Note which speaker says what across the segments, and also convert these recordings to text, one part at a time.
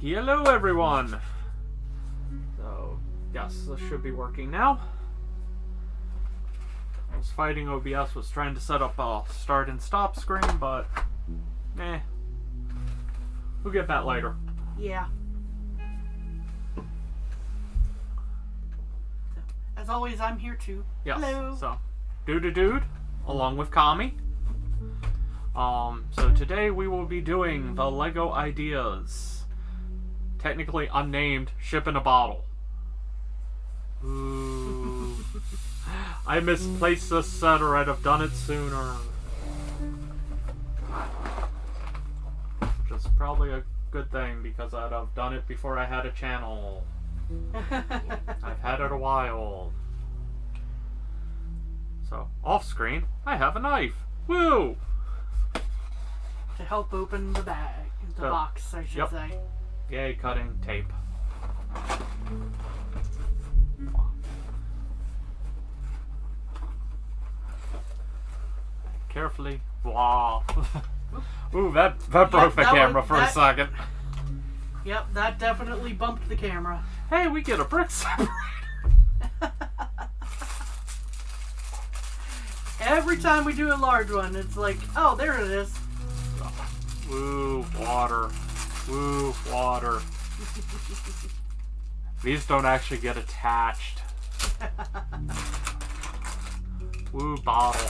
Speaker 1: Hello everyone! So, yes, this should be working now. I was fighting OBS, was trying to set up a start and stop screen, but we'll get that later.
Speaker 2: Yeah. As always, I'm here too.
Speaker 1: Yes.
Speaker 2: Hello.
Speaker 1: So, Dude, along with Kami. So today we will be doing the LEGO Ideas. Technically unnamed Ship in a Bottle. Ooh. I misplaced this set, or I'd have done it sooner. Which is probably a good thing, because I'd have done it before I had a channel. I've had it a while. So, off screen, I have a knife. Woo!
Speaker 2: To help open the bag. The box, I should say.
Speaker 1: Yay, cutting tape. Carefully. Wow. Ooh, that broke the camera for a second.
Speaker 2: Yep, that definitely bumped the camera.
Speaker 1: Hey, we get a brick separator.
Speaker 2: Every time we do a large one, it's like, oh, there it is.
Speaker 1: Woo, water. Woo, water. These don't actually get attached. Woo, bottle.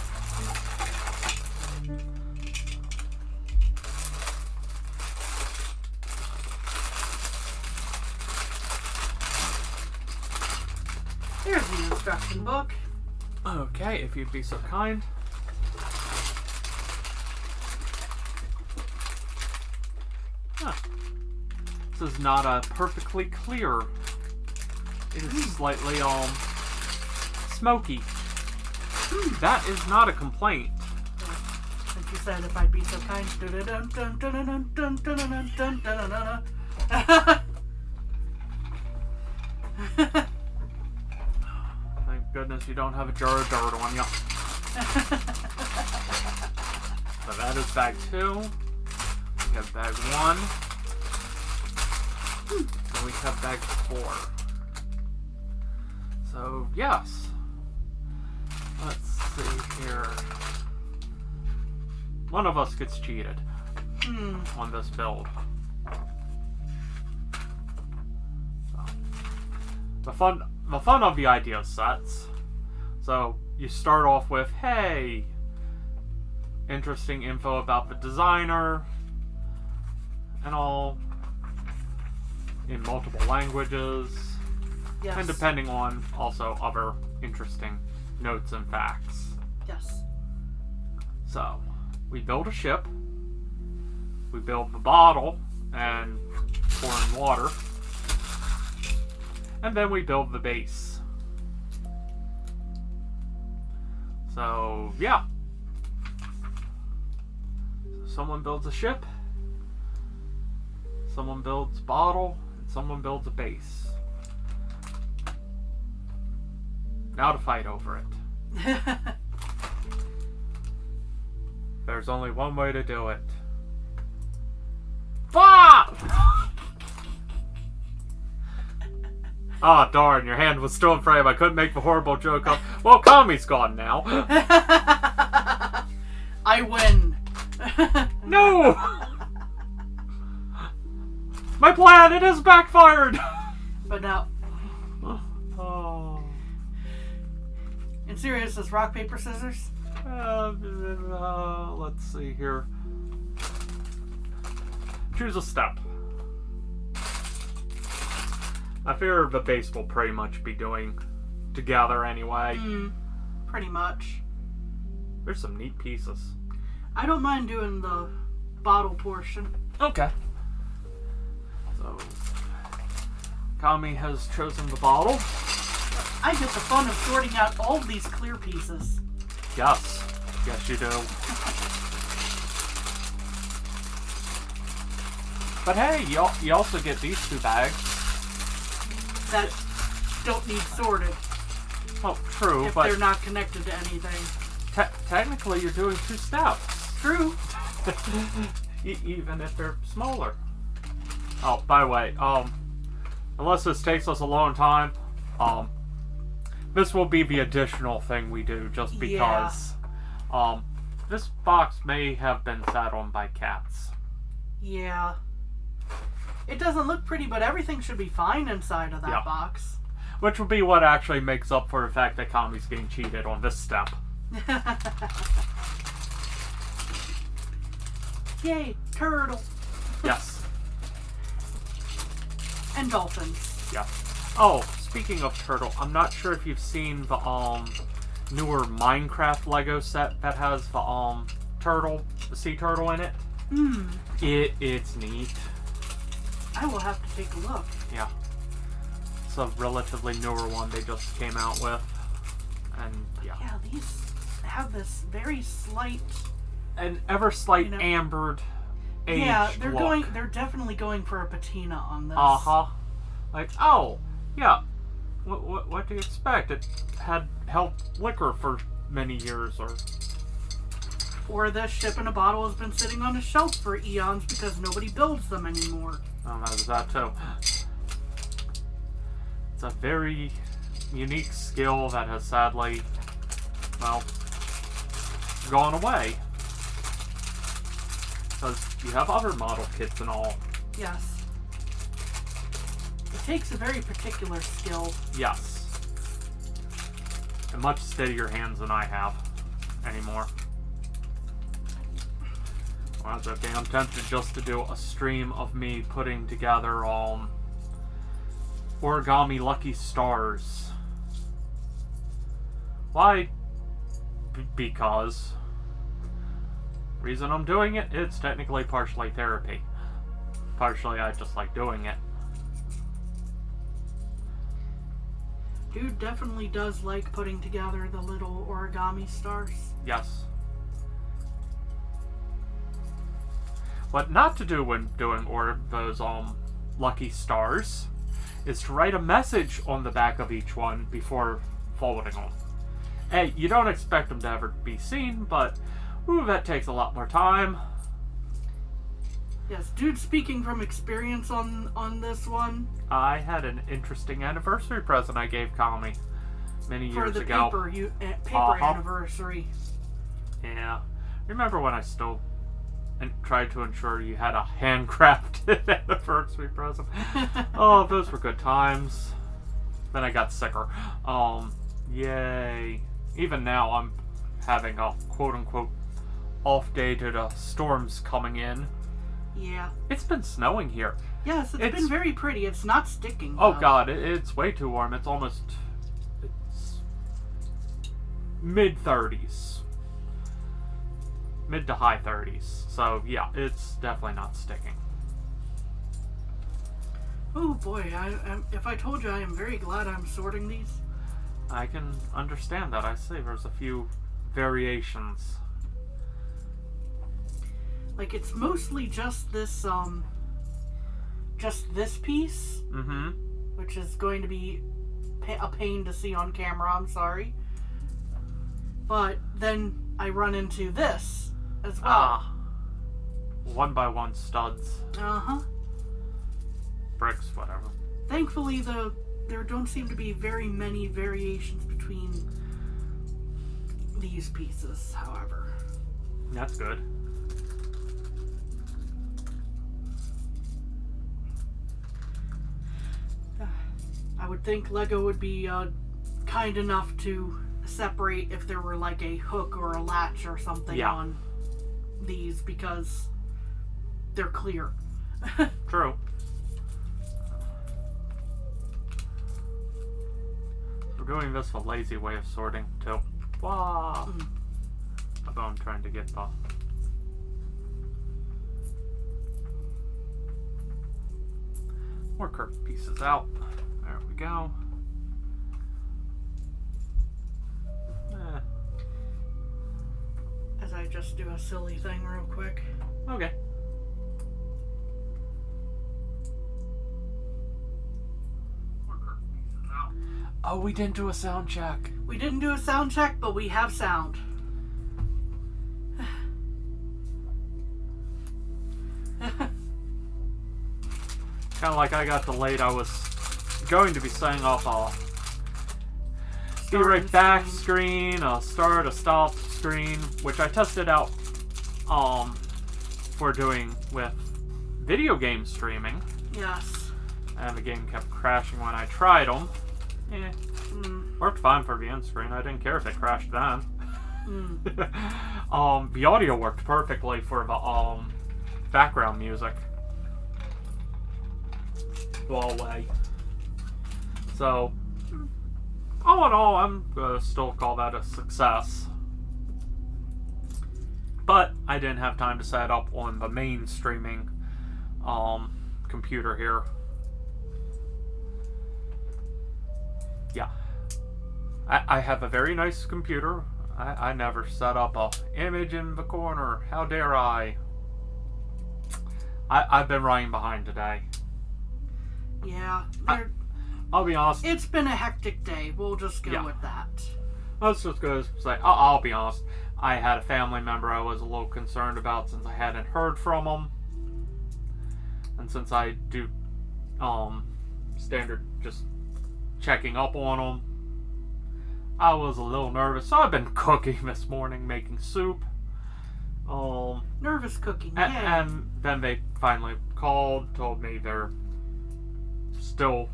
Speaker 2: Here's the instruction book.
Speaker 1: Okay, if you'd be so kind. Huh. This is not perfectly clear. It is slightly smoky. That is not a complaint.
Speaker 2: Since you said if I'd be so kind.
Speaker 1: Thank goodness you don't have a jar of dirt on you. So that is bag 2. We have bag 1. And we have bag 4. So, yes. Let's see here. One of us gets cheated on this build. So, the fun of the idea sets. So, you start off with, hey, interesting info about the designer and all, in multiple languages.
Speaker 2: Yes.
Speaker 1: And depending on also other interesting notes and facts.
Speaker 2: Yes.
Speaker 1: So, we build a ship, we build the bottle and pour in water, and then we build the base. So, yeah. Someone builds a ship, someone builds a bottle, and someone builds a base. Now to fight over it. There's only one way to do it. Fuck! Ah, darn, your hand was still in frame. I couldn't make the horrible joke of, well, Kami's gone now.
Speaker 2: I win.
Speaker 1: No! My plan, it has backfired!
Speaker 2: But now,
Speaker 1: Oh.
Speaker 2: in seriousness, rock, paper, scissors?
Speaker 1: Let's see here. Choose a step. I fear the base will pretty much be doing together anyway.
Speaker 2: Pretty much.
Speaker 1: There's some neat pieces.
Speaker 2: I don't mind doing the bottle portion.
Speaker 1: Okay. So, Kami has chosen the bottle.
Speaker 2: I get the fun of sorting out all these clear pieces.
Speaker 1: Yes. Yes, you do. But hey, you also get these 2 bags.
Speaker 2: That don't need sorted.
Speaker 1: Well, true,
Speaker 2: if
Speaker 1: but
Speaker 2: they're not connected to anything.
Speaker 1: Technically, you're doing 2 steps.
Speaker 2: True.
Speaker 1: Even if they're smaller. Oh, by the way, unless this takes us a long time, this will be the additional thing we do, just because, this box may have been sat on by cats.
Speaker 2: Yeah. It doesn't look pretty, but everything should be fine inside of that box.
Speaker 1: Which will be what actually makes up for the fact that Kami's getting cheated on this step.
Speaker 2: Yay, turtle.
Speaker 1: Yes.
Speaker 2: And dolphins.
Speaker 1: Yeah. Oh, speaking of turtle, I'm not sure if you've seen the newer Minecraft Lego set that has the turtle, the sea turtle in it. It's neat.
Speaker 2: I will have to take a look.
Speaker 1: Yeah. It's a relatively newer one they just came out with. And yeah.
Speaker 2: Yeah, these have this very slight,
Speaker 1: an ever slight ambered aged
Speaker 2: yeah,
Speaker 1: look.
Speaker 2: they're definitely going for a patina on this.
Speaker 1: Like, oh, yeah. What do you expect? It had held liquor for many years,
Speaker 2: or this ship in a bottle has been sitting on a shelf for eons because nobody builds them anymore.
Speaker 1: Oh, there's that too. It's a very unique skill that has sadly, well, gone away. Because you have other model kits and all.
Speaker 2: Yes. It takes a very particular skill.
Speaker 1: Yes. And much steadier hands than I have anymore. Well, that's okay. I'm tempted just to do a stream of me putting together origami lucky stars. Why? Because reason I'm doing it, it's technically partially therapy. Partially I just like doing it.
Speaker 2: Dude definitely does like putting together the little origami stars.
Speaker 1: Yes. What not to do when doing those lucky stars is to write a message on the back of each one before folding them. Hey, you don't expect them to ever be seen, but ooh, that takes a lot more time.
Speaker 2: Yes, dude, speaking from experience on this one.
Speaker 1: I had an interesting anniversary present I gave Kami many years ago.
Speaker 2: For the paper anniversary.
Speaker 1: Yeah. Remember when I still tried to ensure you had a handcrafted anniversary present? Oh, those were good times. Then I got sicker. Yay. Even now I'm having a quote-unquote off day due to storms coming in.
Speaker 2: Yeah.
Speaker 1: It's been snowing here.
Speaker 2: Yes, it's been very pretty. It's not sticking.
Speaker 1: Oh god, it's way too warm. It's mid-30s. Mid to high 30s. So yeah, it's definitely not sticking.
Speaker 2: Oh boy, if I told you, I am very glad I'm sorting these.
Speaker 1: I can understand that. I see there's a few variations.
Speaker 2: Like, it's mostly just this piece.
Speaker 1: Mm-hmm.
Speaker 2: Which is going to be a pain to see on camera, I'm sorry. But then I run into this as well.
Speaker 1: 1x1 studs.
Speaker 2: Uh-huh.
Speaker 1: Bricks, whatever.
Speaker 2: Thankfully, there don't seem to be very many variations between these pieces, however.
Speaker 1: That's good.
Speaker 2: I would think Lego would be kind enough to separate if there were like a hook or a latch or something on these, because they're clear.
Speaker 1: True. We're doing this a lazy way of sorting too. Wow. Although I'm trying to get the more curved pieces out. There we go.
Speaker 2: As I just do a silly thing real quick.
Speaker 1: Okay. Oh, we didn't do a sound check.
Speaker 2: We didn't do a sound check, but we have sound.
Speaker 1: kind of like I got delayed. I was going to be setting up a be right back screen, a start, a stop screen, which I tested out for doing with video game streaming.
Speaker 2: Yes.
Speaker 1: And the game kept crashing when I tried them. Worked fine for the end screen. I didn't care if it crashed then. The audio worked perfectly for the background music. Huawei. So, all in all, I'm gonna still call that a success. But I didn't have time to set up on the main streaming computer here. Yeah. I have a very nice computer. I never set up a image in the corner. How dare I? I've been running behind today.
Speaker 2: Yeah.
Speaker 1: I'll be honest.
Speaker 2: It's been a hectic day. We'll just go with that.
Speaker 1: Let's just go say, I'll be honest. I had a family member I was a little concerned about since I hadn't heard from them. And since I do standard just checking up on them, I was a little nervous. So I've been cooking this morning, making soup.
Speaker 2: Nervous cooking,
Speaker 1: and then they finally called, told me they're still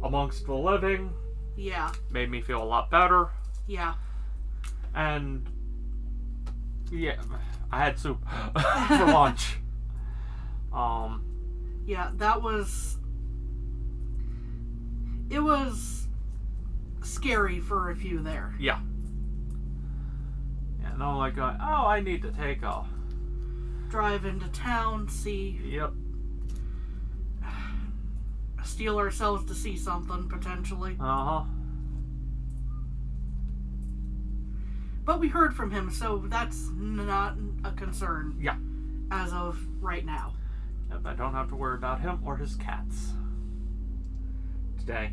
Speaker 1: amongst the living.
Speaker 2: Yeah.
Speaker 1: Made me feel a lot better.
Speaker 2: Yeah.
Speaker 1: And yeah, I had soup for lunch.
Speaker 2: Yeah, that was... It was scary for a few there.
Speaker 1: Yeah. And I'm like going, I need to take a
Speaker 2: drive into town, see...
Speaker 1: Yep.
Speaker 2: Steal ourselves to see something, potentially.
Speaker 1: Uh-huh.
Speaker 2: But we heard from him, so that's not a concern.
Speaker 1: Yeah.
Speaker 2: As of right now.
Speaker 1: Yep, I don't have to worry about him or his cats. Today.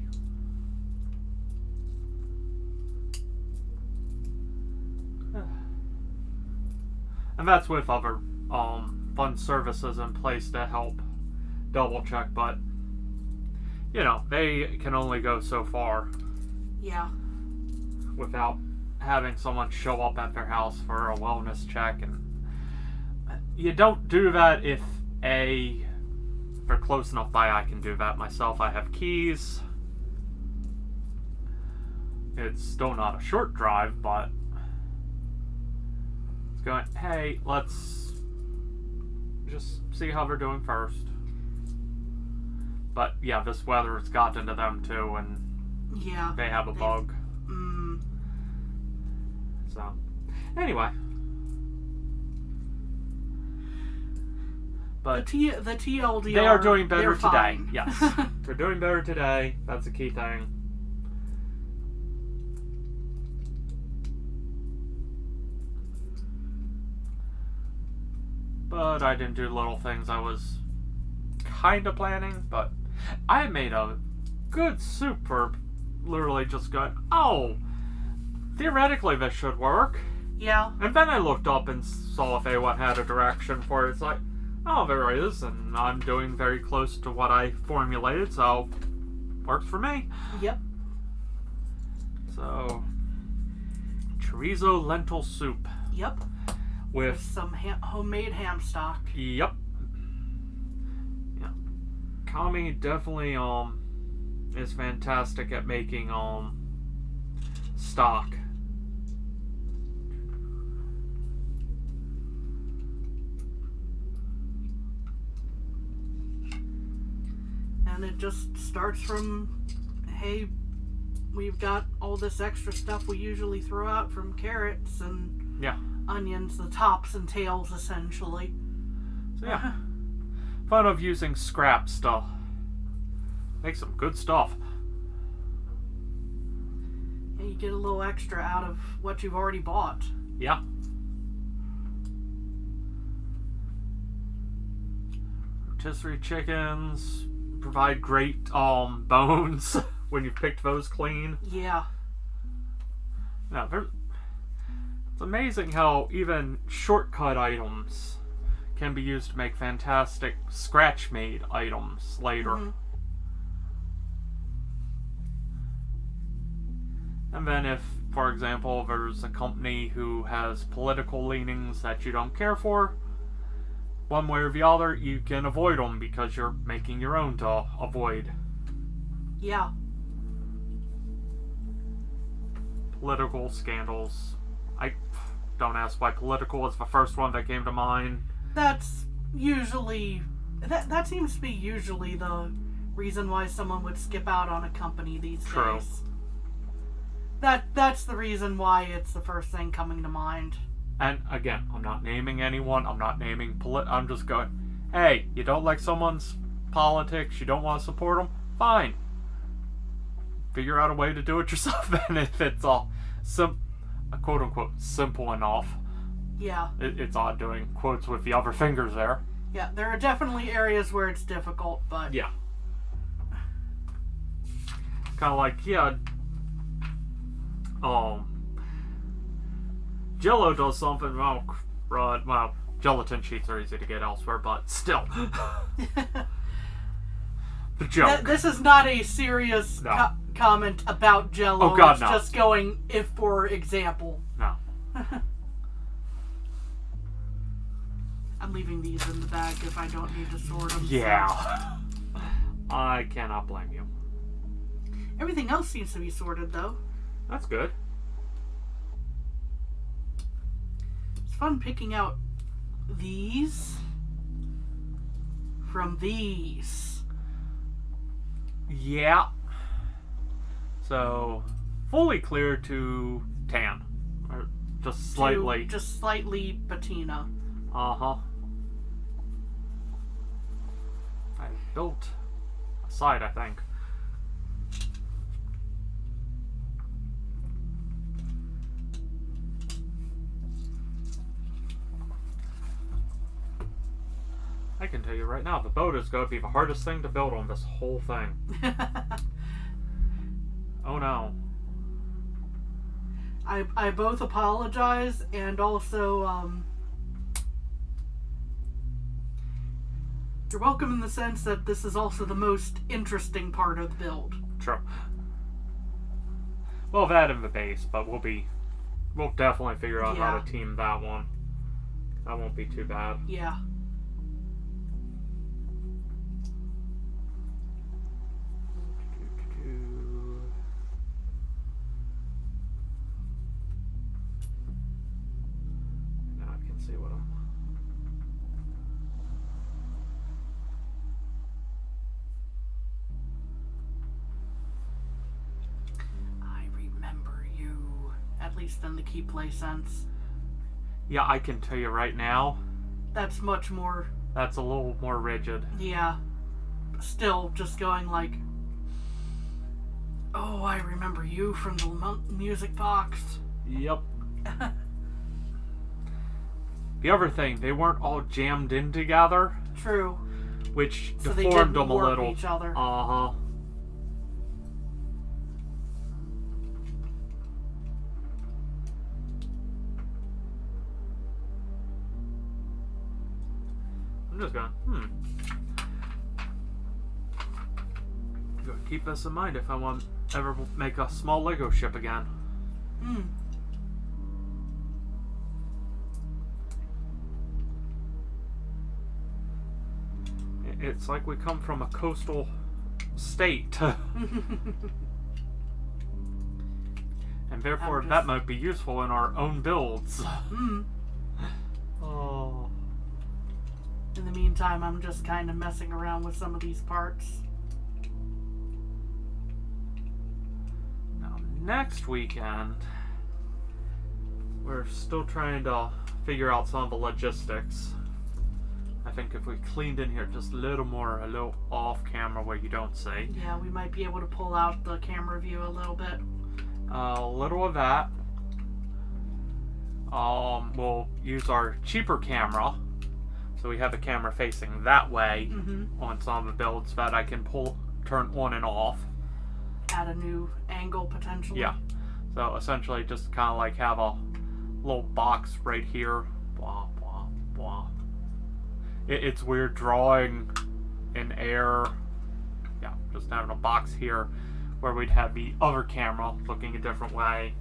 Speaker 1: And that's with other fund services in place to help double check, but you know, they can only go so far.
Speaker 2: Yeah.
Speaker 1: Without having someone show up at their house for a wellness check, and you don't do that if they're close enough by. I can do that myself. I have keys. It's still not a short drive, but it's going, hey, let's just see how they're doing first. But yeah, this weather has gotten to them too, and
Speaker 2: yeah,
Speaker 1: they have a bug. So, anyway. But
Speaker 2: the TLDR,
Speaker 1: they are doing better today.
Speaker 2: Fine.
Speaker 1: Yes, they're doing better today. That's a key thing. But I didn't do little things I was kind of planning. But I made a good soup for literally just going, theoretically this should work.
Speaker 2: Yeah.
Speaker 1: And then I looked up and saw if anyone had a direction for it. It's like, there is, and I'm doing very close to what I formulated, so works for me.
Speaker 2: Yep.
Speaker 1: So, chorizo lentil soup.
Speaker 2: Yep.
Speaker 1: With
Speaker 2: some homemade ham stock.
Speaker 1: Yep. Yeah. Kami definitely is fantastic at making stock.
Speaker 2: And it just starts from, hey, we've got all this extra stuff we usually throw out from carrots and onions, the tops and tails, essentially.
Speaker 1: So yeah, fun of using scrap stuff. Make some good stuff.
Speaker 2: And you get a little extra out of what you've already bought.
Speaker 1: Yeah. Rotisserie chickens provide great bones when you've picked those clean.
Speaker 2: Yeah.
Speaker 1: Now, it's amazing how even shortcut items can be used to make fantastic scratch-made items later.
Speaker 2: Mm-hmm.
Speaker 1: And then if, for example, there's a company who has political leanings that you don't care for, one way or the other, you can avoid them because you're making your own to avoid.
Speaker 2: Yeah.
Speaker 1: Political scandals. I don't ask why political was the first one that came to mind.
Speaker 2: That's usually... That seems to be usually the reason why someone would skip out on a company these
Speaker 1: True.
Speaker 2: days. That's the reason why it's the first thing coming to mind.
Speaker 1: And again, I'm not naming anyone. I'm not naming I'm just going, hey, you don't like someone's politics, you don't want to support them? Fine. Figure out a way to do it yourself then if it's all quote-unquote simple enough.
Speaker 2: Yeah.
Speaker 1: It's odd doing quotes with the other fingers there.
Speaker 2: Yeah, there are definitely areas where it's difficult, but...
Speaker 1: Yeah. Kind of like, yeah... Jello does something, well, gelatin sheets are easy to get elsewhere, but still. The joke.
Speaker 2: This is not a serious comment about Jello.
Speaker 1: Oh, God,
Speaker 2: it's
Speaker 1: no.
Speaker 2: just going, if for example.
Speaker 1: No.
Speaker 2: I'm leaving these in the bag if I don't need to sort them.
Speaker 1: Yeah. I cannot blame you.
Speaker 2: Everything else seems to be sorted, though.
Speaker 1: That's good.
Speaker 2: It's fun picking out these from these.
Speaker 1: Yeah. So, fully clear to tan. Or just slightly.
Speaker 2: Just slightly patina.
Speaker 1: Uh-huh. I built a side, I think. I can tell you right now, the boat is going to be the hardest thing to build on this whole thing. Oh no.
Speaker 2: I both apologize and also, you're welcome in the sense that this is also the most interesting part of the build.
Speaker 1: True. Well, that and the base, but we'll definitely figure out how to team that one. That won't be too bad.
Speaker 2: Yeah.
Speaker 1: Now I can see what
Speaker 2: I remember you. At least in the key play sense.
Speaker 1: Yeah, I can tell you right now.
Speaker 2: That's much more...
Speaker 1: That's a little more rigid.
Speaker 2: Yeah. Still, just going like... Oh, I remember you from the music box.
Speaker 1: Yep. The other thing, they weren't all jammed in together.
Speaker 2: True.
Speaker 1: Which
Speaker 2: So they
Speaker 1: deformed
Speaker 2: didn't
Speaker 1: them a
Speaker 2: warp
Speaker 1: little.
Speaker 2: each other.
Speaker 1: Uh-huh. I'm just going, Gotta keep this in mind if I want to ever make a small Lego ship again. It's like we come from a coastal state. And therefore that might be useful in our own builds. Oh.
Speaker 2: In the meantime, I'm just kind of messing around with some of these parts.
Speaker 1: Now, next weekend, we're still trying to figure out some of the logistics. I think if we cleaned in here just a little off camera where you don't see.
Speaker 2: Yeah, we might be able to pull out the camera view a little bit.
Speaker 1: A little of that. We'll use our cheaper camera. So we have the camera facing that way on some of the builds that I can turn on and off.
Speaker 2: Add a new angle potentially.
Speaker 1: Yeah. So essentially just kind of like have a little box right here. Blah, blah, blah. It's weird drawing in air. Yeah, just having a box here where we'd have the other camera looking a different way.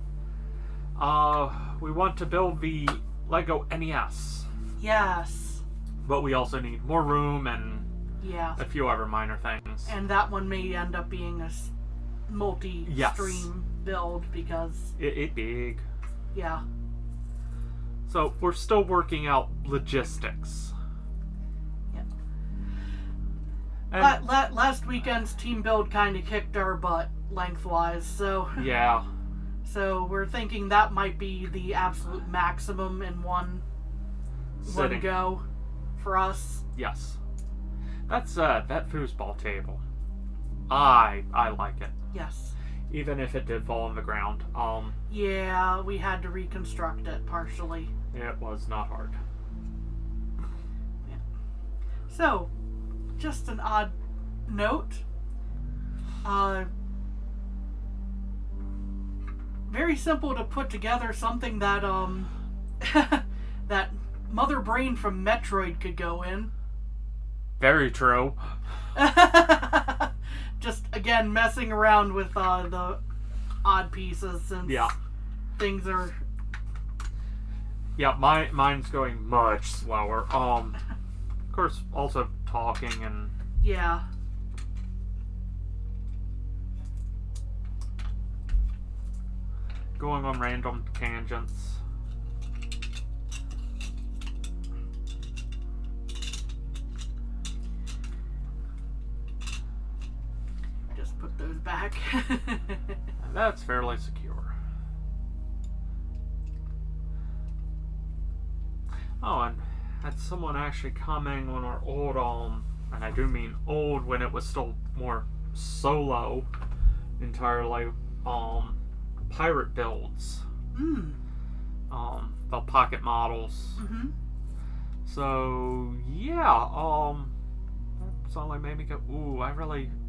Speaker 1: We want to build the Lego NES.
Speaker 2: Yes.
Speaker 1: But we also need more room and
Speaker 2: yeah,
Speaker 1: a few other minor things.
Speaker 2: And that one may end up being a multi-stream build because...
Speaker 1: It big.
Speaker 2: Yeah.
Speaker 1: So we're still working out logistics.
Speaker 2: Yeah.
Speaker 1: And
Speaker 2: last weekend's team build kind of kicked our butt lengthwise, so...
Speaker 1: Yeah.
Speaker 2: So we're thinking that might be the absolute maximum in one go for us.
Speaker 1: Yes. That's that foosball table. I like it.
Speaker 2: Yes.
Speaker 1: Even if it did fall on the ground.
Speaker 2: Yeah, we had to reconstruct it partially.
Speaker 1: It was not hard.
Speaker 2: Yeah. So, just an odd note. Very simple to put together something that that Mother Brain from Metroid could go in.
Speaker 1: Very true.
Speaker 2: Just again messing around with the odd pieces since things are.
Speaker 1: Yeah, mine's going much slower. Of course, also talking and
Speaker 2: yeah.
Speaker 1: going on random tangents.
Speaker 2: Just put those back.
Speaker 1: That's fairly secure. Oh, and had someone actually commenting on our old, and I do mean old when it was still more solo entirely, pirate builds. The pocket models.
Speaker 2: Mm-hmm.
Speaker 1: So yeah, suddenly made me go, ooh,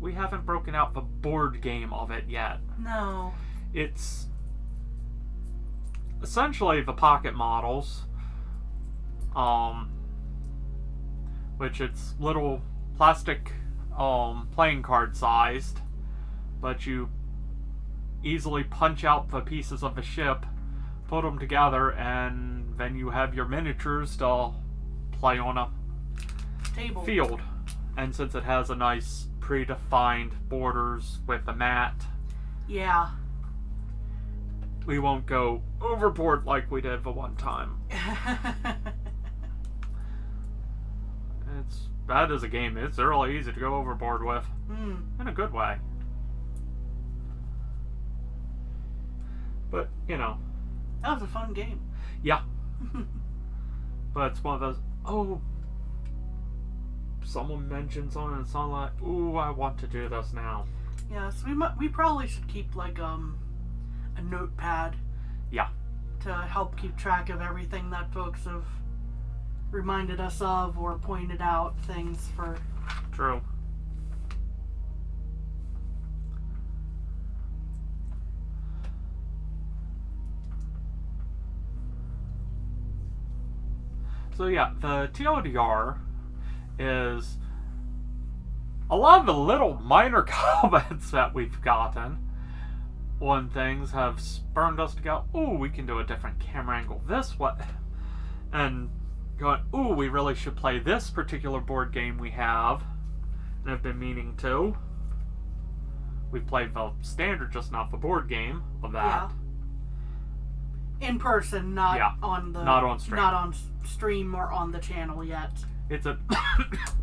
Speaker 1: we haven't broken out the board game of it yet.
Speaker 2: No.
Speaker 1: It's essentially the pocket models, which it's little plastic playing card sized, but you easily punch out the pieces of the ship, put them together, and then you have your miniatures to play on a
Speaker 2: Table.
Speaker 1: field. And since it has a nice predefined borders with the mat,
Speaker 2: yeah,
Speaker 1: we won't go overboard like we did the one time. It's bad as a game. It's really easy to go overboard with, in a good way. But, you know.
Speaker 2: That was a fun game.
Speaker 1: Yeah. But it's one of those, someone mentions something and it's not like, ooh, I want to do this now.
Speaker 2: Yeah, so we probably should keep like a notepad.
Speaker 1: Yeah.
Speaker 2: To help keep track of everything that folks have reminded us of or pointed out things for.
Speaker 1: True. So yeah, the TLDR is a lot of the little minor comments that we've gotten on things have spurned us to go, ooh, we can do a different camera angle this way. And going, ooh, we really should play this particular board game we have and have been meaning to. We've played the standard, just not the board game of that.
Speaker 2: Yeah. In person, not on
Speaker 1: stream.
Speaker 2: Not on stream or on the channel yet.
Speaker 1: It's an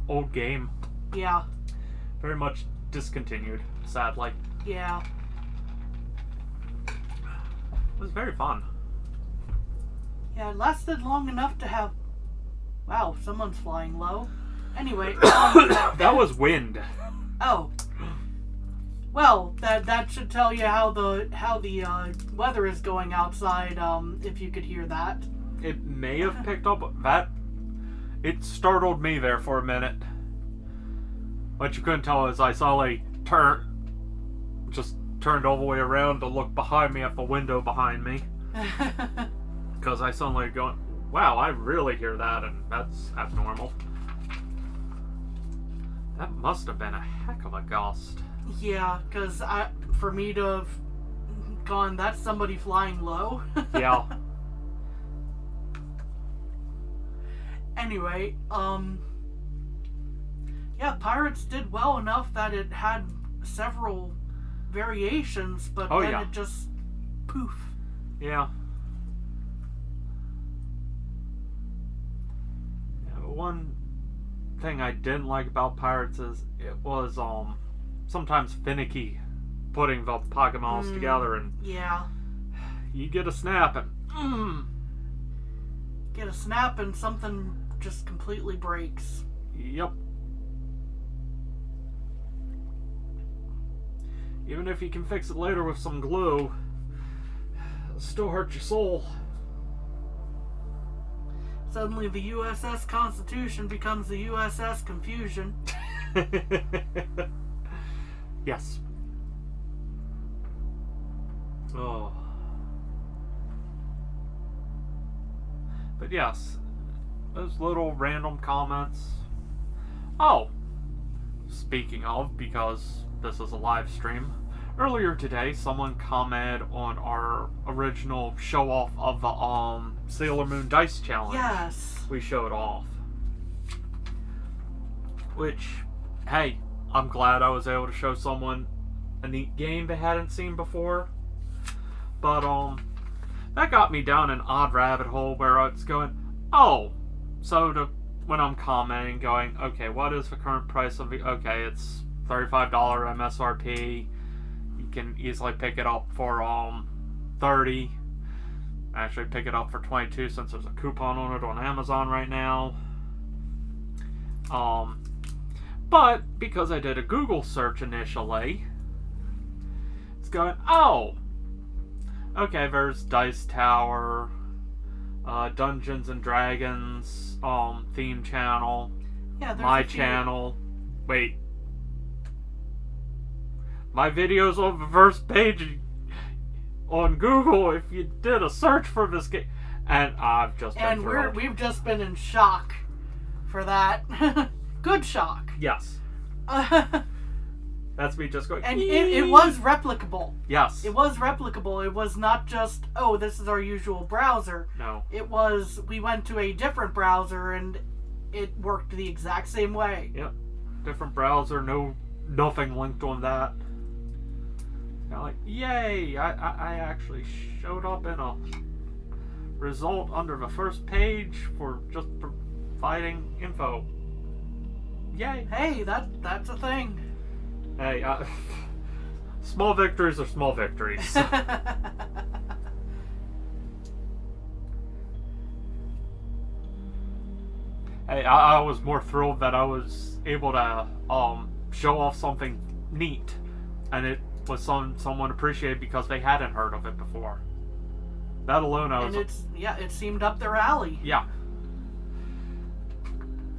Speaker 1: old game.
Speaker 2: Yeah.
Speaker 1: Very much discontinued, sadly.
Speaker 2: Yeah.
Speaker 1: It was very fun.
Speaker 2: Yeah, it lasted long enough to have... Wow, someone's flying low. Anyway.
Speaker 1: That was wind.
Speaker 2: Oh. Well, that should tell you how the weather is going outside, if you could hear that.
Speaker 1: It may have picked up that. It startled me there for a minute. What you couldn't tell is I suddenly turned all the way around to look behind me at the window behind me. Because I suddenly going, wow, I really hear that, and that's abnormal. That must have been a heck of a gust.
Speaker 2: Yeah, because for me to have gone, that's somebody flying low.
Speaker 1: Yeah.
Speaker 2: Anyway, yeah, Pirates did well enough that it had several variations, but then it just poof.
Speaker 1: Yeah. One thing I didn't like about Pirates is it was sometimes finicky putting the Pokemons together, and you get a snap and
Speaker 2: get a snap and something just completely breaks.
Speaker 1: Yep. Even if you can fix it later with some glue, it'll still hurt your soul.
Speaker 2: Suddenly the USS Constitution becomes the USS Confusion.
Speaker 1: Yes. Oh. But yes, those little random comments. Oh, speaking of, because this is a live stream, earlier today someone commented on our original show off of the Sailor Moon Dice Challenge.
Speaker 2: Yes.
Speaker 1: We showed off. Which, hey, I'm glad I was able to show someone a neat game they hadn't seen before. But that got me down an odd rabbit hole where it's going, oh, so when I'm commenting, going, okay, what is the current price of the, okay, it's $35 MSRP. You can easily pick it up for $30. Actually, pick it up for $22 since there's a coupon on it on Amazon right now. But because I did a Google search initially, it's going, oh, okay, there's Dice Tower, Dungeons and Dragons theme channel, my channel. Wait, my video's on the first page on Google if you did a search for this game, and I've just been thrilled.
Speaker 2: We've just been in shock for that. Good shock.
Speaker 1: Yes. That's me just going.
Speaker 2: And it was replicable.
Speaker 1: Yes.
Speaker 2: It was replicable. It was not just, oh, this is our usual browser.
Speaker 1: No.
Speaker 2: It was, we went to a different browser and it worked the exact same way.
Speaker 1: Yep. Different browser, nothing linked on that. Kind of like, yay! I actually showed up in a result under the first page for just providing info. Yay!
Speaker 2: Hey, that's a thing.
Speaker 1: Hey, small victories are small victories. Hey, I was more thrilled that I was able to show off something neat, and it was someone appreciated because they hadn't heard of it before. That alone, I was.
Speaker 2: And it seemed up their alley.
Speaker 1: Yeah.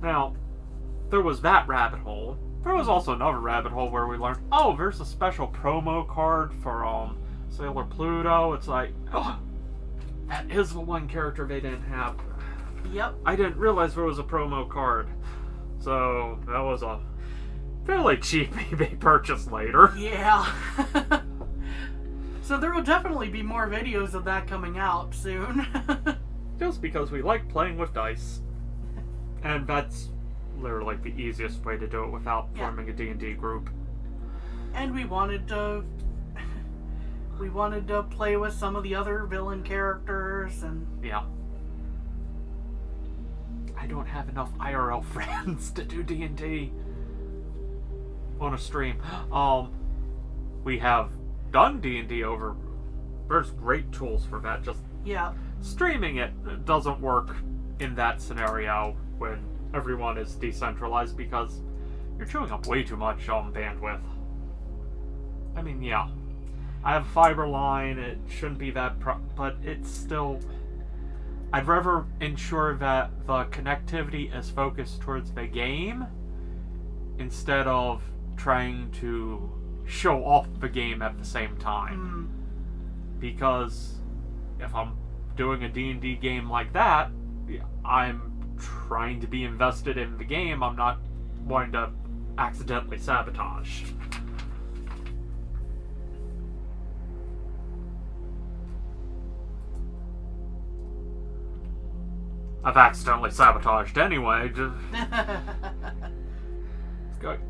Speaker 1: Now, there was that rabbit hole. There was also another rabbit hole where we learned, oh, there's a special promo card for Sailor Pluto. It's like, oh, that is the one character they didn't have.
Speaker 2: Yep.
Speaker 1: I didn't realize there was a promo card. So, that was a fairly cheap eBay purchase later.
Speaker 2: Yeah. So there will definitely be more videos of that coming out soon.
Speaker 1: Just because we like playing with dice. And that's literally the easiest way to do it without forming a D&D group.
Speaker 2: And we wanted to play with some of the other villain characters and
Speaker 1: yeah. I don't have enough IRL friends to do D&D on a stream. We have done D&D over. There's great tools for that. Just streaming it doesn't work in that scenario when everyone is decentralized because you're chewing up way too much bandwidth. I mean, yeah, I have a fiber line. It shouldn't be that, but it's still. I'd rather ensure that the connectivity is focused towards the game instead of trying to show off the game at the same time. Because if I'm doing a D&D game like that, I'm trying to be invested in the game. I'm not wanting to accidentally sabotaged. I've accidentally sabotaged anyway.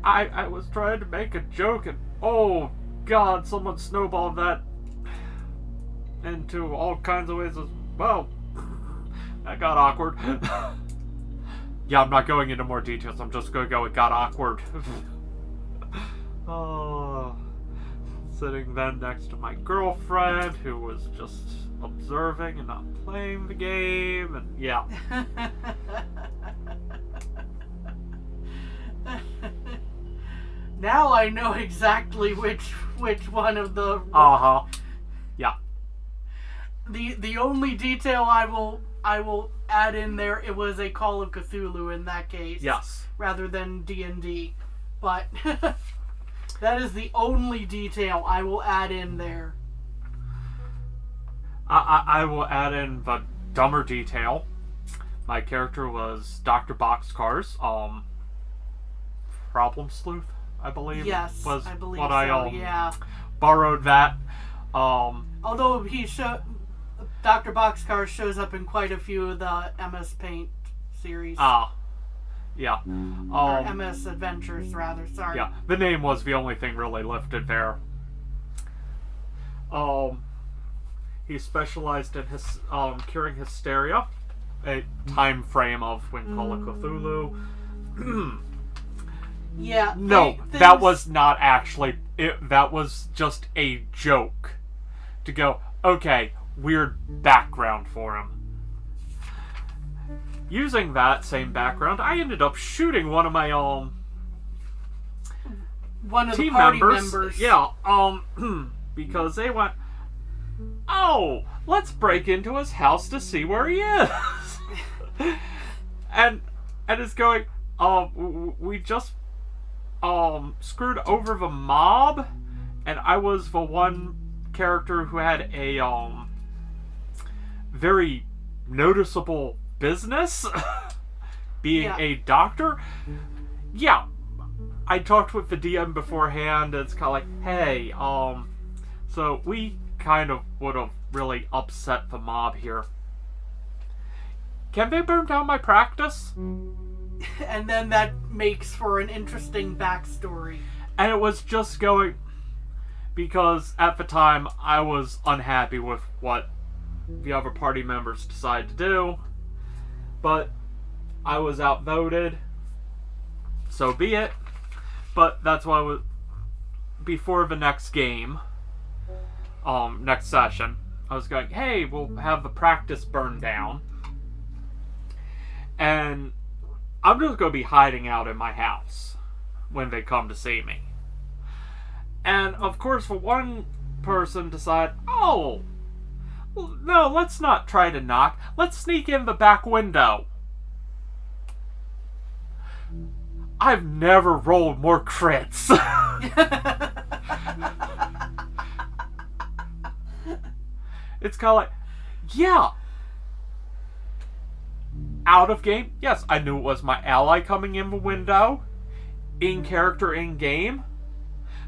Speaker 1: I was trying to make a joke and oh god, someone snowballed that into all kinds of ways as well. That got awkward. Yeah, I'm not going into more details. I'm just going to go, it got awkward. Oh, sitting then next to my girlfriend who was just observing and not playing the game, and yeah.
Speaker 2: Now I know exactly which one of the
Speaker 1: yeah.
Speaker 2: The only detail I will add in there, it was a Call of Cthulhu in that case.
Speaker 1: Yes.
Speaker 2: Rather than D&D. But that is the only detail I will add in there.
Speaker 1: I will add in the dumber detail. My character was Dr. Boxcar's problem sleuth, I believe.
Speaker 2: Yes,
Speaker 1: was
Speaker 2: I believe
Speaker 1: what
Speaker 2: so,
Speaker 1: I borrowed that.
Speaker 2: Although Dr. Boxcar shows up in quite a few of the MS Paint series.
Speaker 1: Yeah.
Speaker 2: Or MS Adventures, rather. Sorry.
Speaker 1: Yeah, the name was the only thing really lifted there. He specialized in his curing hysteria, a time frame of when Call of Cthulhu.
Speaker 2: Yeah.
Speaker 1: No, that was not actually. That was just a joke to go, okay, weird background for him. Using that same background, I ended up shooting one of my
Speaker 2: one of
Speaker 1: team
Speaker 2: the party
Speaker 1: members. Yeah, because they went, oh, let's break into his house to see where he is. and it's going, we just screwed over the mob, and I was the one character who had a very noticeable business, being a doctor. Yeah, I talked with the DM beforehand, and it's kind of like, hey, so we kind of would have really upset the mob here. Can they burn down my practice?
Speaker 2: And then that makes for an interesting backstory.
Speaker 1: And it was just going, because at the time I was unhappy with what the other party members decided to do, but I was outvoted, so be it. But that's why I was, before the next game, next session, I was going, hey, we'll have the practice burned down, and I'm just going to be hiding out in my house when they come to see me. And of course, for one person decided, oh, no, let's not try to knock. Let's sneak in the back window. I've never rolled more crits. It's kind of like, yeah. Out of game, yes, I knew it was my ally coming in the window. In character, in game.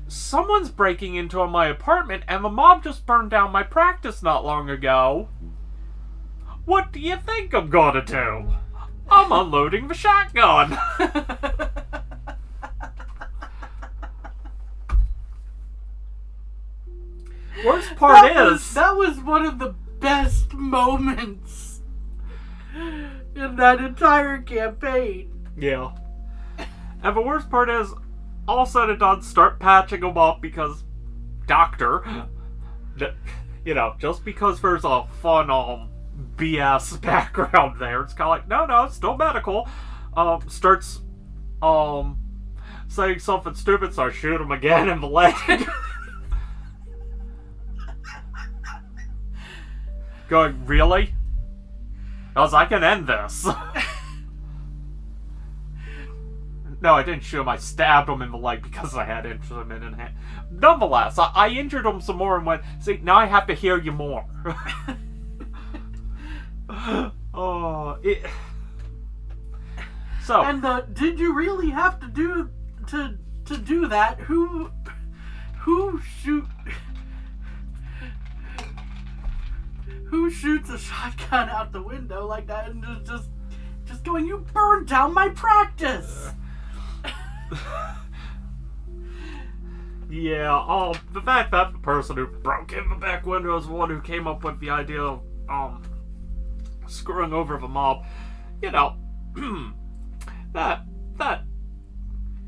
Speaker 1: Someone's breaking into my apartment, and the mob just burned down my practice not long ago. What do you think I'm gonna do? I'm unloading the shotgun. Worst part
Speaker 2: that was one of the best moments in that entire campaign.
Speaker 1: Yeah. And the worst part is, all said and done, start patching them up because doctor, just because there's a fun BS background there, it's kind of like, no, it's still medical. Starts saying something stupid, so I shoot him again in the leg. Going, really? Because I can end this. No, I didn't shoot him. I stabbed him in the leg because I had instrument in hand. Nonetheless, I injured him some more and went, see, now I have to hear you more. So.
Speaker 2: And did you really have to do to do that, who shoots a shotgun out the window like that and just going, you burned down my practice.
Speaker 1: Yeah, the fact that the person who broke in the back window is the one who came up with the idea of screwing over the mob, you know, that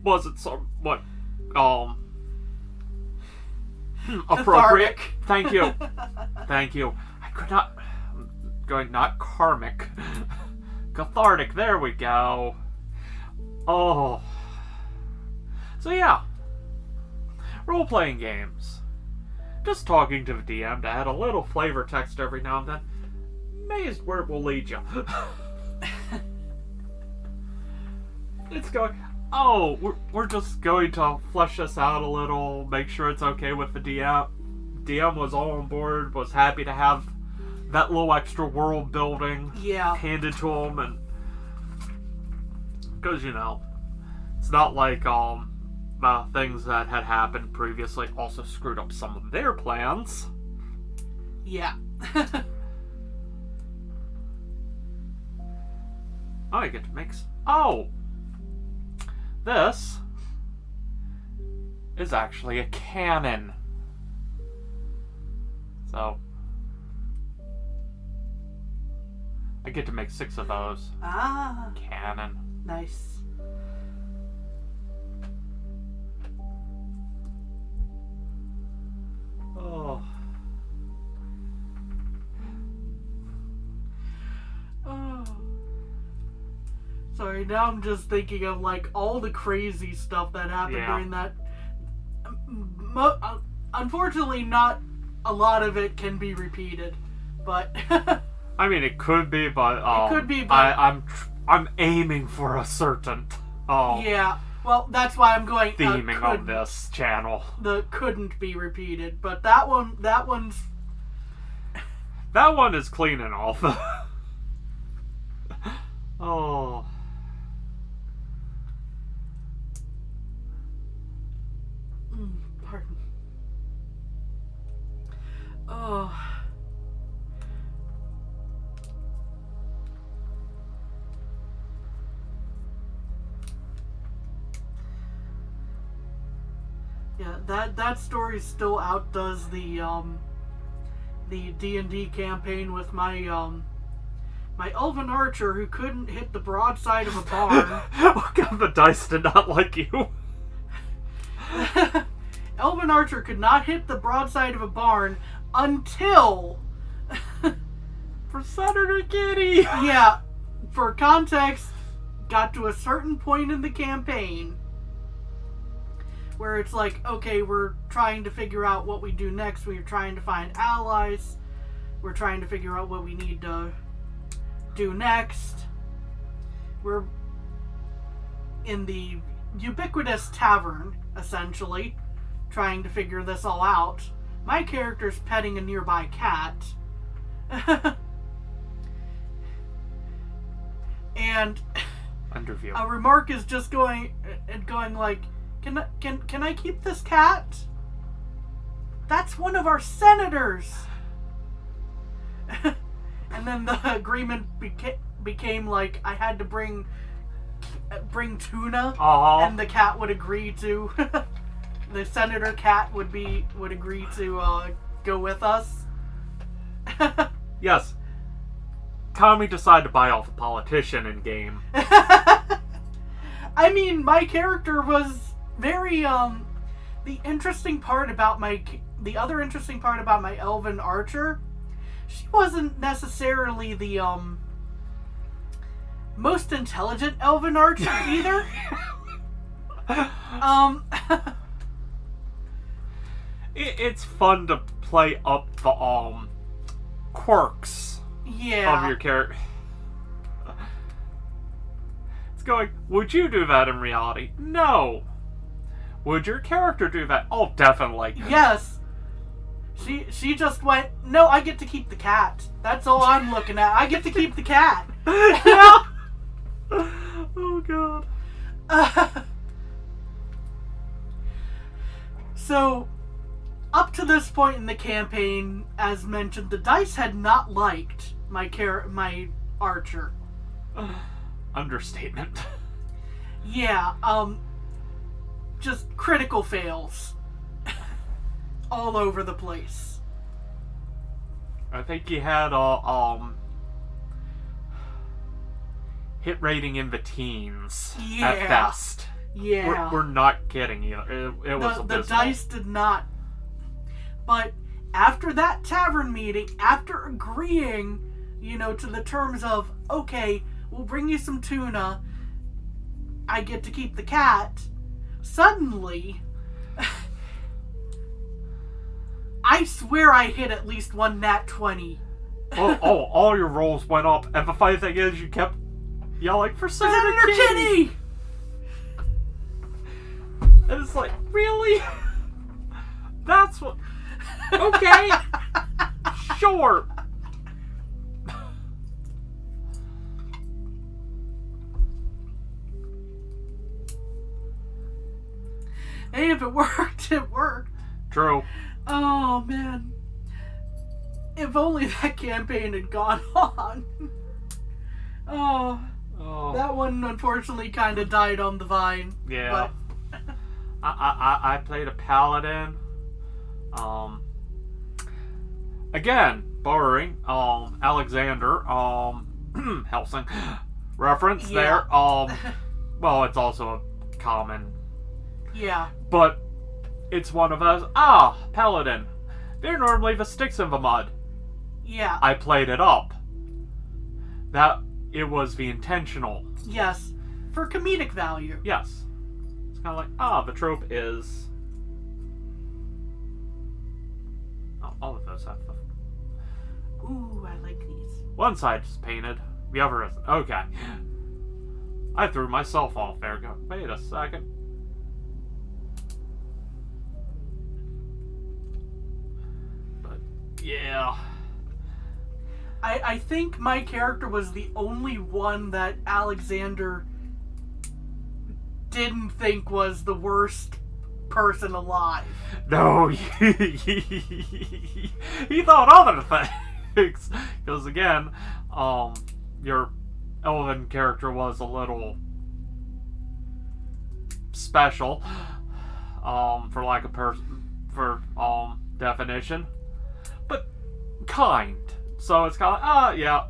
Speaker 1: wasn't somewhat appropriate. Thank you. I could not. I'm going not karmic. Cathartic. There we go. Oh. So yeah. Role-playing games. Just talking to the DM to add a little flavor text every now and then. Amazed where it will lead you. It's going, oh, we're just going to flesh this out a little, make sure it's okay with the DM. DM was all on board, was happy to have that little extra world building handed to him, and because, you know, it's not like things that had happened previously also screwed up some of their plans.
Speaker 2: Yeah.
Speaker 1: Oh, I get to mix. Oh! This is actually a cannon. So, I get to make 6 of those.
Speaker 2: Ah.
Speaker 1: Cannon.
Speaker 2: Nice.
Speaker 1: Oh.
Speaker 2: Oh. Sorry, now I'm just thinking of like all the crazy stuff that happened during that. Unfortunately, not a lot of it can be repeated, but
Speaker 1: I mean, it could be, but
Speaker 2: it could be. But
Speaker 1: I'm aiming for a certain
Speaker 2: yeah. Well, that's why I'm going
Speaker 1: theming on this channel.
Speaker 2: The couldn't be repeated, but that one
Speaker 1: is clean enough. Oh.
Speaker 2: Pardon. Oh. Yeah, that story still outdoes the D&D campaign with my my elven archer who couldn't hit the broadside of a barn.
Speaker 1: What kind of the dice did not like you?
Speaker 2: Elven archer could not hit the broadside of a barn until
Speaker 1: for Senator Kitty.
Speaker 2: Yeah, for context, got to a certain point in the campaign where it's like, okay, we're trying to figure out what we do next. We're trying to find allies. We're trying to figure out what we need to do next. We're in the ubiquitous tavern, essentially, trying to figure this all out. My character's petting a nearby cat. And
Speaker 1: Underview.
Speaker 2: a remark is just going like, Can I keep this cat? That's one of our senators. And then the agreement became like I had to bring tuna, and the cat would agree to. The senator cat would agree to go with us.
Speaker 1: Yes. Tommy decided to buy off a politician in game.
Speaker 2: I mean, my character was very the other interesting part about my elven archer, she wasn't necessarily the most intelligent elven archer either.
Speaker 1: It's fun to play up the quirks of your character. It's going, would you do that in reality? No. Would your character do that? Oh, definitely.
Speaker 2: Yes. She just went, no, I get to keep the cat. That's all I'm looking at. I get to keep the cat.
Speaker 1: Yeah. Oh, God.
Speaker 2: So, up to this point in the campaign, as mentioned, the dice had not liked my archer.
Speaker 1: Understatement.
Speaker 2: Yeah, just critical fails. All over the place.
Speaker 1: I think he had a, hit rating in the teens at best.
Speaker 2: Yeah.
Speaker 1: We're not kidding either. It was abysmal.
Speaker 2: The dice did not. But after that tavern meeting, after agreeing, to the terms of, okay, we'll bring you some tuna, I get to keep the cat, suddenly, I swear I hit at least one nat 20.
Speaker 1: All your rolls went up, and the funny thing is, you kept yelling for Senator Kitty! And it's like, really? That's what... Okay. Sure.
Speaker 2: Hey, if it worked, it worked.
Speaker 1: True.
Speaker 2: Oh, man. If only that campaign had gone on. Oh. That one, unfortunately, kind of died on the vine.
Speaker 1: Yeah.
Speaker 2: But...
Speaker 1: I played a paladin. Again, borrowing Alexander Helsing reference there. Well, it's also a common.
Speaker 2: Yeah.
Speaker 1: But it's one of those. Paladin. They're normally the sticks in the mud.
Speaker 2: Yeah.
Speaker 1: I played it up. That it was the intentional.
Speaker 2: Yes. For comedic value.
Speaker 1: Yes. It's kind of like, the trope is. All of those have the.
Speaker 2: Ooh, I like these.
Speaker 1: One side's painted, the other isn't. Okay. I threw myself off there. Go, wait a second. But, yeah.
Speaker 2: I think my character was the only one that Alexander didn't think was the worst person alive.
Speaker 1: No, he thought other things. Because again, your elven character was a little special, for lack of definition, but kind. So it's kind of yeah.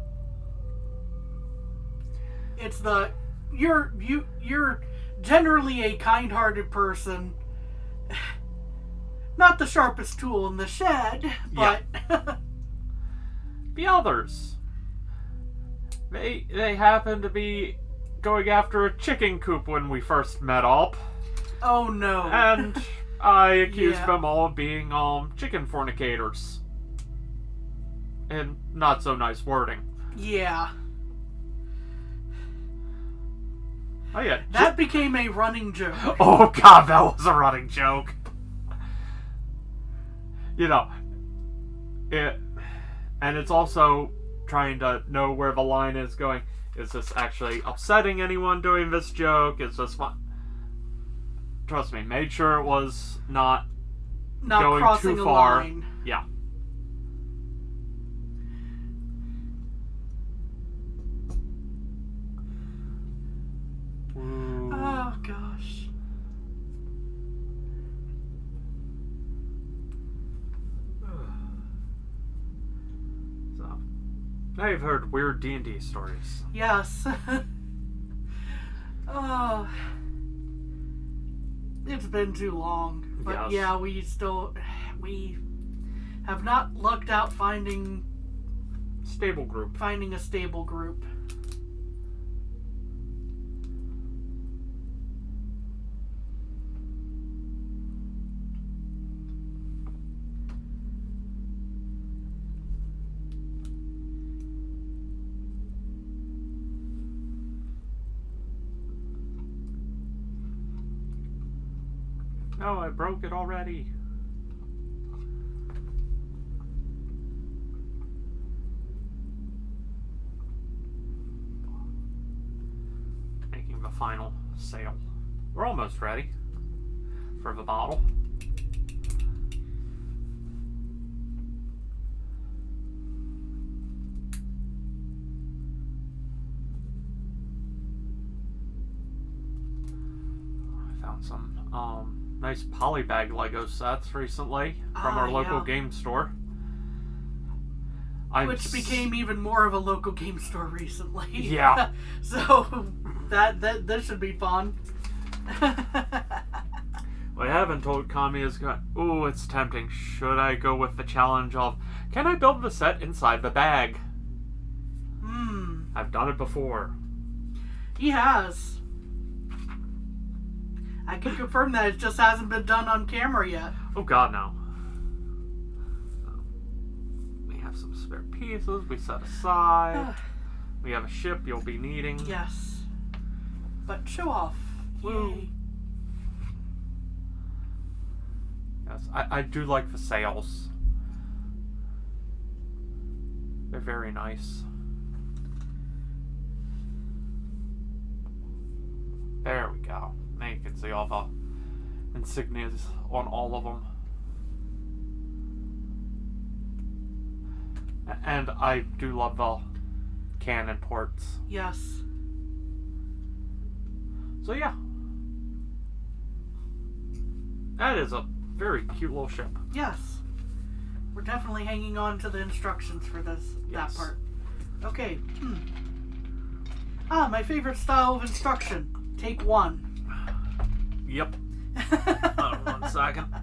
Speaker 2: It's the you're generally a kind-hearted person. Not the sharpest tool in the shed, but
Speaker 1: the others. They happened to be going after a chicken coop when we first met up.
Speaker 2: Oh no.
Speaker 1: And I accused them all of being chicken fornicators. In not so nice wording.
Speaker 2: Yeah.
Speaker 1: Oh yeah.
Speaker 2: That became a running joke.
Speaker 1: Oh god, that was a running joke. And it's also trying to know where the line is going. Is this actually upsetting anyone doing this joke? Is this fun? Trust me, made sure it was not going
Speaker 2: crossing
Speaker 1: too far.
Speaker 2: A line.
Speaker 1: Yeah. Ooh.
Speaker 2: Oh gosh.
Speaker 1: So, now you've heard weird D&D stories.
Speaker 2: Yes. Oh. It's been too long. But
Speaker 1: yes.
Speaker 2: we have not lucked out finding a stable group.
Speaker 1: Oh, I broke it already. Making the final sale. We're almost ready for the bottle. found some nice polybag Lego sets recently from our local game store.
Speaker 2: Which became even more of a local game store recently.
Speaker 1: Yeah.
Speaker 2: So that should be fun.
Speaker 1: What I haven't told Kami is, ooh, it's tempting. Should I go with the challenge of, can I build the set inside the bag? I've done it before.
Speaker 2: He has. I can confirm that it just hasn't been done on camera yet.
Speaker 1: Oh god, no. We have some spare pieces we set aside. We have a ship you'll be needing.
Speaker 2: Yes. But show off.
Speaker 1: Woo.
Speaker 2: Yay.
Speaker 1: Yes, I do like the sails. They're very nice. There we go. Now you can see all the insignias on all of them. And I do love the cannon ports.
Speaker 2: Yes.
Speaker 1: So yeah. That is a very cute little ship.
Speaker 2: Yes. We're definitely hanging on to the instructions for this that part. Okay. My favorite style of instruction. Take one.
Speaker 1: Yep. 1 second.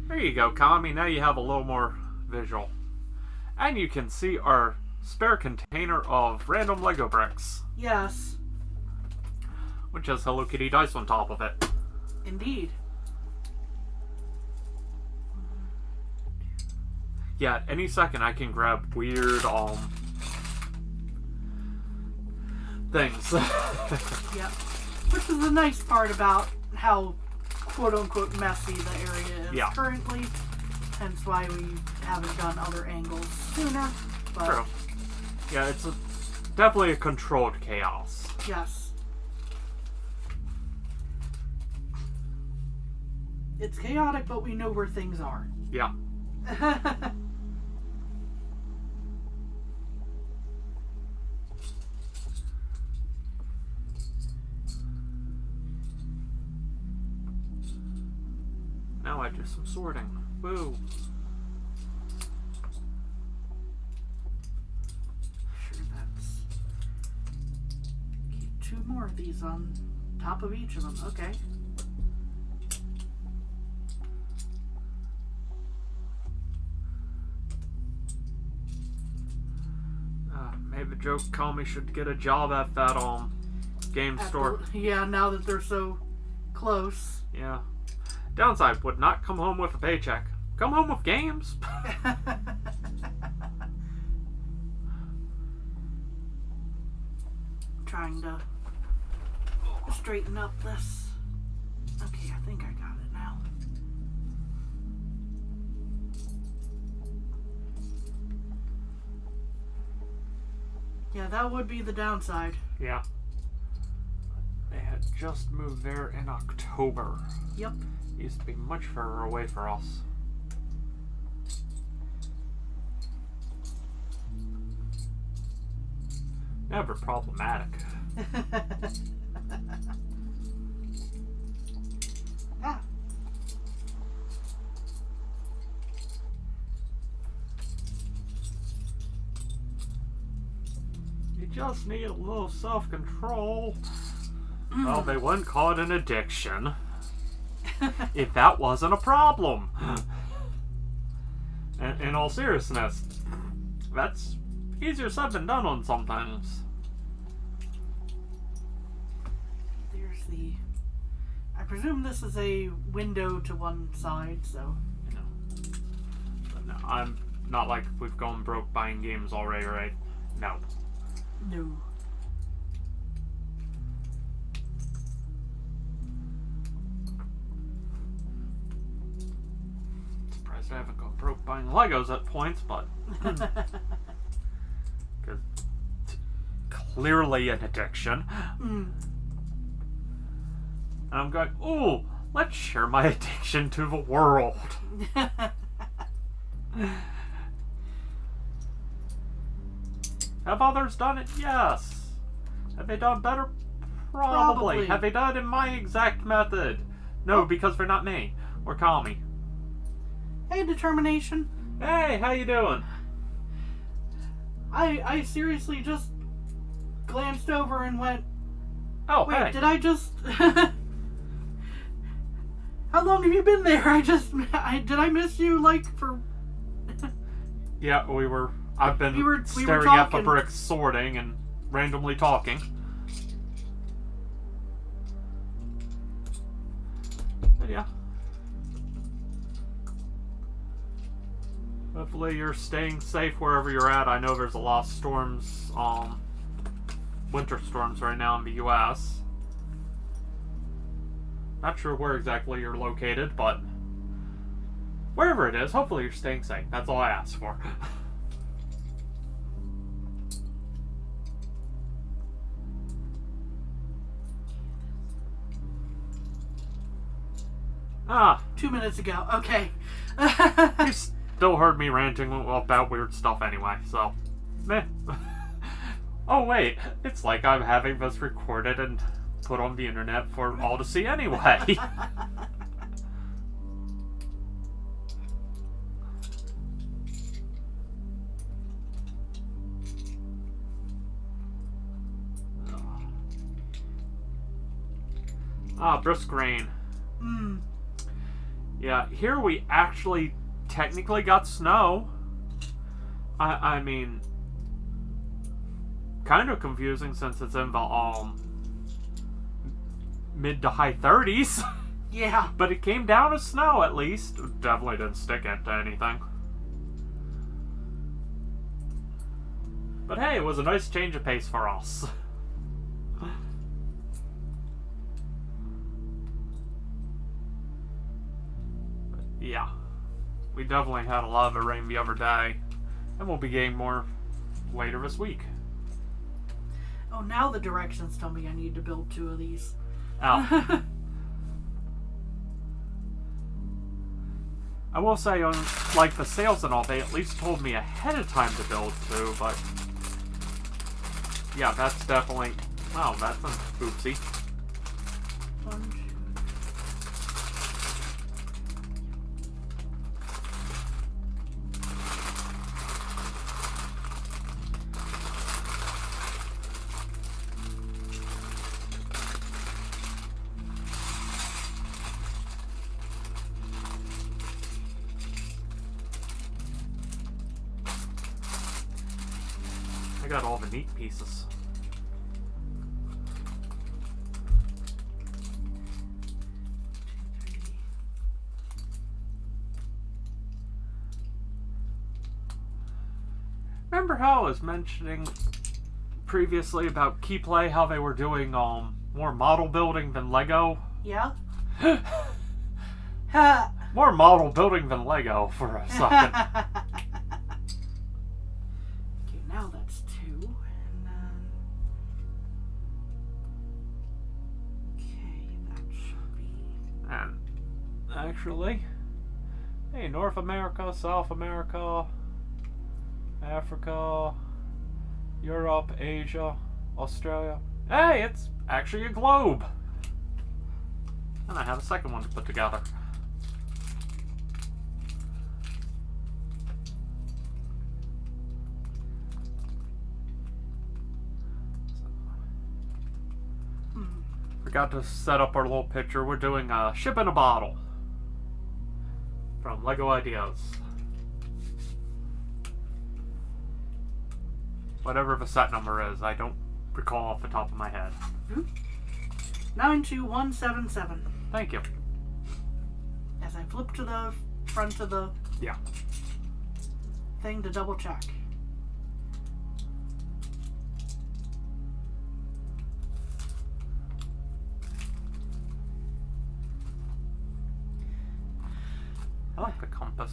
Speaker 1: There you go, Kami. Now you have a little more visual. And you can see our spare container of random Lego bricks.
Speaker 2: Yes.
Speaker 1: Which has Hello Kitty dice on top of it.
Speaker 2: Indeed.
Speaker 1: Yeah, any second I can grab weird, things.
Speaker 2: Yep. Which is the nice part about how quote-unquote messy the area is currently. Hence why we haven't done other angles sooner. But
Speaker 1: true. Yeah, it's definitely a controlled chaos.
Speaker 2: Yes. It's chaotic, but we know where things are.
Speaker 1: Yeah. Now I do some sorting. Woo.
Speaker 2: Sure, that's... Keep 2 more of these on top of each of them. Okay.
Speaker 1: Maybe Joe Comey should get a job at that game store.
Speaker 2: Yeah, now that they're so close.
Speaker 1: Yeah. Downside, would not come home with a paycheck. Come home with games.
Speaker 2: Trying to straighten up this. Okay, I think I got it now. Yeah, that would be the downside.
Speaker 1: Yeah. They had just moved there in October.
Speaker 2: Yep.
Speaker 1: Used to be much further away for us. Never problematic.
Speaker 2: Ah.
Speaker 1: You just need a little self-control. Well, they wouldn't call it an addiction if that wasn't a problem. And in all seriousness, that's easier said than done on some things.
Speaker 2: There's the... I presume this is a window to one side, so...
Speaker 1: No. But no, I'm not like we've gone broke buying games already, right? No.
Speaker 2: No.
Speaker 1: Surprised I haven't gone broke buying Legos at points, but... Because it's clearly an addiction. And I'm going, ooh, let's share my addiction to the world. Have others done it? Yes. Have they done better? Probably. Have they done it in my exact method? No, because they're not me. Or Kami.
Speaker 2: Hey, Determination.
Speaker 1: Hey, how you doing?
Speaker 2: I seriously just glanced over and went,
Speaker 1: Oh,
Speaker 2: wait,
Speaker 1: hey.
Speaker 2: did I just... How long have you been there? Did I miss you, like, for...
Speaker 1: Yeah, I've been
Speaker 2: we were
Speaker 1: staring at the
Speaker 2: talking.
Speaker 1: bricks, sorting, and randomly talking. But yeah. Hopefully you're staying safe wherever you're at. I know there's a lot of storms, winter storms right now in the U.S. Not sure where exactly you're located, but wherever it is, hopefully you're staying safe. That's all I ask for. Ah,
Speaker 2: 2 minutes ago. Okay.
Speaker 1: you still heard me ranting about weird stuff anyway, so meh. Oh wait, it's like I'm having this recorded and put on the internet for all to see anyway. Ah, brisk rain.
Speaker 2: Hmm.
Speaker 1: Yeah, here we actually technically got snow. I mean, kind of confusing since it's in the mid to high 30s.
Speaker 2: Yeah.
Speaker 1: But it came down as snow at least. Definitely didn't stick it to anything. But hey, it was a nice change of pace for us. Yeah, we definitely had a lot of rain the other day, and we'll be getting more later this week.
Speaker 2: Oh, now the directions tell me I need to build 2 of these.
Speaker 1: Oh. I will say, on like the sales and all, they at least told me ahead of time to build 2, but yeah, that's definitely, wow, that's an oopsie.
Speaker 2: 1, 2.
Speaker 1: I got all the neat pieces. Remember how I was mentioning previously about Keyplay, how they were doing more model building than Lego?
Speaker 2: Yeah?
Speaker 1: More model building than Lego for a second.
Speaker 2: Okay, now that's 2. And then... Okay, that should be...
Speaker 1: And actually, hey, North America, South America, Africa, Europe, Asia, Australia. Hey, it's actually a globe. And I have a second one to put together. Forgot to set up our little picture. We're doing a ship in a bottle from Lego Ideas. Whatever the set number is, I don't recall off the top of my head.
Speaker 2: 92177.
Speaker 1: Thank you.
Speaker 2: As I flip to the front of the thing to double check.
Speaker 1: I like the compass.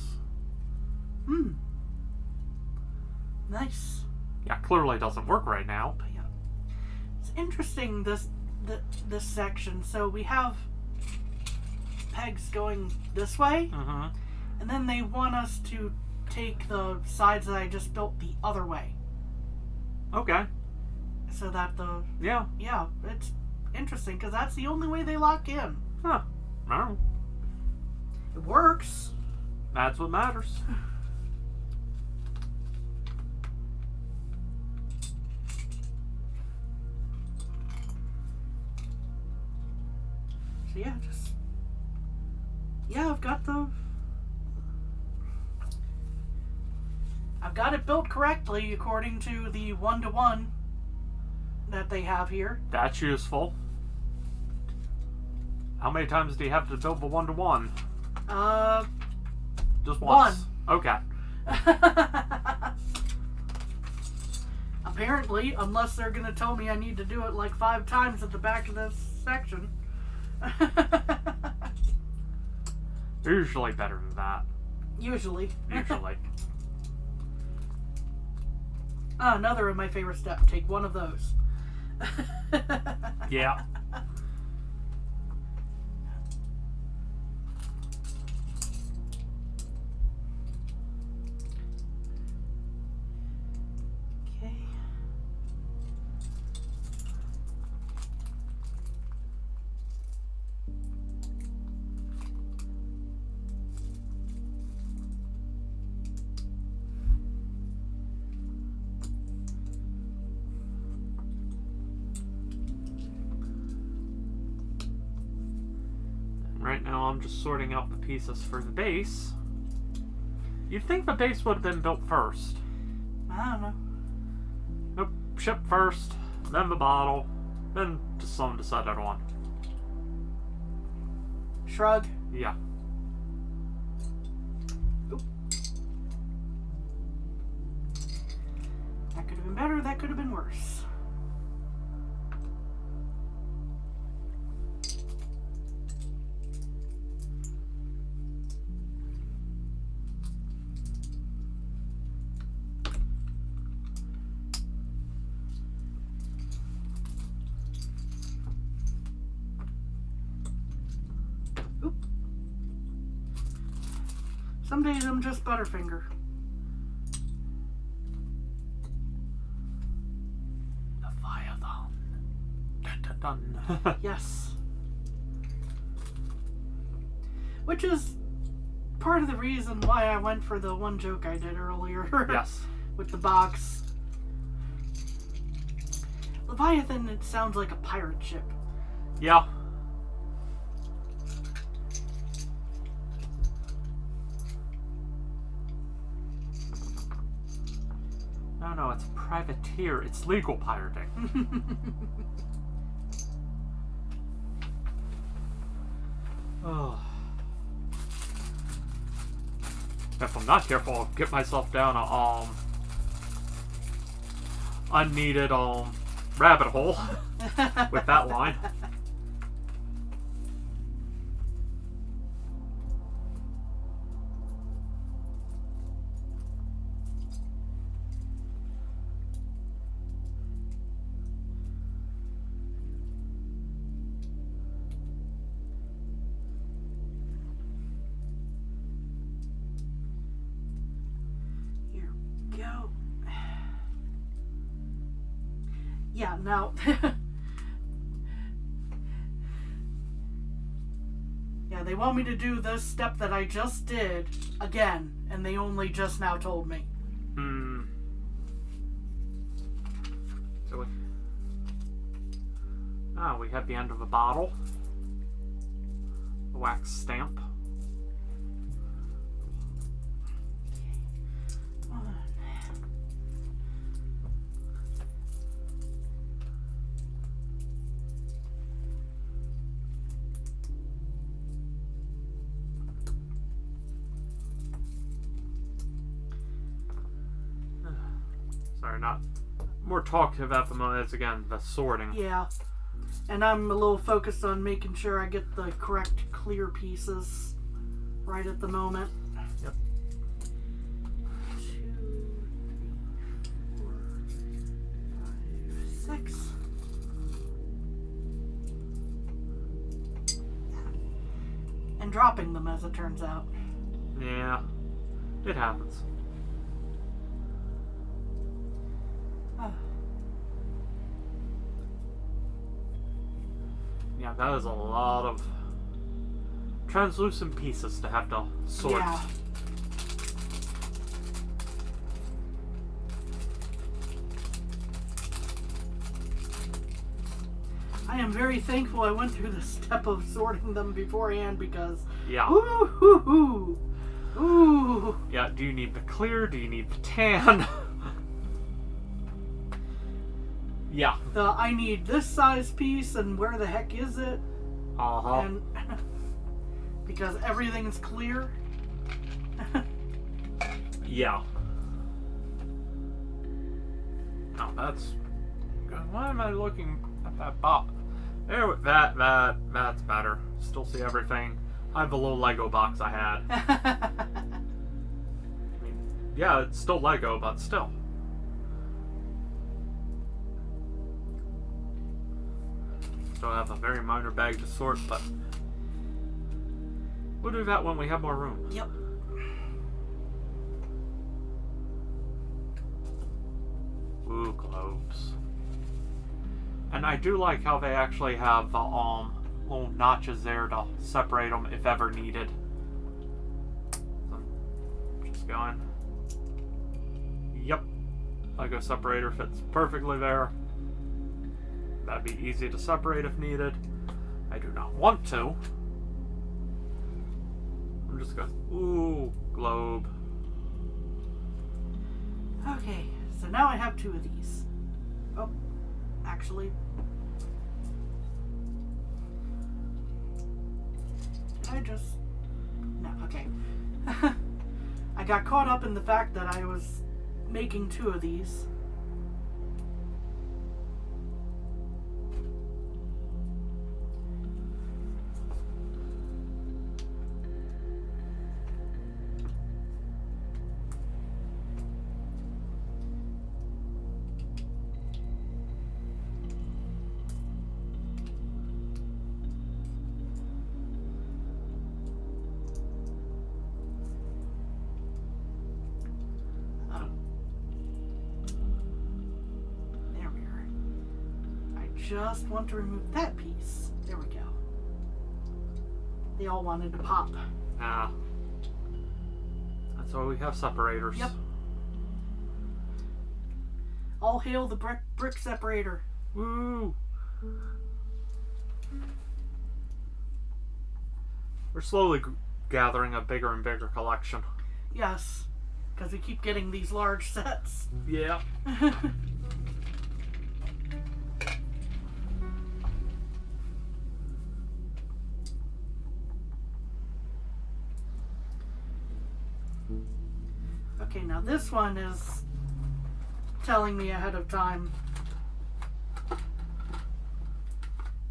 Speaker 2: Nice.
Speaker 1: Yeah, clearly doesn't work right now.
Speaker 2: But yeah, it's interesting this section. So we have pegs going this way, and then they want us to take the sides that I just built the other way.
Speaker 1: Okay.
Speaker 2: So that
Speaker 1: Yeah.
Speaker 2: it's Interesting, because that's the only way they lock in.
Speaker 1: Huh. No.
Speaker 2: It works.
Speaker 1: That's what matters.
Speaker 2: So yeah, I've got it built correctly according to the 1-to-1 that they have here.
Speaker 1: That's useful. How many times do you have to build the 1-to-1? Just once.
Speaker 2: One.
Speaker 1: Okay.
Speaker 2: Apparently, unless they're gonna tell me I need to do it like 5 times at the back of this section.
Speaker 1: They're usually better than that.
Speaker 2: Usually. Another of my favorite steps. Take one of those.
Speaker 1: Yeah.
Speaker 2: Okay.
Speaker 1: Right now I'm just sorting out the pieces for the base. You'd think the base would have been built first.
Speaker 2: I don't know.
Speaker 1: Nope. Ship first, then the bottle, then just something to set it on.
Speaker 2: Shrug.
Speaker 1: Yeah.
Speaker 2: Oop. That could have been better, that could have been worse. Some days I'm just Butterfinger.
Speaker 1: Leviathan. Dun, dun, dun.
Speaker 2: Yes. Which is part of the reason why I went for the one joke I did earlier.
Speaker 1: Yes.
Speaker 2: With the box. Leviathan, it sounds like a pirate ship.
Speaker 1: Yeah. No, it's a privateer. It's legal pirating. Oh. If I'm not careful, I'll get myself down a unneeded rabbit hole with that line.
Speaker 2: Yeah, now... yeah, they want me to do this step that I just did again, and they only just now told me.
Speaker 1: So we have the end of a bottle. The wax stamp. Sorry, not more talkative at the moment. It's again the sorting.
Speaker 2: Yeah, and I'm a little focused on making sure I get the correct clear pieces right at the moment.
Speaker 1: Yep.
Speaker 2: 2, 3, 4, 5, 6. And dropping them, as it turns out.
Speaker 1: Yeah, it happens. Yeah, that is a lot of translucent pieces to have to sort.
Speaker 2: Yeah. I am very thankful I went through the step of sorting them beforehand because...
Speaker 1: Yeah.
Speaker 2: Ooh. Ooh.
Speaker 1: Yeah, do you need the clear? Do you need the tan? Yeah.
Speaker 2: I need this size piece, and where the heck is it?
Speaker 1: Uh-huh.
Speaker 2: And because everything's clear.
Speaker 1: Yeah. Oh, that's... Why am I looking at that box? There, that's better. Still see everything. I have the little Lego box I had. I mean, yeah, it's still Lego, but still. Still have a very minor bag to sort, but we'll do that when we have more room.
Speaker 2: Yep.
Speaker 1: Ooh, globes. And I do like how they actually have little notches there to separate them if ever needed. So I'm just going. Yep. Lego separator fits perfectly there. That'd be easy to separate if needed. I do not want to. I'm just going, ooh, globe.
Speaker 2: Okay, so now I have 2 of these. Oh, actually. Did I just... No, okay. I got caught up in the fact that I was making 2 of these. Just want to remove that piece. There we go. They all wanted to pop.
Speaker 1: Ah. That's why we have separators.
Speaker 2: Yep. All hail the brick separator.
Speaker 1: Woo! We're slowly gathering a bigger and bigger collection.
Speaker 2: Yes, because we keep getting these large sets.
Speaker 1: Yeah.
Speaker 2: Okay, now this one is telling me ahead of time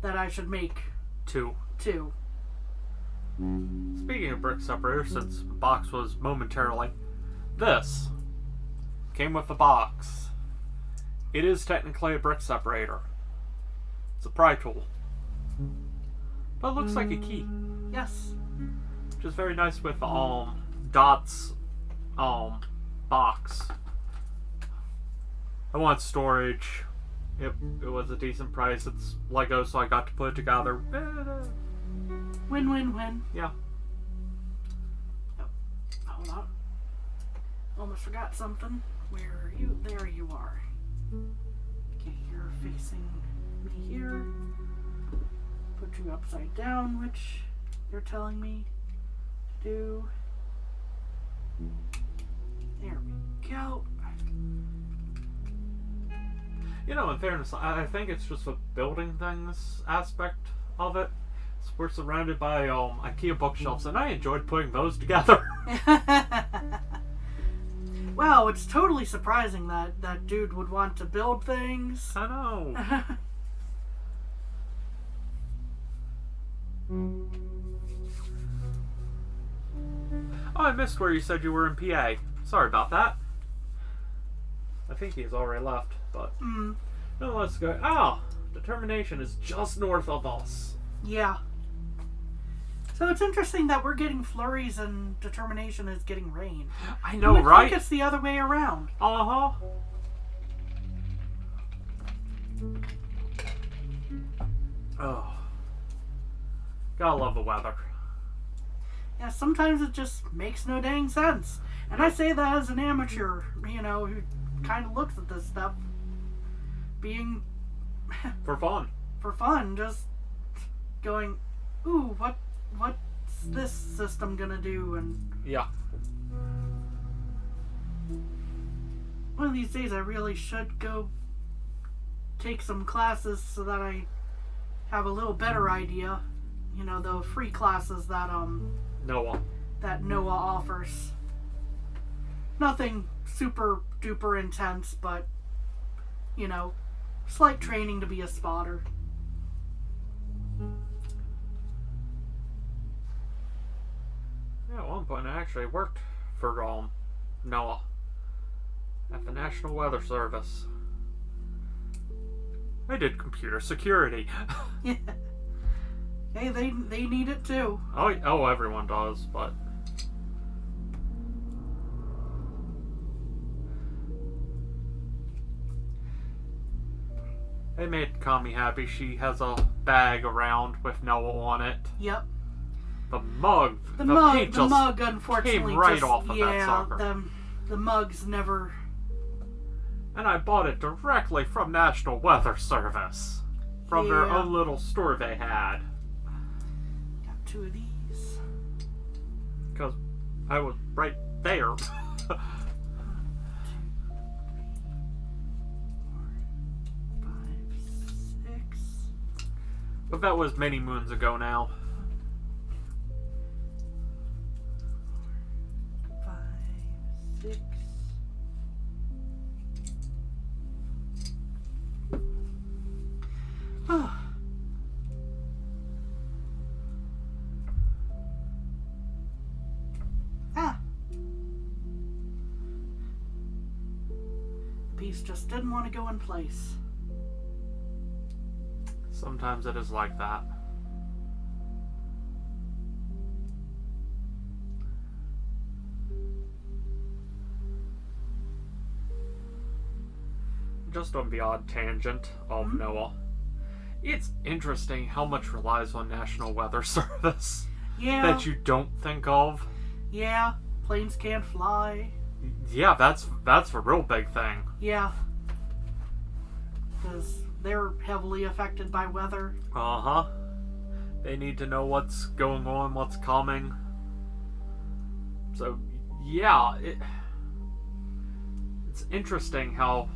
Speaker 2: that I should make
Speaker 1: 2.
Speaker 2: 2.
Speaker 1: Speaking of brick separator, since the box was momentarily, this came with the box. It is technically a brick separator. It's a pry tool. But it looks like a key.
Speaker 2: Yes.
Speaker 1: Which is very nice with Dot's box. I want storage. It was a decent price. It's Lego, so I got to put it together.
Speaker 2: Win-win-win.
Speaker 1: Yeah.
Speaker 2: Oh, hold on. Almost forgot something. Where are you? There you are. Okay, you're facing me here. Put you upside down, which you're telling me to do. There we go.
Speaker 1: You know, in fairness, I think it's just the building things aspect of it. We're surrounded by IKEA bookshelves, and I enjoyed putting those together.
Speaker 2: Wow, it's totally surprising that that dude would want to build things.
Speaker 1: I know. Oh, I missed where you said you were in PA. Sorry about that. I think he's already left, but no, let's go. Ah, Determination is just north of us.
Speaker 2: Yeah. So it's interesting that we're getting flurries and Determination is getting rain.
Speaker 1: I know, right?
Speaker 2: I think it's the other way around.
Speaker 1: Uh-huh. Oh. Gotta love the weather.
Speaker 2: Yeah, sometimes it just makes no dang sense. And I say that as an amateur, who kind of looks at this stuff being
Speaker 1: For fun.
Speaker 2: for fun, just going, ooh, what's this system gonna do? And
Speaker 1: Yeah.
Speaker 2: one of these days I really should go take some classes so that I have a little better idea. The free classes that
Speaker 1: Noah.
Speaker 2: that NOAA offers. Nothing super duper intense, but slight training to be a spotter.
Speaker 1: Yeah, at one point I actually worked for NOAA at the National Weather Service. I did computer security.
Speaker 2: Yeah. Hey, they need it too.
Speaker 1: Oh, everyone does, but it made Kami happy. She has a bag around with Noah on it.
Speaker 2: Yep.
Speaker 1: The mug,
Speaker 2: The
Speaker 1: paint just
Speaker 2: mug, unfortunately,
Speaker 1: came right
Speaker 2: just,
Speaker 1: off of that sucker.
Speaker 2: The mugs never.
Speaker 1: And I bought it directly from National Weather Service. From their
Speaker 2: Yeah.
Speaker 1: own little store they had.
Speaker 2: Got 2 of these.
Speaker 1: Because I was right there.
Speaker 2: 1, 2, 3, 4, 5, 6.
Speaker 1: But that was many moons ago now.
Speaker 2: 5, 6. Oh. Ah. The piece just didn't want to go in place.
Speaker 1: Sometimes it is like that. Just on the odd tangent of Noah. It's interesting how much relies on National Weather Service
Speaker 2: Yeah.
Speaker 1: that you don't think of.
Speaker 2: Yeah. Planes can't fly.
Speaker 1: Yeah, that's a real big thing.
Speaker 2: Yeah. Because they're heavily affected by weather.
Speaker 1: Uh-huh. They need to know what's going on, what's coming. So, yeah, it's interesting how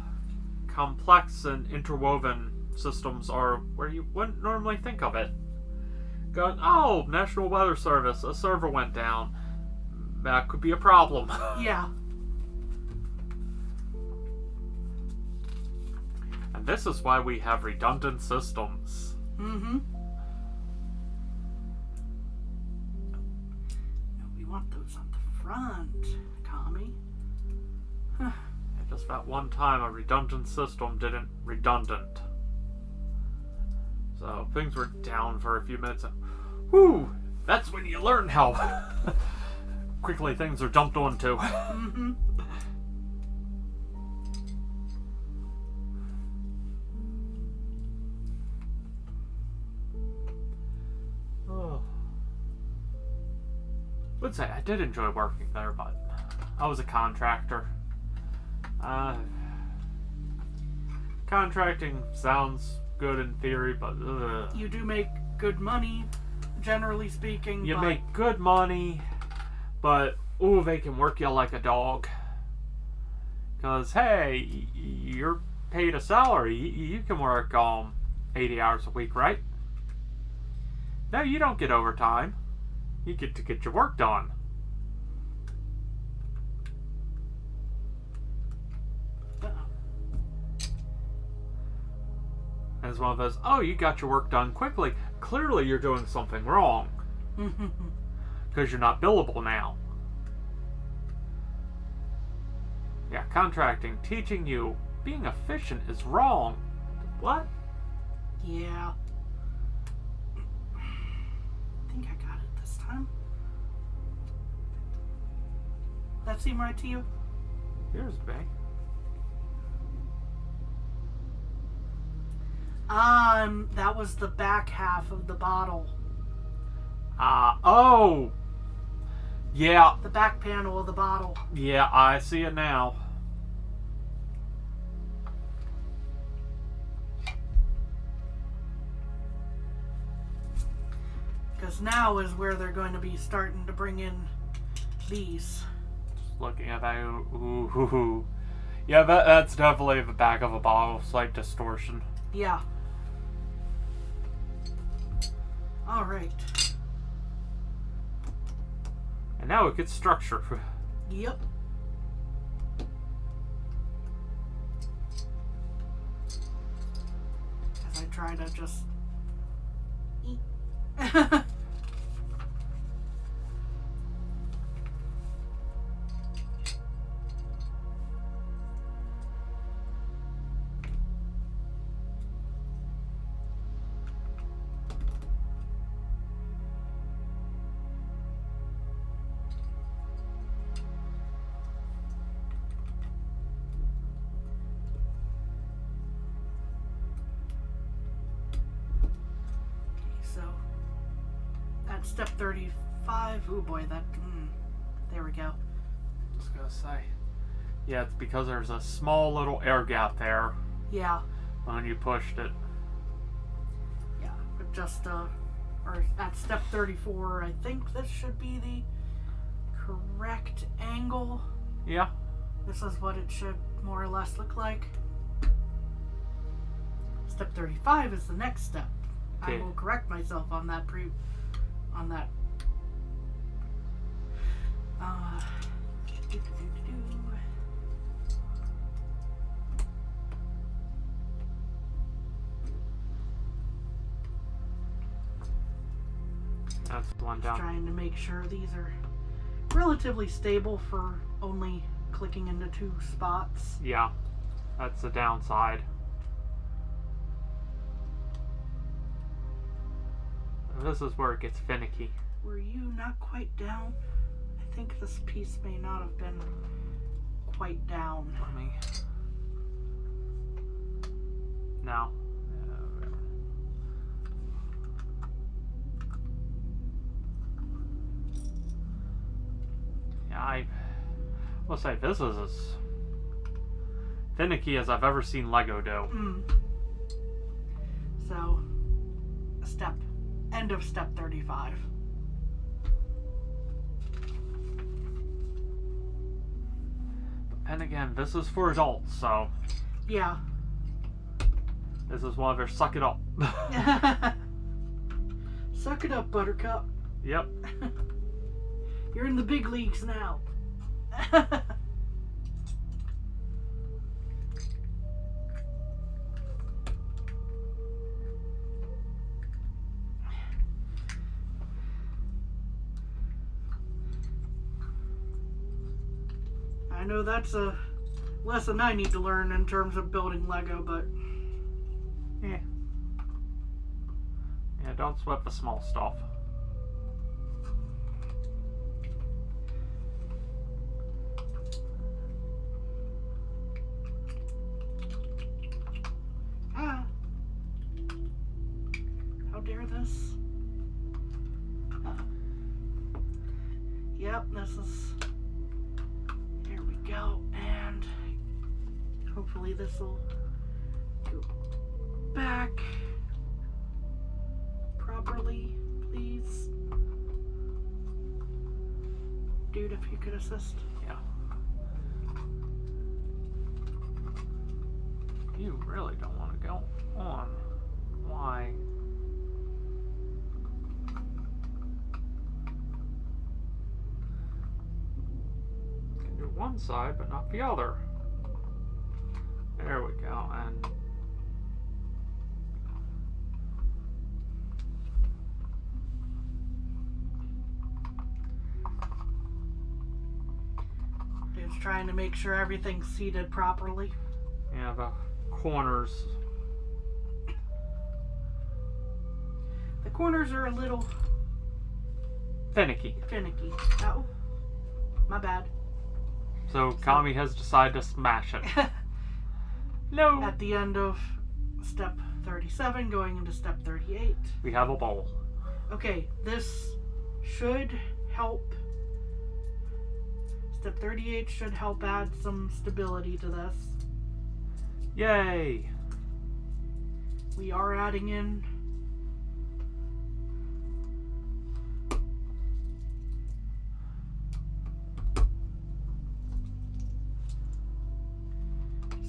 Speaker 1: complex and interwoven systems are where you wouldn't normally think of it. Going, oh, National Weather Service, a server went down. That could be a problem.
Speaker 2: Yeah.
Speaker 1: And this is why we have redundant systems.
Speaker 2: Mm-hmm. No, we want those on the front, Kami.
Speaker 1: And just that one time a redundant system didn't redundant. So things were down for a few minutes and whew, that's when you learn how quickly things are jumped onto.
Speaker 2: Mm-hmm.
Speaker 1: Oh. Would say I did enjoy working there, but I was a contractor. Contracting sounds good in theory, but
Speaker 2: You do make good money, generally speaking.
Speaker 1: you
Speaker 2: but
Speaker 1: make good money, but ooh, they can work you like a dog. Cause hey, you're paid a salary. You can work 80 hours a week, right? No, you don't get overtime. You get to get your work done. And it's one of those, oh, you got your work done quickly. Clearly you're doing something wrong. Because you're not billable now. Yeah, contracting, teaching you being efficient is wrong. What?
Speaker 2: Yeah. I think I got it this time. That seem right to you?
Speaker 1: Here's me.
Speaker 2: That was the back half of the bottle.
Speaker 1: Oh! Yeah,
Speaker 2: The back panel of the bottle.
Speaker 1: yeah, I see it now.
Speaker 2: Because now is where they're going to be starting to bring in these.
Speaker 1: Just looking at that. Ooh. Yeah, that's definitely the back of a bottle. Slight distortion.
Speaker 2: Yeah. Alright.
Speaker 1: And now it gets structure.
Speaker 2: Yep. As I try to just eat. So, at step 35, oh boy, there we go.
Speaker 1: I was gonna say. Yeah, it's because there's a small little air gap there
Speaker 2: Yeah,
Speaker 1: when you pushed it.
Speaker 2: yeah, but just, or at step 34, I think this should be the correct angle.
Speaker 1: Yeah.
Speaker 2: This is what it should more or less look like. Step 35 is the next step.
Speaker 1: Okay.
Speaker 2: I will correct myself on that on that.
Speaker 1: That's the one
Speaker 2: Just
Speaker 1: down.
Speaker 2: trying to make sure these are relatively stable for only clicking into 2 spots.
Speaker 1: Yeah. That's the downside. This is where it gets finicky.
Speaker 2: Were you not quite down? I think this piece may not have been quite down.
Speaker 1: Let me. No. Yeah, I will say this is as finicky as I've ever seen Lego do.
Speaker 2: So, end of step 35.
Speaker 1: And again, this is for adults, so
Speaker 2: Yeah.
Speaker 1: this is one of their suck it up.
Speaker 2: Suck it up, Buttercup.
Speaker 1: Yep.
Speaker 2: You're in the big leagues now. I know that's a lesson I need to learn in terms of building Lego, but
Speaker 1: Yeah. Yeah, don't sweat the small stuff.
Speaker 2: how dare this? Yep, this is. Here we go, and hopefully this will go back properly, please. Dude, if you could assist.
Speaker 1: Yeah. You really don't want to go on. Why? Can do one side, but not the other. There we go, and
Speaker 2: Dude's trying to make sure everything's seated properly.
Speaker 1: yeah, the corners.
Speaker 2: The corners are a little
Speaker 1: Finicky.
Speaker 2: finicky. Oh, my bad.
Speaker 1: So Kami has decided to smash it. No.
Speaker 2: At the end of step 37, going into step 38.
Speaker 1: We have a bowl.
Speaker 2: Okay, this should help. Step 38 should help add some stability to this.
Speaker 1: Yay!
Speaker 2: We are adding in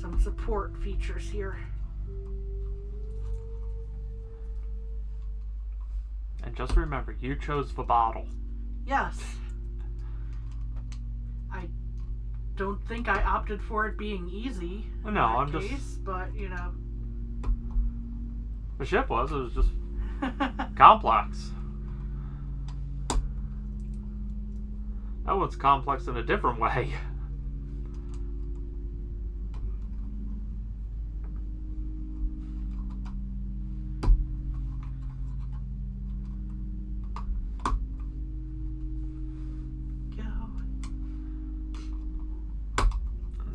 Speaker 2: some support features here.
Speaker 1: And just remember, you chose the bottle.
Speaker 2: Yes. I don't think I opted for it being easy.
Speaker 1: No,
Speaker 2: in
Speaker 1: I'm
Speaker 2: that
Speaker 1: just...
Speaker 2: case, but you know.
Speaker 1: The ship was. It was just complex. That one's complex in a different way.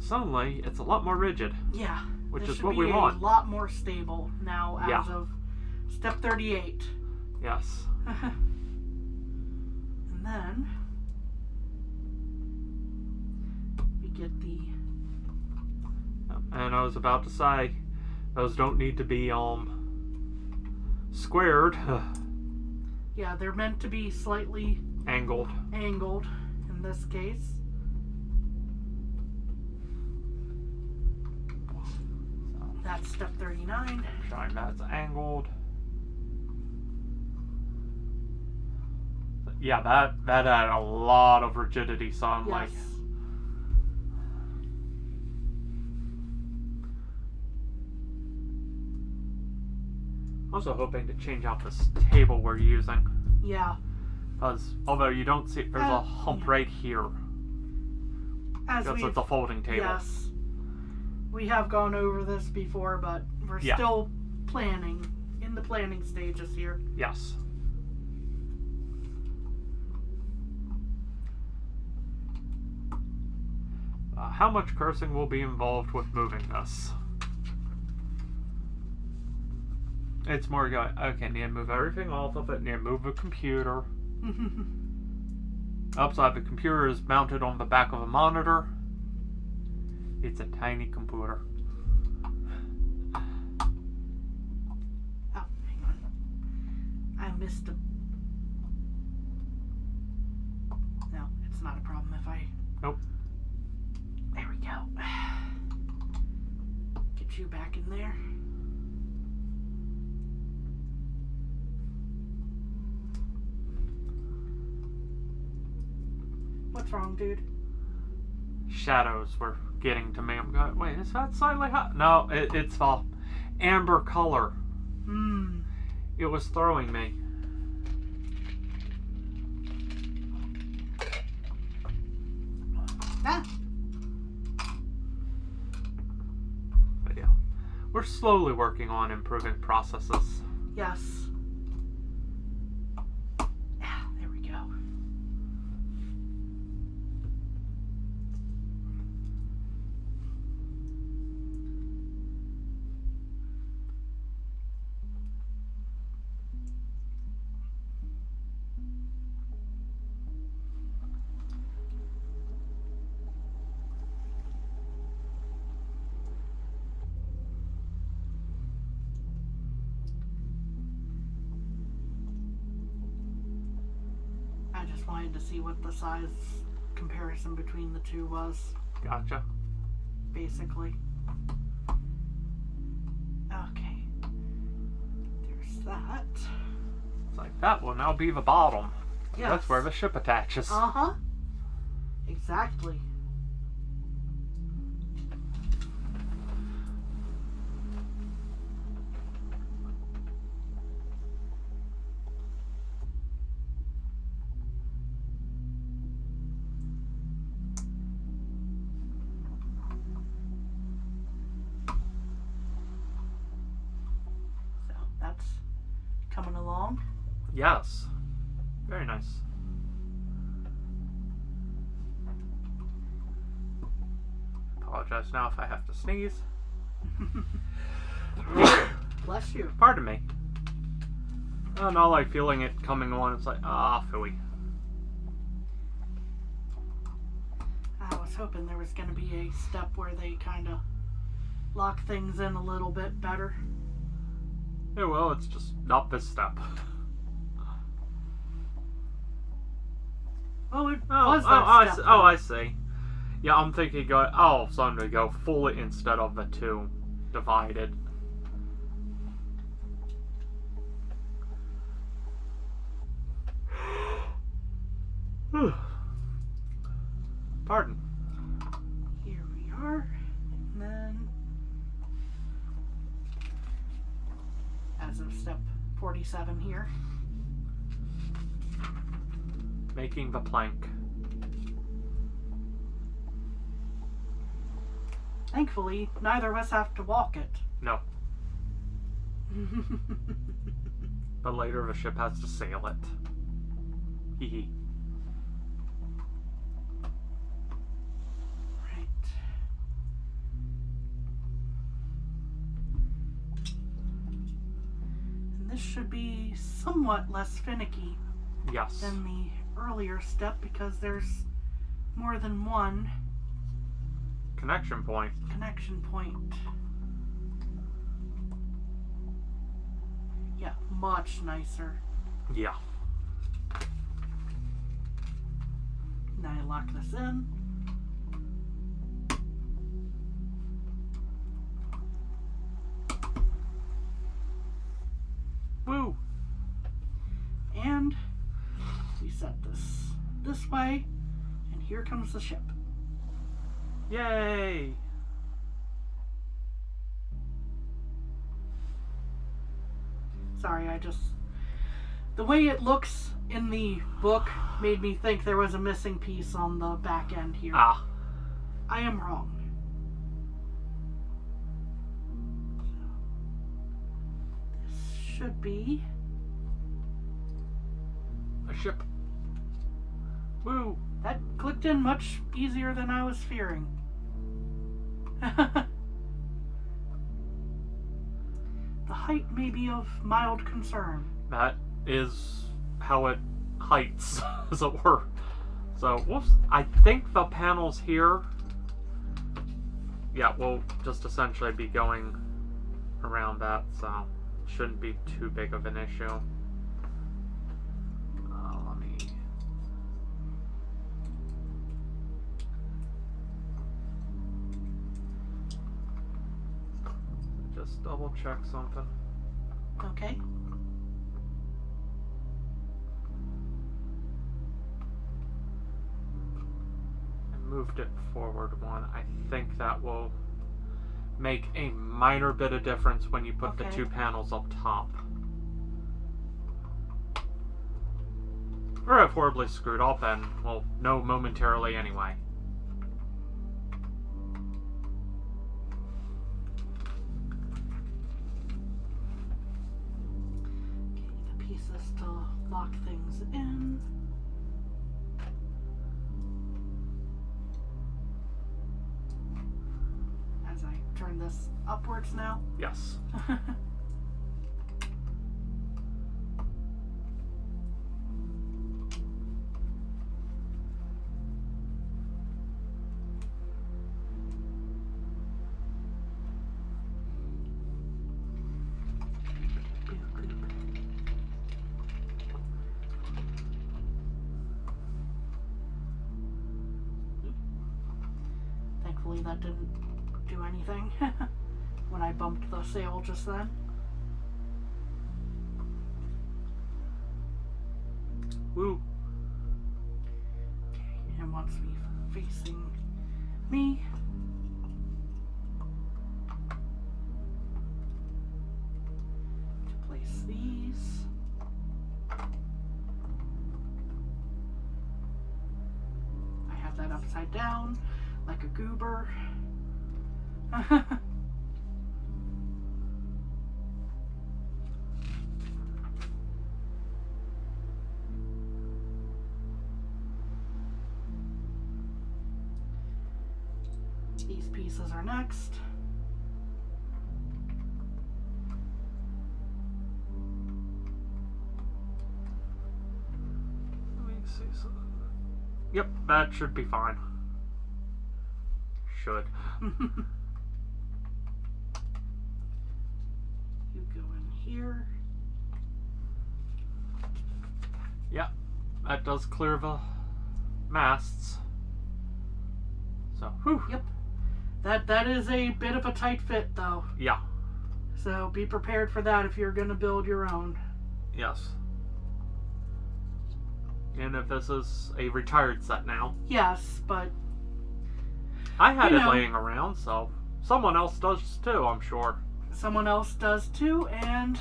Speaker 1: Suddenly, it's a lot more rigid.
Speaker 2: Yeah.
Speaker 1: Which
Speaker 2: this
Speaker 1: is
Speaker 2: should
Speaker 1: what
Speaker 2: be
Speaker 1: we want.
Speaker 2: A lot more stable now as of step 38.
Speaker 1: Yes.
Speaker 2: And then we get the.
Speaker 1: And I was about to say, those don't need to be squared.
Speaker 2: Yeah, they're meant to be slightly
Speaker 1: Angled.
Speaker 2: in this case. That's step 39.
Speaker 1: Showing that's angled. Yeah, that had a lot of rigidity, so I'm like...
Speaker 2: Yes.
Speaker 1: Also hoping to change out this table we're using.
Speaker 2: Yeah.
Speaker 1: Because although you don't see, there's a hump right here.
Speaker 2: As
Speaker 1: Because
Speaker 2: we've,
Speaker 1: it's a folding table.
Speaker 2: yes. We have gone over this before, but we're still planning, in the planning stages here.
Speaker 1: Yes. How much cursing will be involved with moving this? It's more going, okay, need to move everything off of it, need to move the computer. Upside, the computer is mounted on the back of a monitor. It's a tiny computer.
Speaker 2: Oh, hang on. I missed a... No, it's not a problem if I...
Speaker 1: Nope.
Speaker 2: There we go. Get you back in there. What's wrong, dude?
Speaker 1: Shadows were getting to me. I'm going, wait, is that slightly hot? No, it's the amber color. It was throwing me.
Speaker 2: Ah.
Speaker 1: But yeah, we're slowly working on improving processes.
Speaker 2: Yes. Ah, there we go. I just wanted to see what the size comparison between the two was,
Speaker 1: Gotcha.
Speaker 2: basically. Okay. There's that.
Speaker 1: It's like, that will now be the bottom.
Speaker 2: Yes.
Speaker 1: That's where the ship attaches.
Speaker 2: Uh-huh. Exactly. So that's coming along.
Speaker 1: Yes. Very nice. Apologize now if I have to sneeze.
Speaker 2: Bless you.
Speaker 1: Pardon me. And all like feeling it coming on, it's like, ah, phooey.
Speaker 2: hoping there was going to be a step where they kind of lock things in a little bit better.
Speaker 1: Yeah, well, it's just not this step.
Speaker 2: Oh, it was that step.
Speaker 1: I see. Yeah, I'm thinking so I'm going to go fully instead of the two divided. Pardon.
Speaker 2: Here we are. And then, as of step 47 here.
Speaker 1: Making the plank.
Speaker 2: Thankfully, neither of us have to walk it.
Speaker 1: No. But later the ship has to sail it. Hee hee.
Speaker 2: Right. And this should be somewhat less finicky.
Speaker 1: Yes.
Speaker 2: Than the earlier step because there's more than one
Speaker 1: connection point.
Speaker 2: Yeah, much nicer.
Speaker 1: Yeah.
Speaker 2: Now I lock this in.
Speaker 1: Woo!
Speaker 2: And we set this way, and here comes the ship.
Speaker 1: Yay!
Speaker 2: Sorry, the way it looks in the book made me think there was a missing piece on the back end here.
Speaker 1: Ah.
Speaker 2: I am wrong. This should be
Speaker 1: a ship. Woo!
Speaker 2: That clicked in much easier than I was fearing. The height may be of mild concern.
Speaker 1: That is how it heights, as it were. So, I think the panels here, yeah, will just essentially be going around that, so shouldn't be too big of an issue. Let me... just double check something.
Speaker 2: Okay.
Speaker 1: Moved it forward one. I think that will make a minor bit of difference when you put the two panels up top. Or I've horribly screwed up and we'll know momentarily anyway.
Speaker 2: Okay, the pieces to lock things in. Turn this upwards now?
Speaker 1: Yes.
Speaker 2: Thankfully that didn't do anything when I bumped the sail just then.
Speaker 1: Woo.
Speaker 2: Okay, and once we've facing me, to place these. I have that upside down like a goober. These pieces are next.
Speaker 1: Let me see something. Yep, that should be fine. should.
Speaker 2: You go in here.
Speaker 1: Yeah, that does clear the masts. So, whew.
Speaker 2: Yep. That is a bit of a tight fit, though.
Speaker 1: Yeah.
Speaker 2: So be prepared for that if you're going to build your own.
Speaker 1: Yes. And if this is a retired set now.
Speaker 2: Yes, but...
Speaker 1: I had it laying around, so someone else does too, I'm sure.
Speaker 2: Someone else does too, and...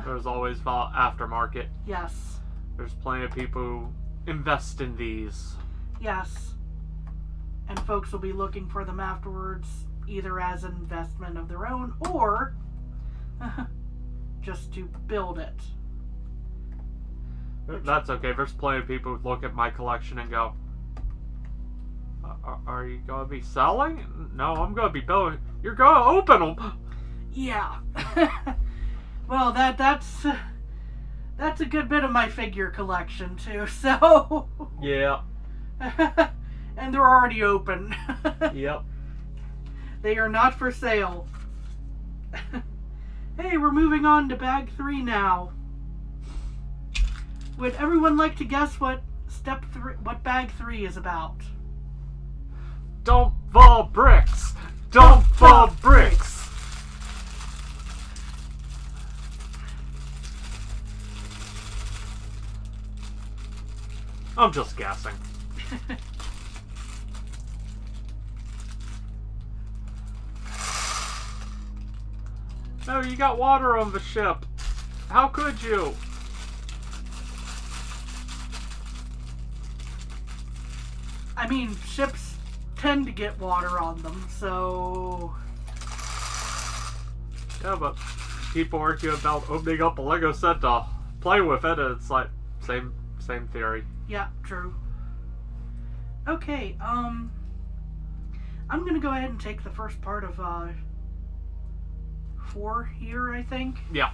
Speaker 1: There's always the aftermarket.
Speaker 2: Yes.
Speaker 1: There's plenty of people who invest in these.
Speaker 2: Yes. And folks will be looking for them afterwards, either as an investment of their own, or just to build it.
Speaker 1: That's okay. There's plenty of people who look at my collection and go, are you going to be selling? No, I'm going to be building. You're going to open them.
Speaker 2: Yeah. Well, that's a good bit of my figure collection, too, so...
Speaker 1: Yeah.
Speaker 2: And they're already open.
Speaker 1: Yep.
Speaker 2: They are not for sale. Hey, we're moving on to bag 3 now. Would everyone like to guess what bag 3 is about?
Speaker 1: Dump the bricks! Dump the bricks! I'm just guessing. No, you got water on the ship. How could you?
Speaker 2: I mean, ships tend to get water on them, so...
Speaker 1: Yeah, but people argue about opening up a Lego set to play with it, and it's like, same theory.
Speaker 2: Yeah, true. Okay, I'm gonna go ahead and take the first part of, 4 here, I think.
Speaker 1: Yeah.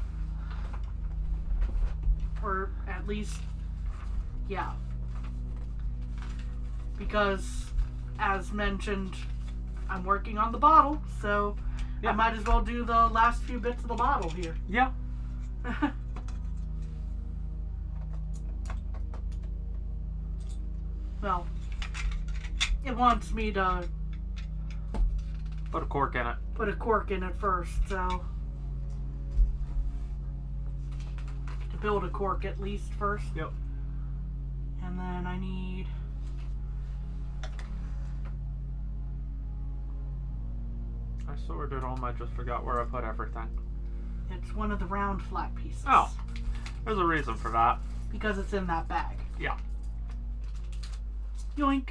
Speaker 2: Or at least, yeah. Because, as mentioned, I'm working on the bottle, so
Speaker 1: yeah.
Speaker 2: I might as well do the last few bits of the bottle here.
Speaker 1: Yeah.
Speaker 2: Well, it wants me to
Speaker 1: put a cork in it.
Speaker 2: Put a cork in it first, so... To build a cork at least first.
Speaker 1: Yep.
Speaker 2: And then I need...
Speaker 1: I sorted it all, I just forgot where I put everything.
Speaker 2: It's one of the round flat pieces.
Speaker 1: Oh, there's a reason for that.
Speaker 2: Because it's in that bag.
Speaker 1: Yeah.
Speaker 2: Yoink.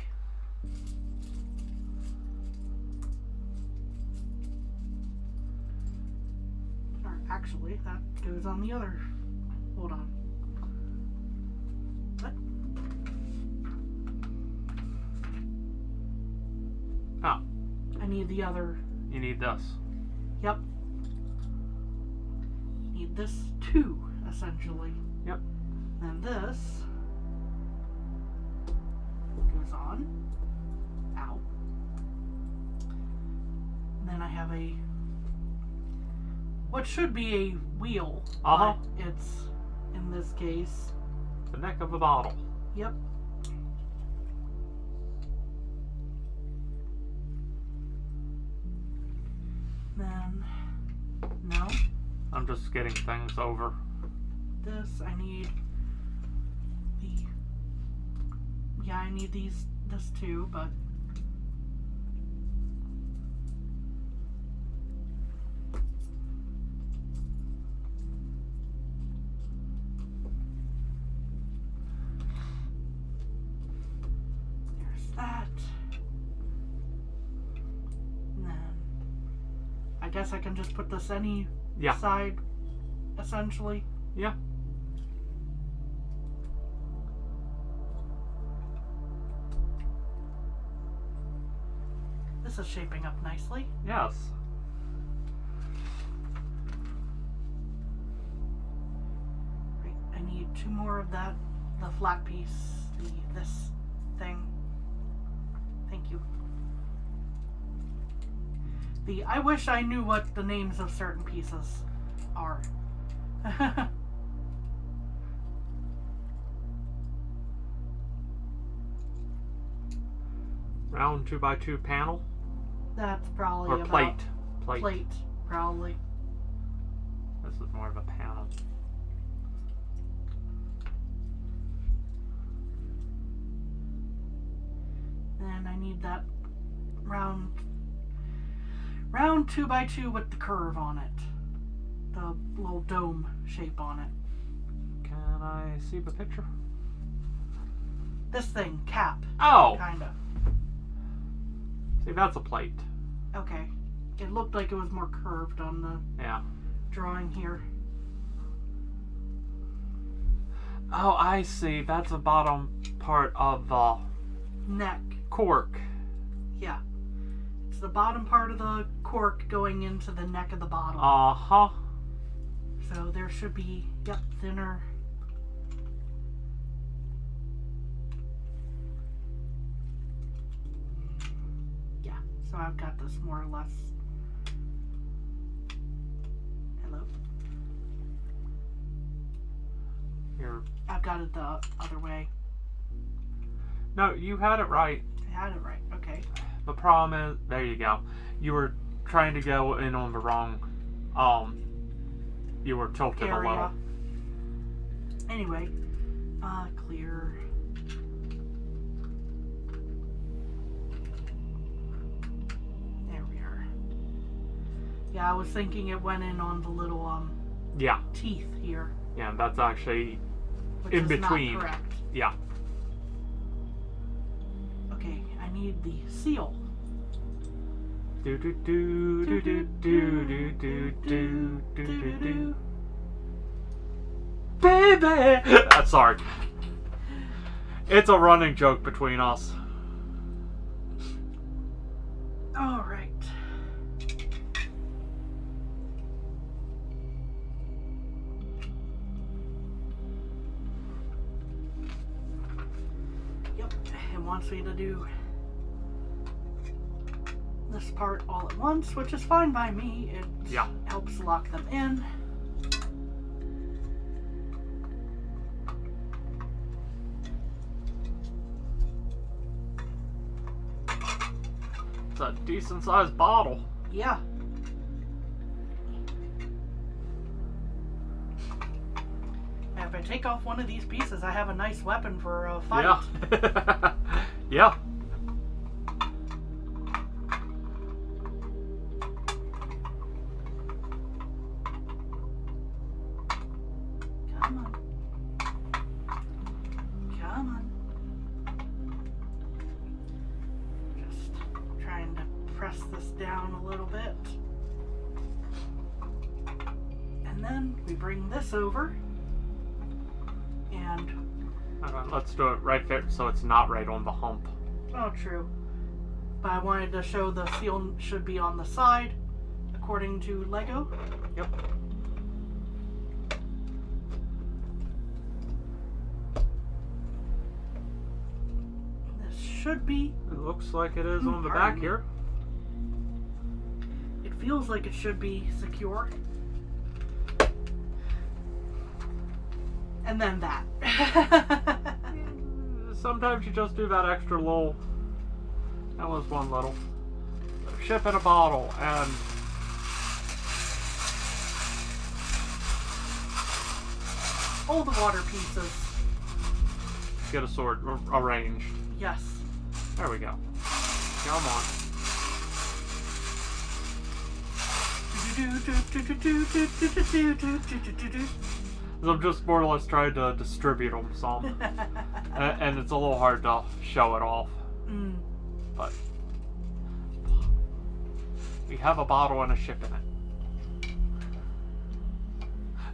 Speaker 2: Or actually, that goes on the other. Hold on. What?
Speaker 1: Oh.
Speaker 2: I need the other.
Speaker 1: You need this.
Speaker 2: Yep. Need this too, essentially.
Speaker 1: Yep.
Speaker 2: And this goes on. Ow. And then I have a what should be a wheel, but it's in this case
Speaker 1: the neck of a bottle.
Speaker 2: Yep. Then no.
Speaker 1: I'm just getting things over.
Speaker 2: This I need the I need this too, but there's that. And then I guess I can just put this any side, essentially.
Speaker 1: Yeah.
Speaker 2: This is shaping up nicely.
Speaker 1: Yes.
Speaker 2: Right, I need 2 more of that, the flat piece, this thing. Thank you. I wish I knew what the names of certain pieces are.
Speaker 1: Round 2x2 panel?
Speaker 2: That's probably
Speaker 1: Or plate.
Speaker 2: Plate, probably.
Speaker 1: This is more of a panel.
Speaker 2: And I need that round 2x2 with the curve on it. The little dome shape on it.
Speaker 1: Can I see the picture?
Speaker 2: This thing, cap.
Speaker 1: Oh!
Speaker 2: Kinda.
Speaker 1: See, that's a plate.
Speaker 2: Okay. It looked like it was more curved on the
Speaker 1: Yeah.
Speaker 2: drawing here.
Speaker 1: Oh, I see. That's the bottom part of the
Speaker 2: Neck.
Speaker 1: cork.
Speaker 2: Yeah. It's the bottom part of the cork going into the neck of the bottle.
Speaker 1: Uh-huh.
Speaker 2: So there should be, yep, thinner. Yeah, so I've got this more or less. Hello.
Speaker 1: Here.
Speaker 2: I've got it the other way.
Speaker 1: No, you had it right.
Speaker 2: I had it right, okay.
Speaker 1: The problem is, there you go. You were trying to go in on the wrong, you were tilted a little.
Speaker 2: Area. Anyway, clear. There we are. Yeah, I was thinking it went in on the little,
Speaker 1: Yeah.
Speaker 2: teeth here.
Speaker 1: Yeah, that's actually
Speaker 2: Which
Speaker 1: in
Speaker 2: is
Speaker 1: between.
Speaker 2: Not correct.
Speaker 1: Yeah.
Speaker 2: Okay, I need the seal.
Speaker 1: Do do do do do do do do do do do do. Baby! Sorry. It's a running joke between us.
Speaker 2: All right. Yep, it wants me to do this part all at once, which is fine by me. It helps lock them in.
Speaker 1: It's a decent sized bottle.
Speaker 2: Yeah. And if I take off one of these pieces, I have a nice weapon for a fight.
Speaker 1: Yeah. Yeah.
Speaker 2: Come on. Come on. Just trying to press this down a little bit. And then we bring this over. And,
Speaker 1: Let's do it right there so it's not right on the hump.
Speaker 2: oh, true. But I wanted to show the seal should be on the side, according to Lego.
Speaker 1: Yep.
Speaker 2: This should be.
Speaker 1: It looks like it is on the back here.
Speaker 2: It feels like it should be secure. And then that.
Speaker 1: Sometimes you just do that extra little. That was one little. Ship in a bottle and.
Speaker 2: All the water pieces.
Speaker 1: Get a sword arranged.
Speaker 2: Yes.
Speaker 1: There we go. Come on. I'm just more or less trying to distribute them some. And it's a little hard to show it off. But we have a bottle and a ship in it.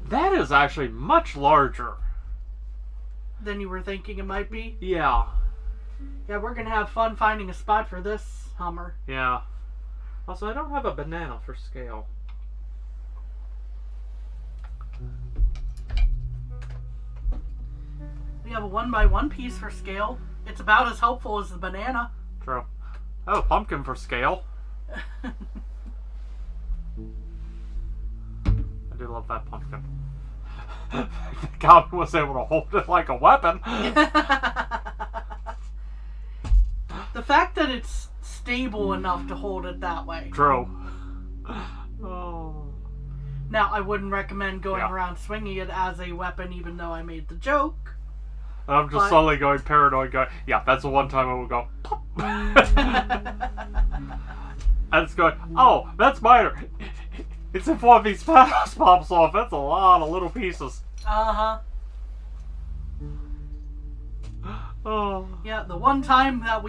Speaker 1: That is actually much larger
Speaker 2: than you were thinking it might be.
Speaker 1: Yeah.
Speaker 2: Yeah, we're gonna have fun finding a spot for this Hummer.
Speaker 1: Yeah. Also, I don't have a banana for scale.
Speaker 2: We have a 1x1 piece for scale. It's about as helpful as the banana.
Speaker 1: True. I have a pumpkin for scale. do love that pumpkin. The goblin was able to hold it like a weapon.
Speaker 2: The fact that it's stable enough to hold it that way.
Speaker 1: True. Oh.
Speaker 2: Now, I wouldn't recommend going
Speaker 1: Yeah.
Speaker 2: around swinging it as a weapon, even though I made the joke.
Speaker 1: And I'm just slowly going paranoid, going, yeah, that's the one time I would go, pop. And it's going, oh, that's minor. It's if one of these panels pops off. That's a lot of little pieces.
Speaker 2: Uh-huh.
Speaker 1: Oh.
Speaker 2: Yeah, the one time that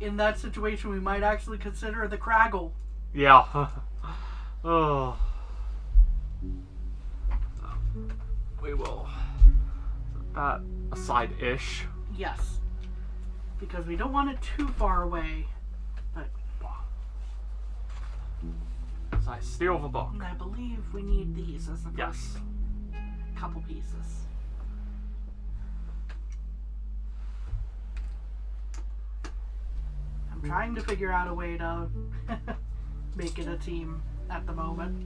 Speaker 2: in that situation, we might actually consider the Craggle.
Speaker 1: Yeah. Oh. We will set that aside-ish.
Speaker 2: Yes. Because we don't want it too far away. But
Speaker 1: So I steal the book.
Speaker 2: I believe we need these as the first
Speaker 1: Yes.
Speaker 2: couple pieces. I'm trying to figure out a way to make it a team at the moment.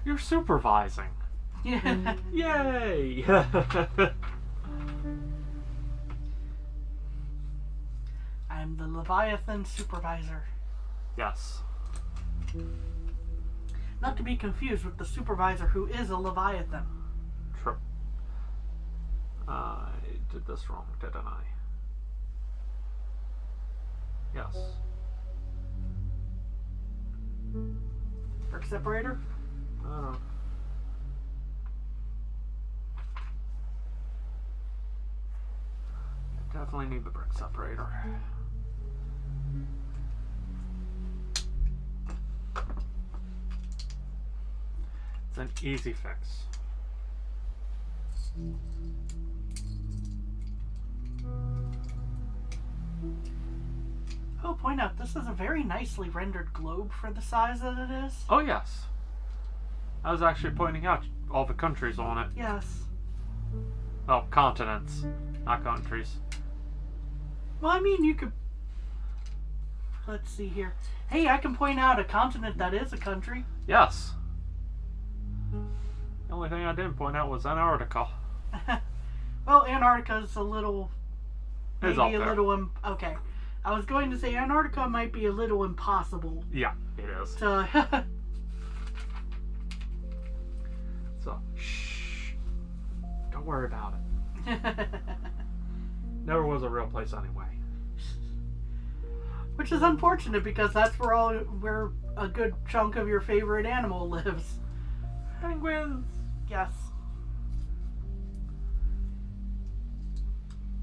Speaker 1: You're supervising.
Speaker 2: Yeah.
Speaker 1: Yay!
Speaker 2: I'm the Leviathan supervisor.
Speaker 1: Yes.
Speaker 2: Not to be confused with the supervisor who is a Leviathan.
Speaker 1: True. I did this wrong, didn't I? Yes.
Speaker 2: Brick separator?
Speaker 1: I don't know. I definitely need the brick separator. It's an easy fix.
Speaker 2: Oh, point out, this is a very nicely rendered globe for the size that it is.
Speaker 1: Oh, yes. I was actually pointing out all the countries on it.
Speaker 2: Yes.
Speaker 1: Well, continents, not countries.
Speaker 2: Well, I mean, you could... Let's see here. Hey, I can point out a continent that is a country.
Speaker 1: Yes. The only thing I didn't point out was Antarctica.
Speaker 2: Well, Antarctica's a little...
Speaker 1: It's
Speaker 2: Maybe
Speaker 1: up
Speaker 2: a
Speaker 1: there.
Speaker 2: little... Okay. I was going to say Antarctica might be a little impossible
Speaker 1: Yeah, it is.
Speaker 2: to...
Speaker 1: So, shh. Don't worry about it. Never was a real place anyway.
Speaker 2: Which is unfortunate because that's where a good chunk of your favorite animal lives.
Speaker 1: Penguins!
Speaker 2: Yes.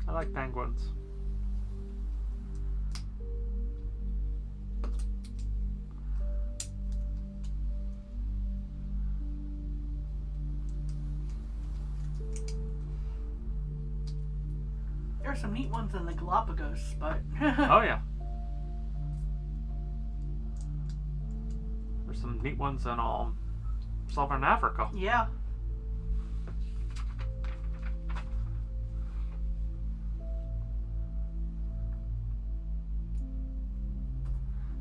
Speaker 1: I like penguins.
Speaker 2: There are some neat ones in the Galapagos, but...
Speaker 1: Oh, yeah. There's some neat ones in Southern Africa.
Speaker 2: Yeah.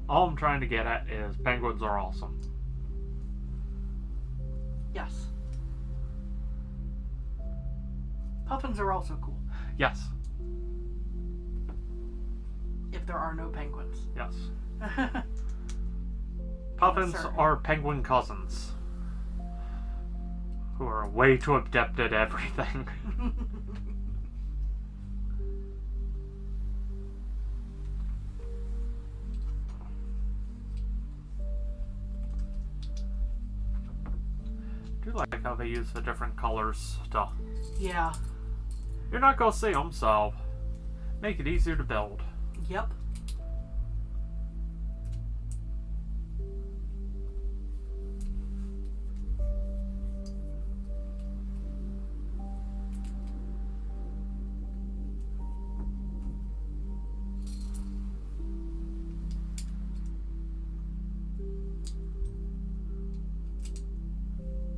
Speaker 1: All I'm trying to get at is penguins are awesome.
Speaker 2: Yes. Puffins are also cool.
Speaker 1: Yes.
Speaker 2: If there are no penguins.
Speaker 1: Yes. Puffins
Speaker 2: certain.
Speaker 1: are penguin cousins. Who are way too adept at everything. I do like how they use the different colors to...
Speaker 2: Yeah.
Speaker 1: You're not gonna see them, so make it easier to build.
Speaker 2: Yep.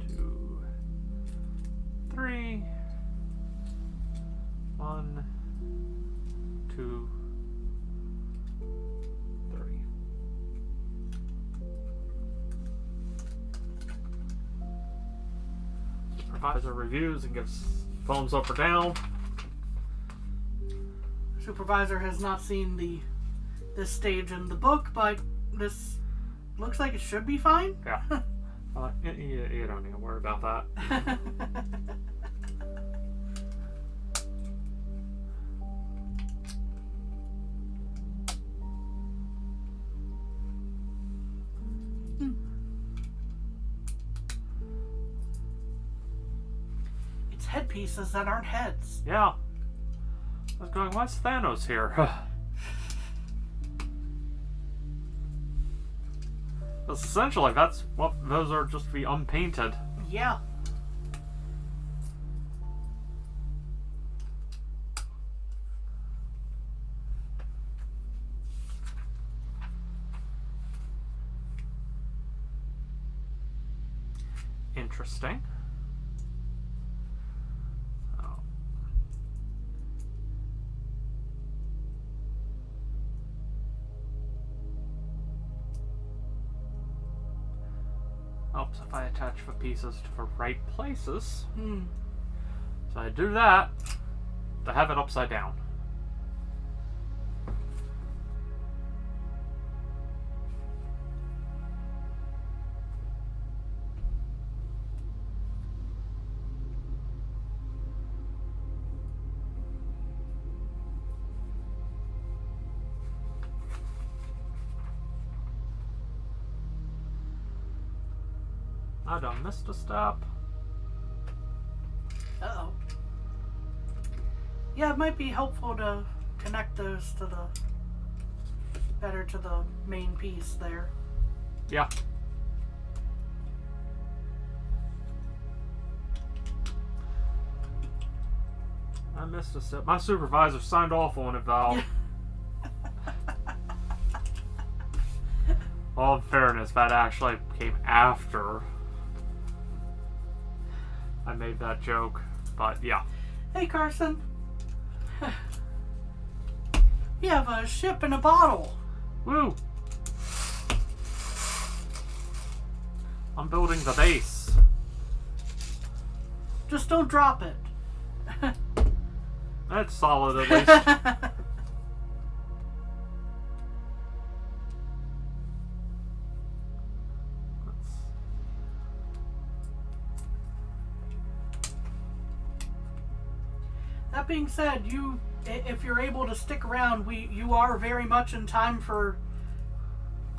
Speaker 1: Two, three. 1, 2, Supervisor reviews and gives thumbs up or down.
Speaker 2: Supervisor has not seen this stage in the book, but this looks like it should be fine.
Speaker 1: Yeah. You don't need to worry about that.
Speaker 2: It's headpieces that aren't heads.
Speaker 1: Yeah. I was going, why's Thanos here? Because essentially, that's what those are, just to be unpainted.
Speaker 2: Yeah.
Speaker 1: Interesting. Helps if I attach the pieces to the right places. So I do that to have it upside down. I done missed a step.
Speaker 2: Uh-oh. Yeah, it might be helpful to connect those to the main piece there.
Speaker 1: Yeah. I missed a step. My supervisor signed off on it, Val. Well, in fairness, that actually came after I made that joke, but yeah.
Speaker 2: Hey, Carson. You have a ship in a bottle.
Speaker 1: Woo! I'm building the base.
Speaker 2: Just don't drop it.
Speaker 1: That's solid, at least.
Speaker 2: That being said, if you're able to stick around, you are very much in time for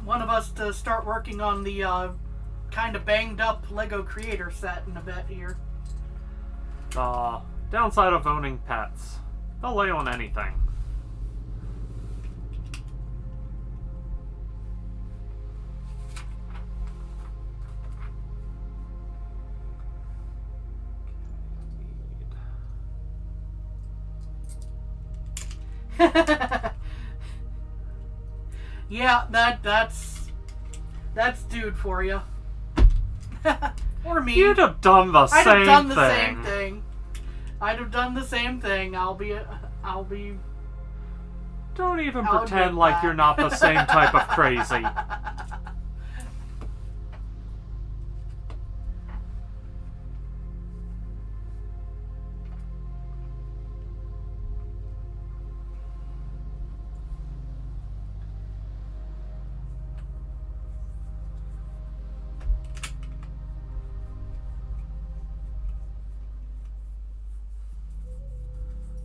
Speaker 2: one of us to start working on the kind of banged up Lego Creator set in a bit here.
Speaker 1: Downside of owning pets. They'll lay on anything.
Speaker 2: Yeah, that's dude for you. Or me.
Speaker 1: You'd have done the same thing.
Speaker 2: I'd have done the same thing. I'd have done the same thing. I'll be.
Speaker 1: Don't even
Speaker 2: I'll
Speaker 1: pretend
Speaker 2: admit
Speaker 1: like
Speaker 2: that.
Speaker 1: you're not the same type of crazy.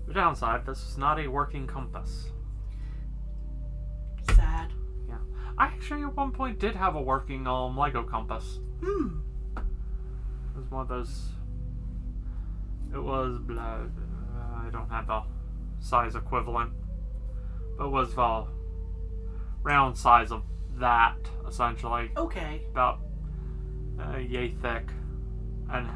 Speaker 1: The downside, this is not a working compass.
Speaker 2: Sad.
Speaker 1: Yeah. I actually at one point did have a working Lego compass. It was one of those... It was... I don't have the size equivalent. But it was the round size of that, essentially.
Speaker 2: Okay.
Speaker 1: About yay thick. And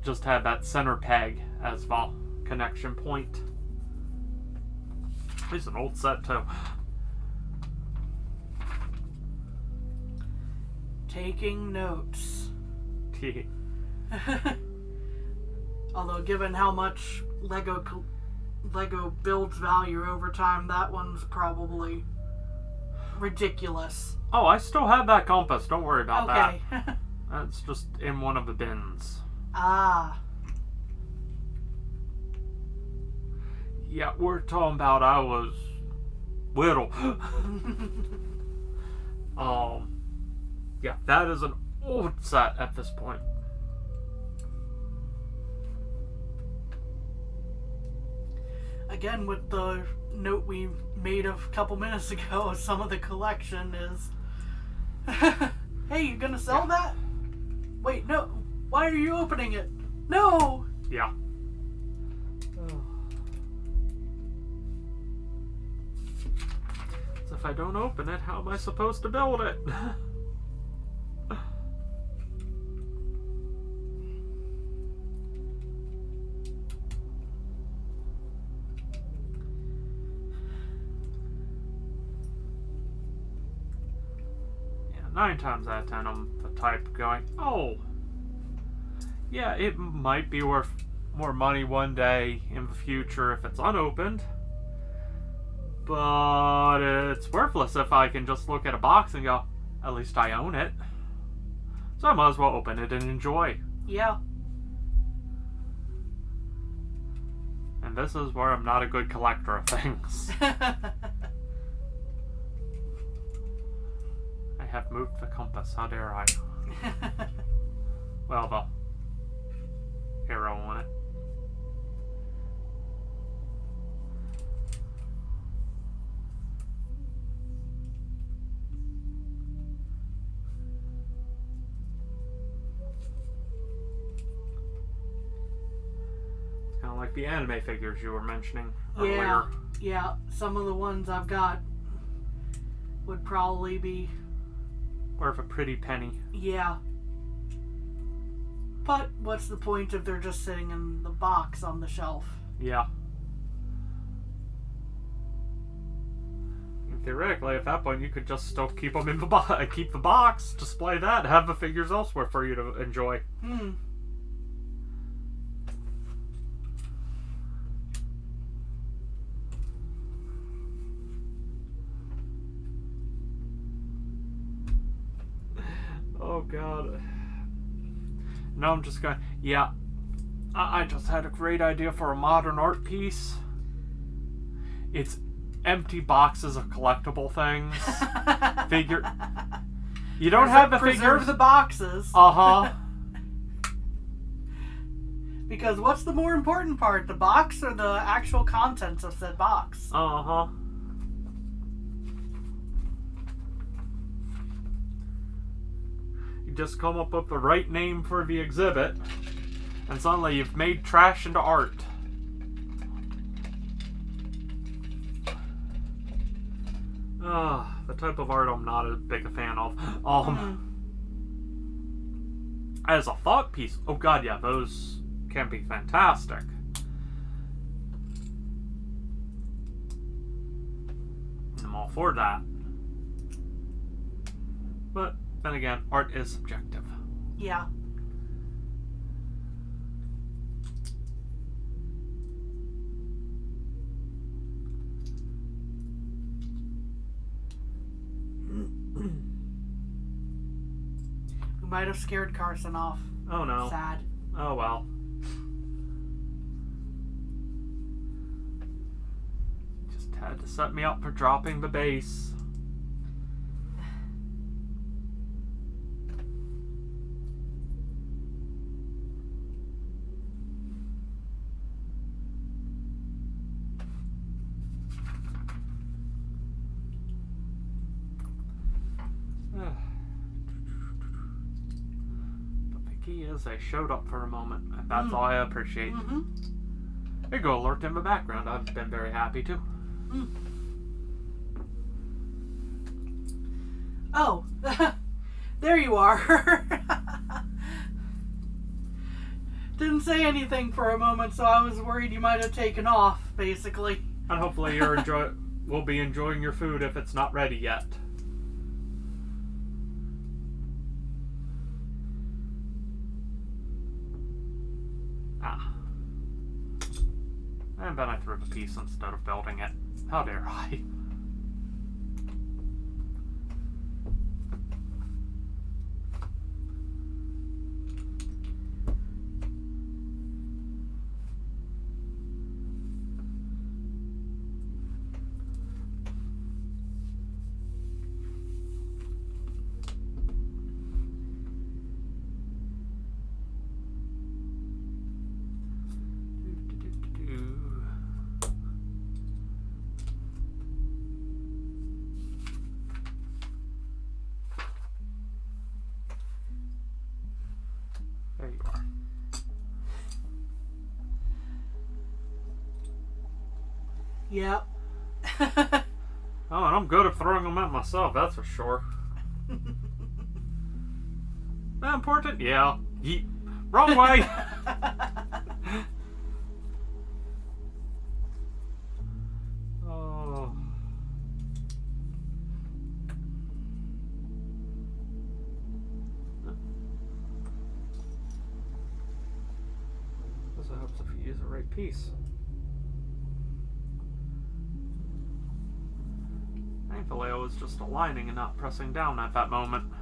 Speaker 1: just had that center peg as the connection point. It's an old set too.
Speaker 2: Taking notes. Although, given how much Lego builds value over time, that one's probably ridiculous.
Speaker 1: Oh, I still have that compass. Don't worry about that.
Speaker 2: Okay.
Speaker 1: That's just in one of the bins.
Speaker 2: Ah.
Speaker 1: Yeah, we're talking about I was little. Yeah, that is an old set at this point.
Speaker 2: Again, with the note we made a couple minutes ago, some of the collection is... Hey, you gonna sell that? Wait, no. Why are you opening it? No!
Speaker 1: Yeah. So if I don't open it, how am I supposed to build it? Yeah, 9 times out of 10 I'm the type going, oh, yeah, it might be worth more money one day in the future if it's unopened. But it's worthless if I can just look at a box and go, at least I own it. So I might as well open it and enjoy.
Speaker 2: Yeah.
Speaker 1: And this is where I'm not a good collector of things. I have moved the compass, how dare I? Well, the arrow on it. Kind of like the anime figures you were mentioning earlier.
Speaker 2: Yeah, yeah. Some of the ones I've got would probably be...
Speaker 1: worth a pretty penny.
Speaker 2: Yeah. But what's the point if they're just sitting in the box on the shelf?
Speaker 1: Yeah. And theoretically, at that point, you could just still keep them in the box, keep the box, display that, have the figures elsewhere for you to enjoy. Oh God. No, I'm just going, yeah, I just had a great idea for a modern art piece. It's empty boxes of collectible things. Figure. You don't have the figures.
Speaker 2: Preserve the boxes.
Speaker 1: Uh-huh.
Speaker 2: Because what's the more important part, the box or the actual contents of said box?
Speaker 1: Uh-huh. Just come up with the right name for the exhibit, and suddenly you've made trash into art. The type of art I'm not as big a fan of. As a thought piece, oh God, yeah, those can be fantastic. I'm all for that. But then again, art is subjective.
Speaker 2: Yeah. We might have scared Carson off.
Speaker 1: Oh no.
Speaker 2: Sad.
Speaker 1: Oh well. Just had to set me up for dropping the base. They showed up for a moment, and that's all I appreciate. There you go, alert in the background. I've been very happy too.
Speaker 2: Oh, there you are. Didn't say anything for a moment, so I was worried you might have taken off, basically.
Speaker 1: And hopefully we'll be enjoying your food if it's not ready yet. And then I threw the piece instead of building it. How dare I?
Speaker 2: Yep.
Speaker 1: Oh, and I'm good at throwing them at myself, that's for sure. That important? Yeah. Yeet. Wrong way! Oh. This helps if you use the right piece. Thankfully, I was just aligning and not pressing down at that moment.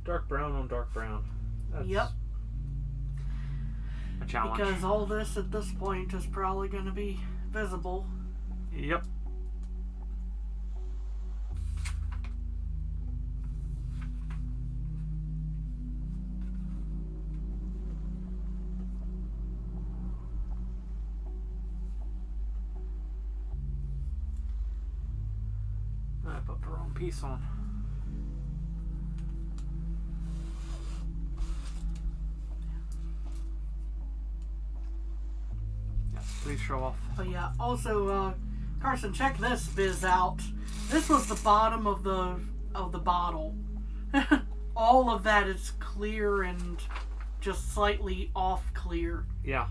Speaker 1: Dark brown on dark brown. That's
Speaker 2: yep.
Speaker 1: a challenge.
Speaker 2: Because all this at this point is probably going to be visible.
Speaker 1: Yep. I put the wrong piece on. Please show off.
Speaker 2: But yeah, also, Carson, check this biz out. This was the bottom of the bottle. All of that is clear and just slightly off clear.
Speaker 1: Yeah.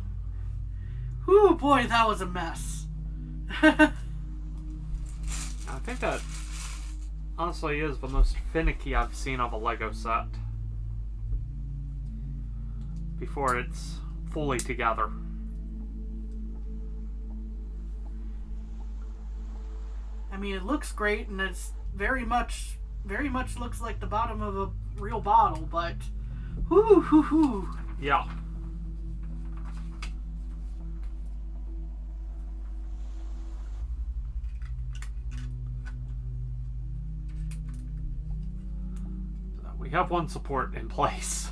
Speaker 2: Whew, boy, that was a mess.
Speaker 1: I think that honestly is the most finicky I've seen of a Lego set before it's fully together.
Speaker 2: I mean, it looks great, and it's very much looks like the bottom of a real bottle, but whoo.
Speaker 1: Yeah. So we have one support in place.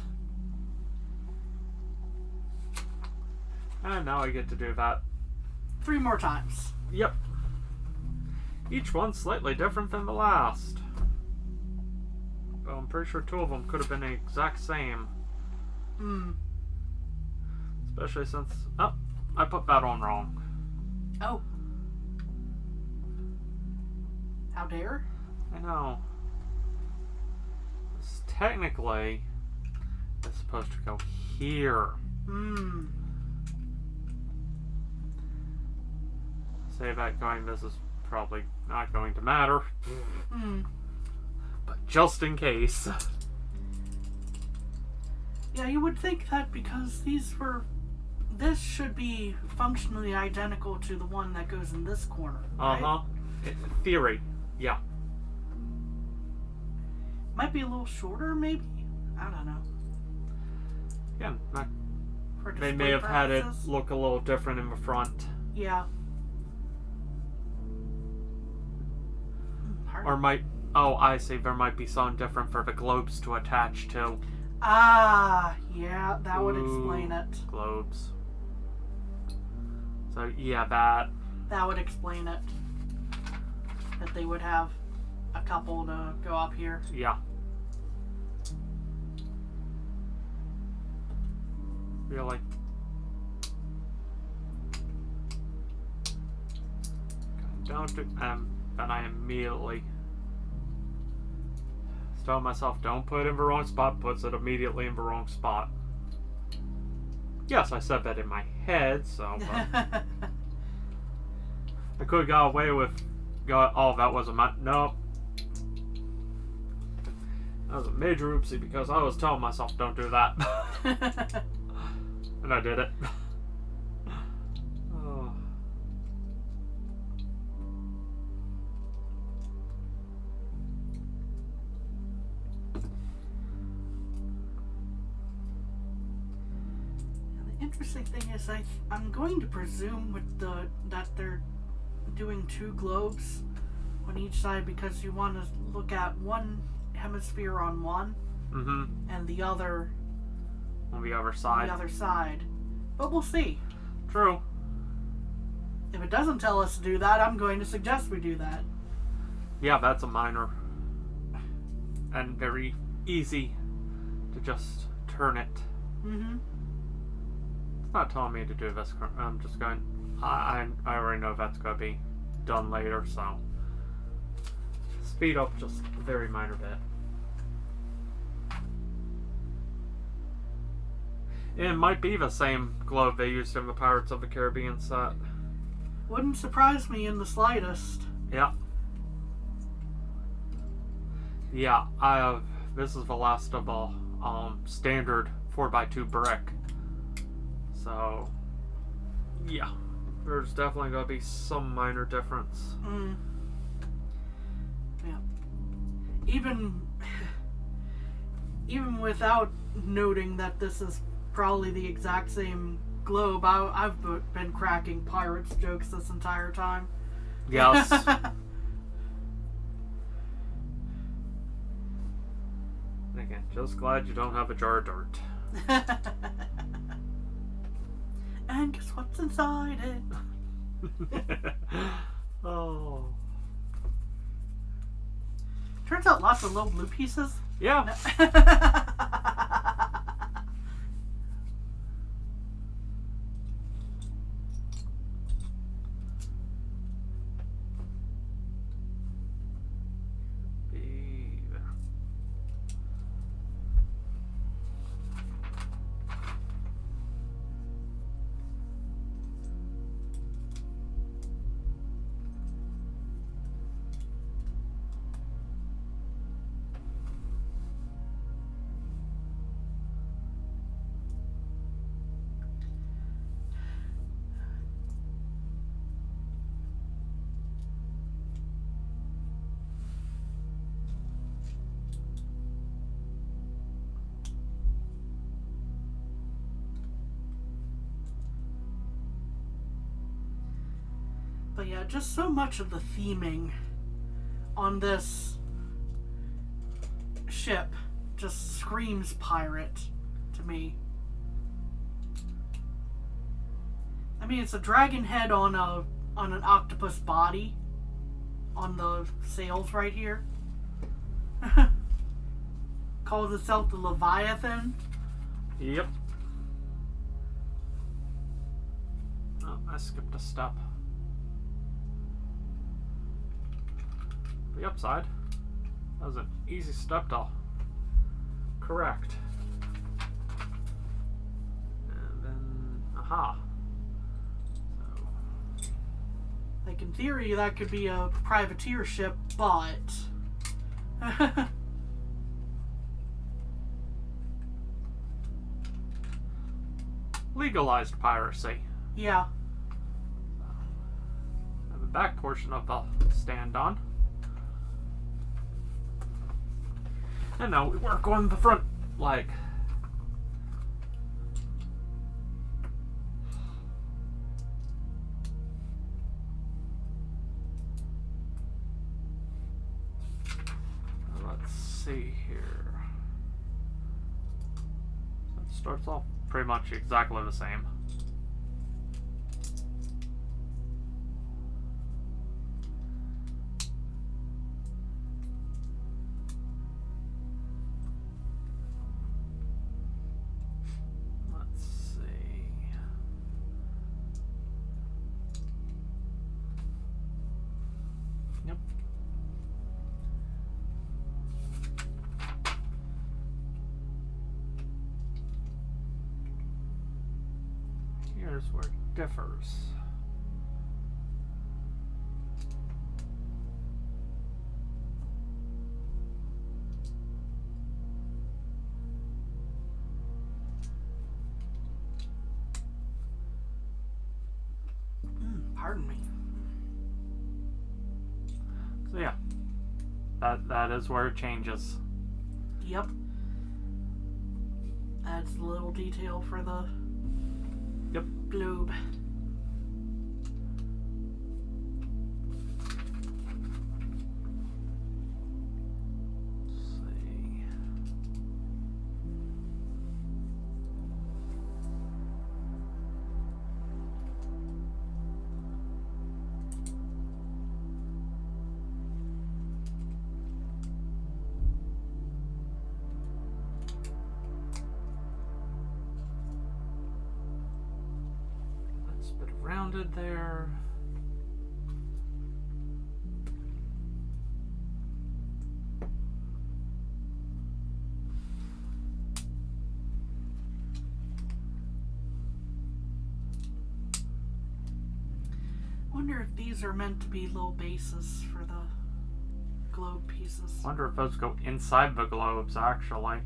Speaker 1: And now I get to do that
Speaker 2: 3 more times.
Speaker 1: Yep. Each one slightly different than the last. Well, I'm pretty sure 2 of them could have been the exact same. Especially since... Oh, I put that on wrong.
Speaker 2: Oh. How dare?
Speaker 1: I know. This technically is supposed to go here. Say that going, this is probably not going to matter. But just in case.
Speaker 2: Yeah, you would think that because this should be functionally identical to the one that goes in this corner. Right?
Speaker 1: In theory, yeah.
Speaker 2: Might be a little shorter, maybe? I don't know.
Speaker 1: Again,
Speaker 2: For
Speaker 1: they
Speaker 2: display
Speaker 1: may have had it
Speaker 2: purposes.
Speaker 1: look a little different in the front.
Speaker 2: Yeah.
Speaker 1: Or might... Oh, I see. There might be something different for the globes to attach to.
Speaker 2: Ah, yeah, that would explain it.
Speaker 1: Globes. So, yeah, that...
Speaker 2: That would explain it. That they would have a couple to go up here.
Speaker 1: Yeah. Really? Don't do... then I immediately... Tell myself, don't put it in the wrong spot, puts it immediately in the wrong spot. Yes, I said that in my head, so... But I could have got away with... Oh, that wasn't my... Nope. That was a major oopsie because I was telling myself, don't do that. And I did it. Oh.
Speaker 2: Interesting thing is, I'm going to presume with that they're doing 2 globes on each side because you want to look at one hemisphere on one and the other
Speaker 1: On the other side.
Speaker 2: on the other side. But we'll see.
Speaker 1: True.
Speaker 2: If it doesn't tell us to do that, I'm going to suggest we do that.
Speaker 1: Yeah, that's a minor. And very easy to just turn it.
Speaker 2: Mm-hmm.
Speaker 1: It's not telling me to do this. I'm just going... I already know that's going to be done later, so... Speed up just a very minor bit. It might be the same globe they used in the Pirates of the Caribbean set.
Speaker 2: Wouldn't surprise me in the slightest.
Speaker 1: Yeah. Yeah, this is the last of the standard 4x2 brick. So, yeah. There's definitely going to be some minor difference.
Speaker 2: Mm. Yeah. Even without noting that this is probably the exact same globe, I've been cracking Pirates jokes this entire time.
Speaker 1: Yes. Again, just glad you don't have a jar of dirt.
Speaker 2: And guess what's inside it?
Speaker 1: Oh.
Speaker 2: Turns out lots of little blue pieces.
Speaker 1: Yeah.
Speaker 2: But yeah, just so much of the theming on this ship just screams pirate to me. I mean, it's a dragon head on an octopus body on the sails right here. Calls itself the Leviathan.
Speaker 1: Yep. Oh, I skipped a step. The upside. That was an easy step to correct. And then, aha. So.
Speaker 2: Like, in theory, that could be a privateer ship, but...
Speaker 1: Legalized piracy.
Speaker 2: Yeah.
Speaker 1: And the back portion of the stand on. And now we work on the front leg. Let's see here. So it starts off pretty much exactly the same. Here's where it differs.
Speaker 2: Pardon me.
Speaker 1: So yeah, that is where it changes.
Speaker 2: Yep. Adds a little detail for the globe.
Speaker 1: grounded there.
Speaker 2: Wonder if these are meant to be little bases for the globe pieces.
Speaker 1: Wonder if those go inside the globes, actually.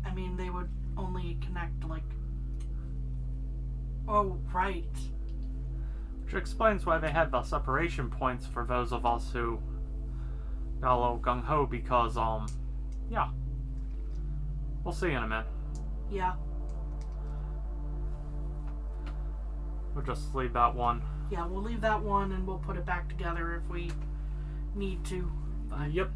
Speaker 2: I mean, they would only connect like... Oh, right.
Speaker 1: Which explains why they had the separation points for those of us who got a little gung-ho, because, yeah. We'll see in a minute.
Speaker 2: Yeah.
Speaker 1: We'll just leave that one.
Speaker 2: Yeah, we'll leave that one and we'll put it back together if we need to. But...
Speaker 1: Yep.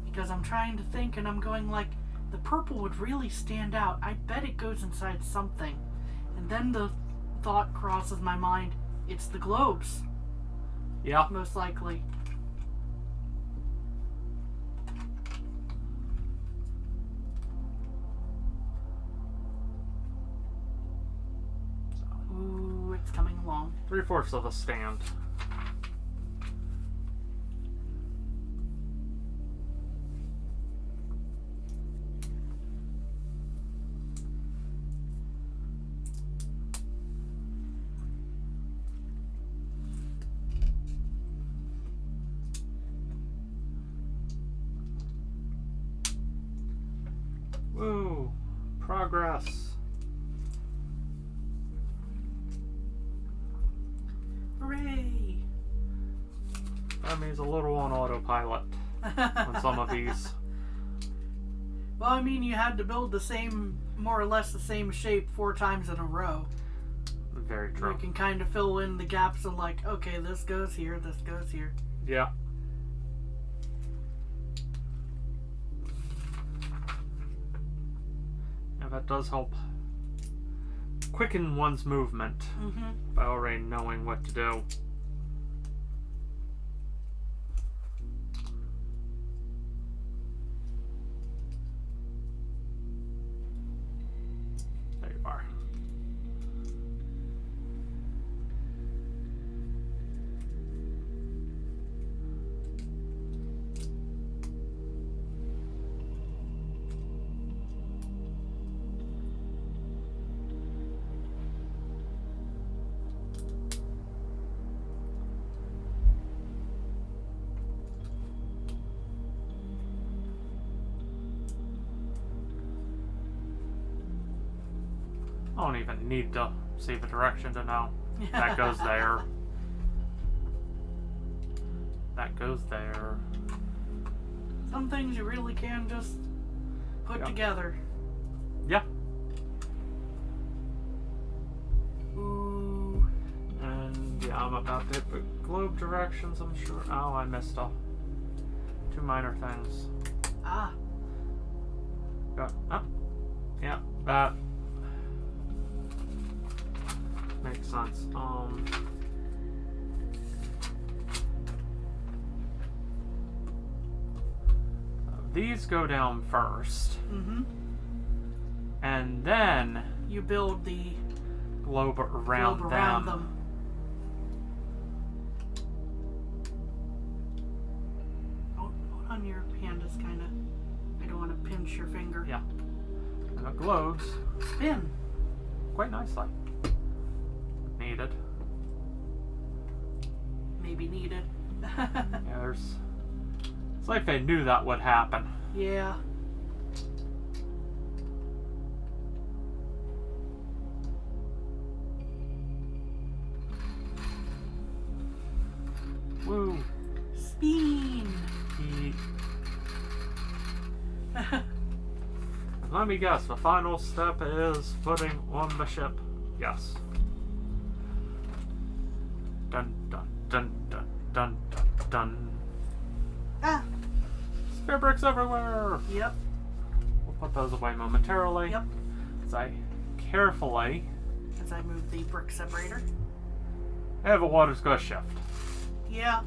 Speaker 2: Because I'm trying to think and I'm going like, the purple would really stand out. I bet it goes inside something. And then the thought crosses my mind, it's the globes.
Speaker 1: Yeah.
Speaker 2: Most likely. Ooh, it's coming along.
Speaker 1: 3/4 of a stand. Woo! Progress.
Speaker 2: Hooray!
Speaker 1: That means a little on autopilot on some of these.
Speaker 2: Well, I mean, you had to build the same, more or less the same shape 4 times in a row.
Speaker 1: Very true.
Speaker 2: You can kind of fill in the gaps of like, okay, this goes here, this goes here.
Speaker 1: Yeah. Yeah, that does help quicken one's movement by already knowing what to do. There you are. I don't even need to see the direction to know. That goes there. That goes there.
Speaker 2: Some things you really can just put together.
Speaker 1: Yeah.
Speaker 2: Ooh.
Speaker 1: And yeah, I'm about to hit the globe directions, I'm sure. Oh, I missed 2 minor things.
Speaker 2: Ah.
Speaker 1: Yeah, that makes sense. These go down first. And then
Speaker 2: you build the
Speaker 1: globe around them.
Speaker 2: Hold on, your hand is kind of... I don't want to pinch your finger.
Speaker 1: Yeah. And the globes
Speaker 2: spin
Speaker 1: quite nicely. Needed.
Speaker 2: Maybe needed.
Speaker 1: Yeah, there's... It's like they knew that would happen.
Speaker 2: Yeah.
Speaker 1: Woo.
Speaker 2: Spin.
Speaker 1: Let me guess, the final step is putting on the ship. Yes. Dun dun dun dun dun dun dun.
Speaker 2: Ah.
Speaker 1: Spare bricks everywhere.
Speaker 2: Yep.
Speaker 1: We'll put those away momentarily.
Speaker 2: Yep.
Speaker 1: As I carefully...
Speaker 2: As I move the brick separator.
Speaker 1: Yeah, the water's gonna shift.
Speaker 2: Yeah.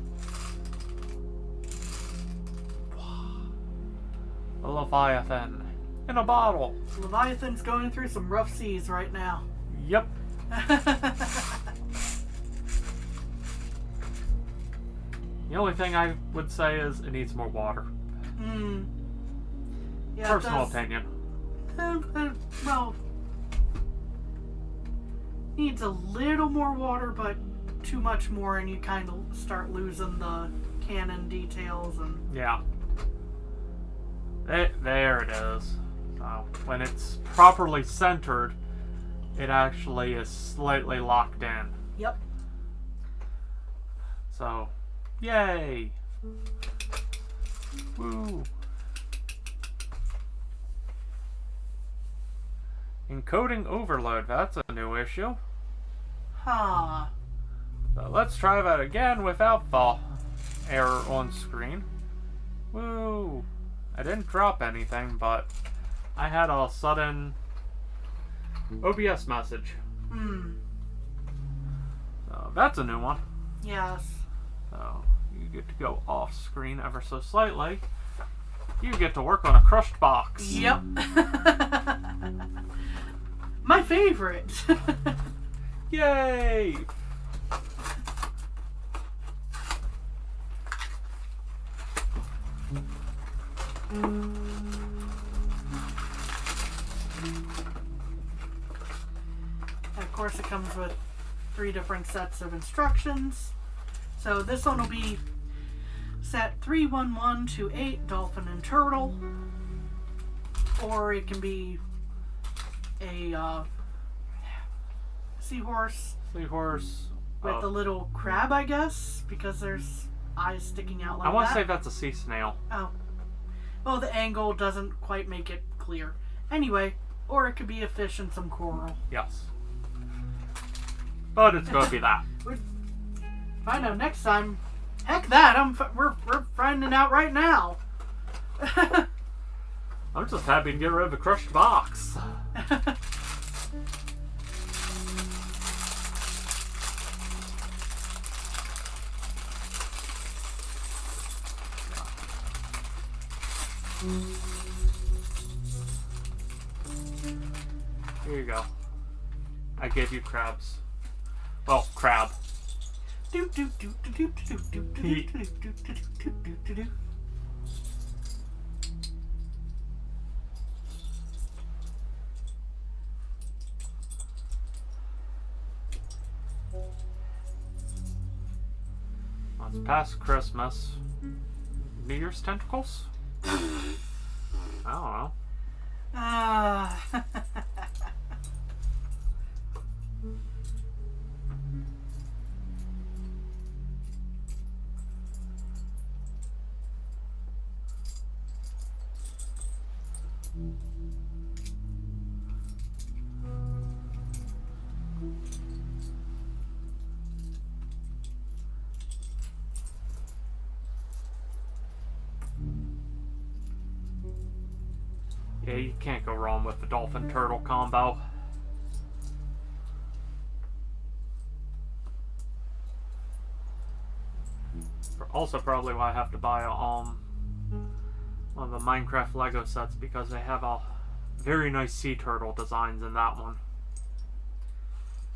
Speaker 1: A Leviathan. In a bottle.
Speaker 2: Leviathan's going through some rough seas right now.
Speaker 1: Yep. The only thing I would say is it needs more water.
Speaker 2: Yeah,
Speaker 1: Personal opinion.
Speaker 2: Well, needs a little more water, but too much more, and you kind of start losing the canon details. And
Speaker 1: Yeah. There it is. So when it's properly centered, it actually is slightly locked in.
Speaker 2: Yep.
Speaker 1: So, yay! Woo! Encoding overload, that's a new issue.
Speaker 2: Huh.
Speaker 1: So let's try that again without the error on screen. Woo! I didn't drop anything, but I had a sudden OBS message. So that's a new one.
Speaker 2: Yes.
Speaker 1: So you get to go off screen ever so slightly. You get to work on a crushed box.
Speaker 2: Yep. My favorite.
Speaker 1: Yay!
Speaker 2: Of course, it comes with 3 different sets of instructions. So this one will be set 31128 Dolphin and Turtle, or it can be a seahorse.
Speaker 1: Seahorse.
Speaker 2: With a little crab, I guess, because there's eyes sticking out like that.
Speaker 1: I want to say that's a sea snail.
Speaker 2: Oh. Well, the angle doesn't quite make it clear. Anyway, or it could be a fish and some coral.
Speaker 1: Yes. But it's going to be that.
Speaker 2: Find out next time. Heck that! We're finding out right now.
Speaker 1: I'm just happy to get rid of the crushed box. Here you go. I gave you crabs. Well, crab. It's past Christmas. New Year's tentacles? I don't know. Yeah, you can't go wrong with the Dolphin Turtle combo. Also, probably why I have to buy one of the Minecraft Lego sets, because they have a very nice sea turtle designs in that one.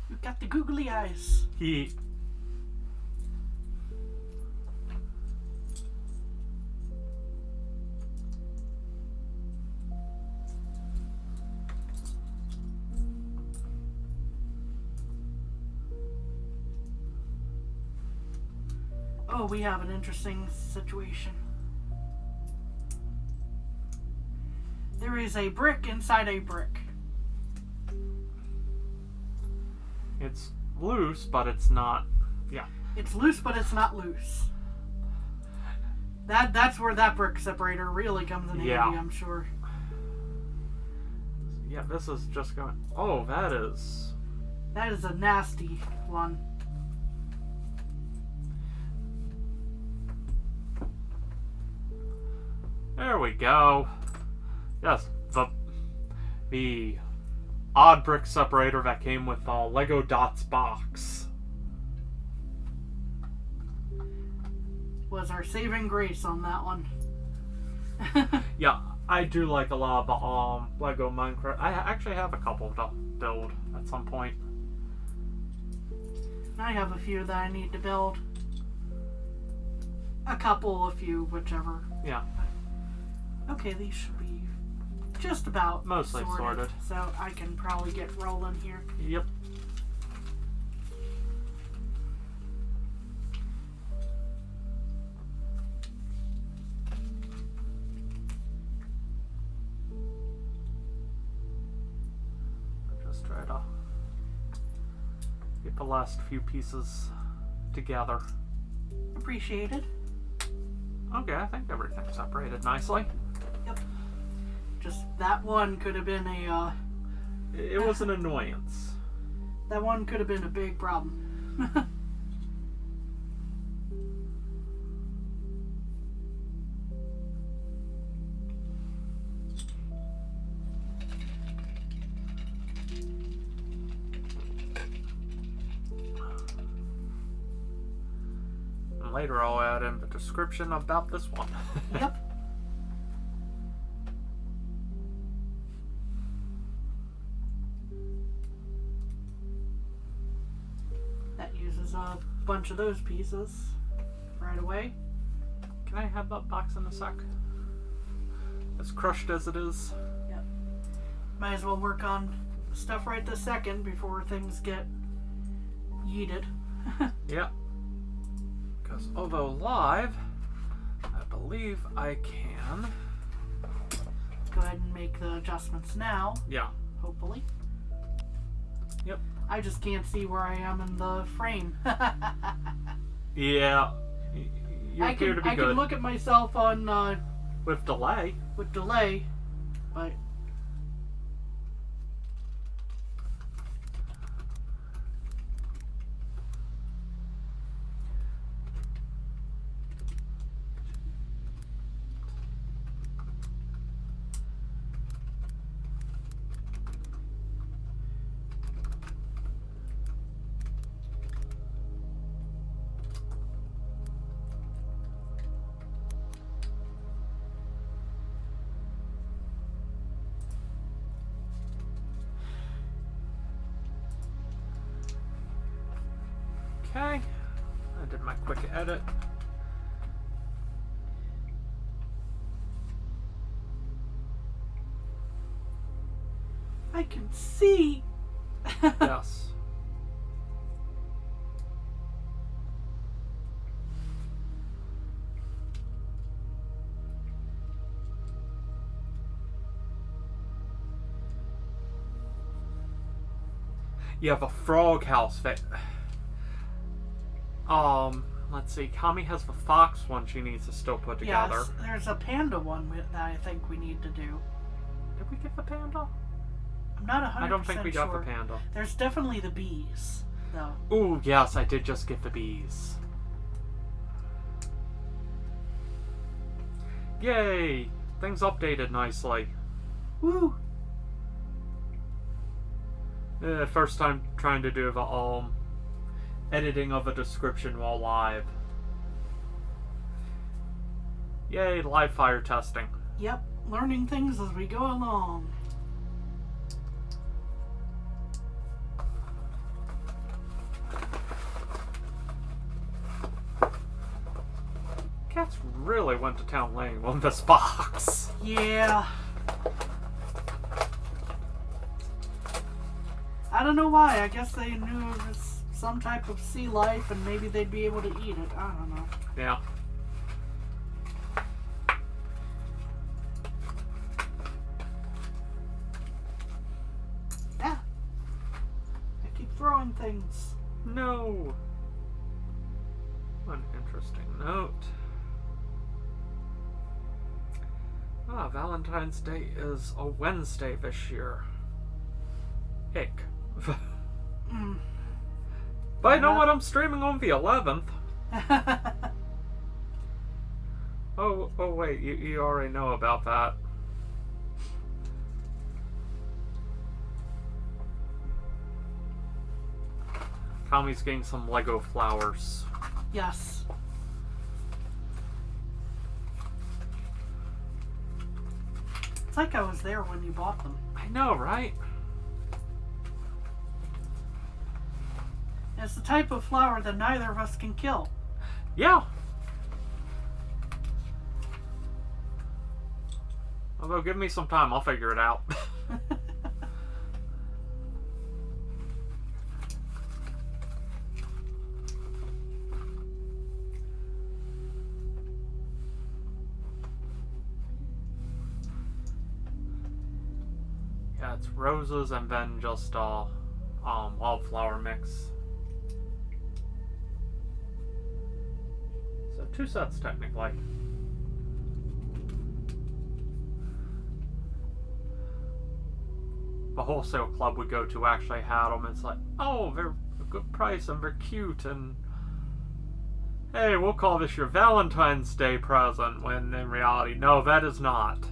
Speaker 2: You got the googly eyes. Oh, we have an interesting situation. There is a brick inside a brick.
Speaker 1: It's loose, but it's not. Yeah.
Speaker 2: It's loose, but it's not loose. That's where that brick separator really comes in handy, I'm sure.
Speaker 1: Yeah, this is just going. Oh, that is.
Speaker 2: That is a nasty one.
Speaker 1: There we go. Yes, the odd brick separator that came with the Lego Dots box.
Speaker 2: Was our saving grace on that one.
Speaker 1: Yeah, I do like a lot of Lego Minecraft. I actually have a couple to build at some point.
Speaker 2: I have a few that I need to build. A couple, a few, whichever.
Speaker 1: Yeah.
Speaker 2: Okay, these should be just about
Speaker 1: mostly sorted.
Speaker 2: So I can probably get rolling here.
Speaker 1: Yep. Just try to get the last few pieces together.
Speaker 2: Appreciated.
Speaker 1: Okay, I think everything's separated nicely.
Speaker 2: Yep. Just that one could have been a,
Speaker 1: It was an annoyance.
Speaker 2: That one could have been a big problem.
Speaker 1: And later I'll add in the description about this one.
Speaker 2: Yep. That uses a bunch of those pieces right away.
Speaker 1: Can I have that box in a sec? As crushed as it is.
Speaker 2: Yep. Might as well work on stuff right this second before things get yeeted.
Speaker 1: Yeah. Because although live, I believe I can.
Speaker 2: Go ahead and make the adjustments now.
Speaker 1: Yeah.
Speaker 2: Hopefully.
Speaker 1: Yep.
Speaker 2: I just can't see where I am in the frame.
Speaker 1: Yeah. You appear to be
Speaker 2: I
Speaker 1: good.
Speaker 2: can look at myself on
Speaker 1: With delay.
Speaker 2: with delay, but
Speaker 1: Okay. I did my quick edit.
Speaker 2: I can see.
Speaker 1: Yes. You have a frog house. Let's see. Kami has the fox one she needs to still put together.
Speaker 2: Yes, there's a panda one that I think we need to do.
Speaker 1: Did we get the panda?
Speaker 2: I'm not 100% sure.
Speaker 1: I don't think we got the panda.
Speaker 2: There's definitely the bees, though.
Speaker 1: Ooh, yes, I did just get the bees. Yay! Things updated nicely.
Speaker 2: Woo!
Speaker 1: First time trying to do the editing of a description while live. Yay, live fire testing.
Speaker 2: Yep, learning things as we go along.
Speaker 1: Cats really went to town laying on this box.
Speaker 2: Yeah. I don't know why. I guess they knew it was some type of sea life and maybe they'd be able to eat it. I don't know.
Speaker 1: Yeah.
Speaker 2: Yeah. I keep throwing things.
Speaker 1: No. One interesting note. Valentine's Day is a Wednesday this year. Ick. But I know what I'm streaming on the 11th. Oh wait, you already know about that. Kami's getting some Lego flowers.
Speaker 2: Yes. like I was there when you bought them.
Speaker 1: I know, right?
Speaker 2: It's the type of flower that neither of us can kill.
Speaker 1: Yeah. Although, give me some time. I'll figure it out. Yeah, it's roses and then just wildflower mix. So 2 sets technically. The wholesale club we go to actually had them. It's like, oh, they're a good price and they're cute, and hey, we'll call this your Valentine's Day present, when in reality, no, that is not.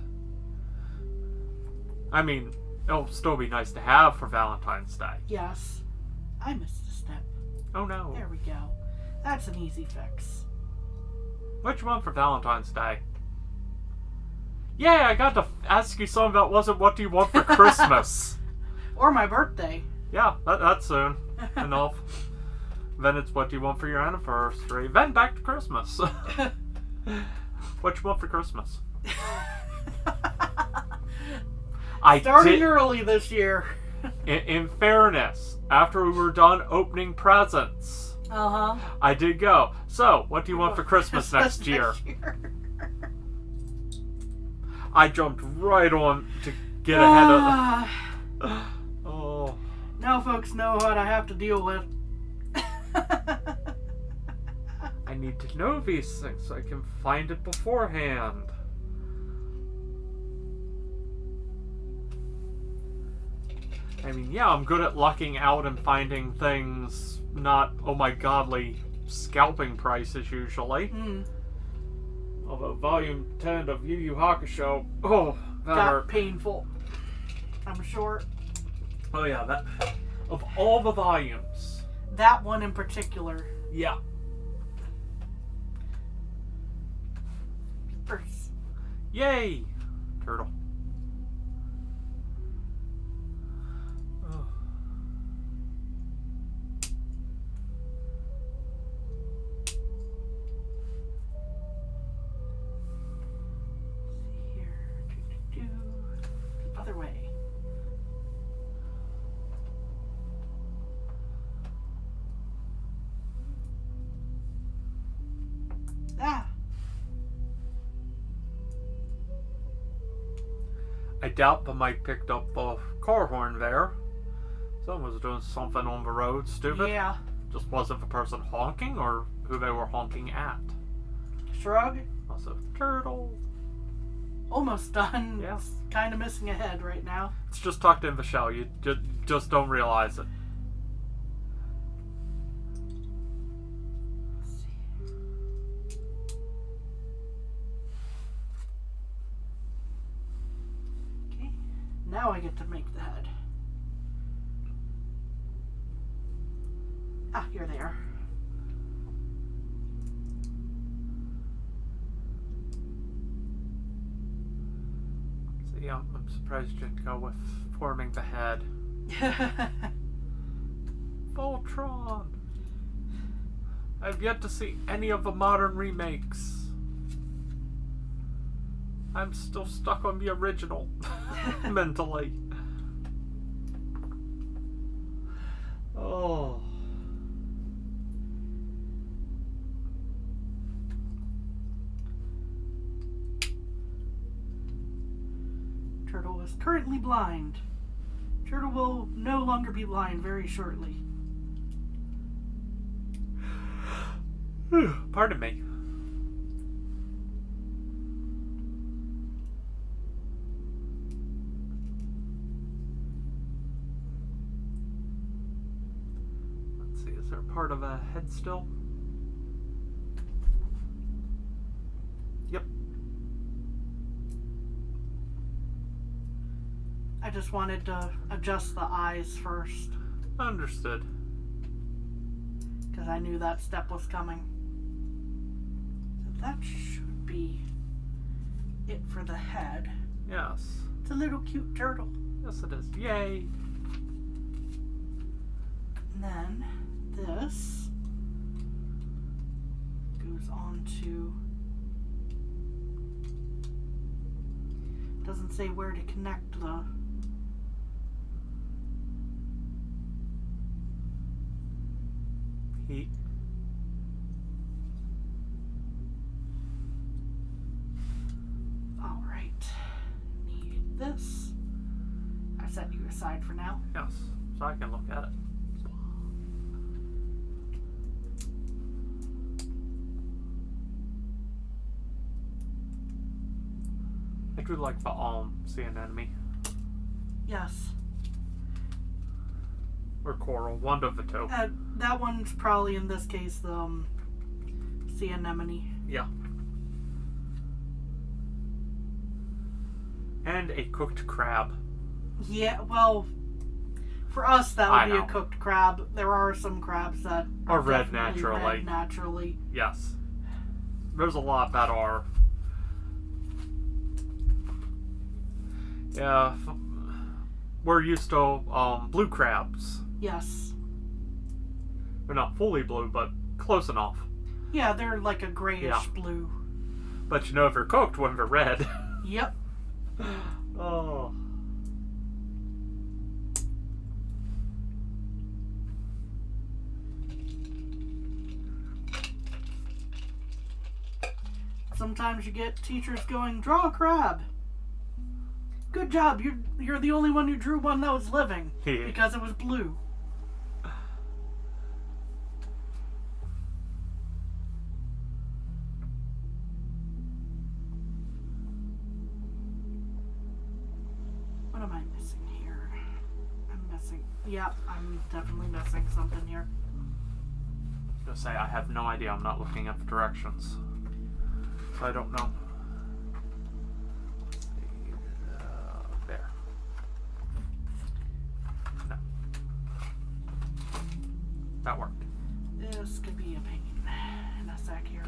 Speaker 1: I mean, it'll still be nice to have for Valentine's Day.
Speaker 2: Yes. I missed a step.
Speaker 1: Oh no.
Speaker 2: There we go. That's an easy fix.
Speaker 1: Which one for Valentine's Day? Yeah, I got to ask you something that wasn't what do you want for Christmas.
Speaker 2: Or my birthday.
Speaker 1: Yeah, that's soon enough. Then it's what do you want for your anniversary. Then back to Christmas. What you want for Christmas?
Speaker 2: Starting early this year.
Speaker 1: In fairness, after we were done opening presents, I did go, so what do you want for Christmas next year? I jumped right on to get ahead of oh.
Speaker 2: Now folks know what I have to deal with.
Speaker 1: I need to know these things so I can find it beforehand. I mean, yeah, I'm good at lucking out and finding things not, oh my godly, scalping prices usually. Although Volume 10 of Yu Yu Hakusho, oh, that
Speaker 2: got
Speaker 1: hurt.
Speaker 2: painful. I'm sure.
Speaker 1: Oh yeah, that, of all the volumes.
Speaker 2: That one in particular.
Speaker 1: Yeah.
Speaker 2: Peepers.
Speaker 1: Yay! Turtle. Oh.
Speaker 2: See here. The other way. Ah.
Speaker 1: I doubt the mic picked up the car horn there. Someone was doing something on the road, stupid.
Speaker 2: Yeah.
Speaker 1: Just wasn't the person honking or who they were honking at.
Speaker 2: Shrug.
Speaker 1: Also, turtle.
Speaker 2: Almost done.
Speaker 1: Yeah.
Speaker 2: It's kind of missing a head right now.
Speaker 1: It's just tucked in the shell. You just don't realize it.
Speaker 2: Let's see. Okay. Now I get to make the head. Ah, here they are.
Speaker 1: So yeah, I'm surprised you didn't go with forming the head. Voltron! I've yet to see any of the modern remakes. I'm still stuck on the original. Mentally. Oh.
Speaker 2: Turtle is currently blind. Turtle will no longer be blind very shortly.
Speaker 1: Pardon me. Let's see, is there part of a head still? Yep.
Speaker 2: I just wanted to adjust the eyes first,
Speaker 1: Understood.
Speaker 2: because I knew that step was coming. So that should be it for the head.
Speaker 1: Yes.
Speaker 2: It's a little cute turtle.
Speaker 1: Yes, it is. Yay!
Speaker 2: And then this goes on to. Doesn't say where to connect the.
Speaker 1: Heat.
Speaker 2: All right. Need this. I set you aside for now.
Speaker 1: Yes, so I can look at it. I do like the sea anemone.
Speaker 2: Yes.
Speaker 1: Or coral, one of the two.
Speaker 2: That one's probably in this case the sea anemone.
Speaker 1: Yeah. And a cooked crab.
Speaker 2: Yeah, well, for us that
Speaker 1: I
Speaker 2: would be
Speaker 1: know.
Speaker 2: a cooked crab. There are some crabs that
Speaker 1: Are red
Speaker 2: definitely
Speaker 1: naturally.
Speaker 2: red naturally.
Speaker 1: Yes. There's a lot that are. Yeah. We're used to blue crabs.
Speaker 2: Yes.
Speaker 1: They're not fully blue, but close enough.
Speaker 2: Yeah, they're like a grayish
Speaker 1: Yeah.
Speaker 2: blue.
Speaker 1: But you know if they're cooked when they're red.
Speaker 2: Yep.
Speaker 1: Oh.
Speaker 2: Sometimes you get teachers going, draw a crab. Good job. You're the only one who drew one that was living
Speaker 1: Yeah.
Speaker 2: because it was blue. What am I missing here? Yep, I'm definitely missing something here.
Speaker 1: I was gonna say, I have no idea. I'm not looking at the directions. So I don't know. Let's see. There. No. That worked.
Speaker 2: This could be a pain in a sec here.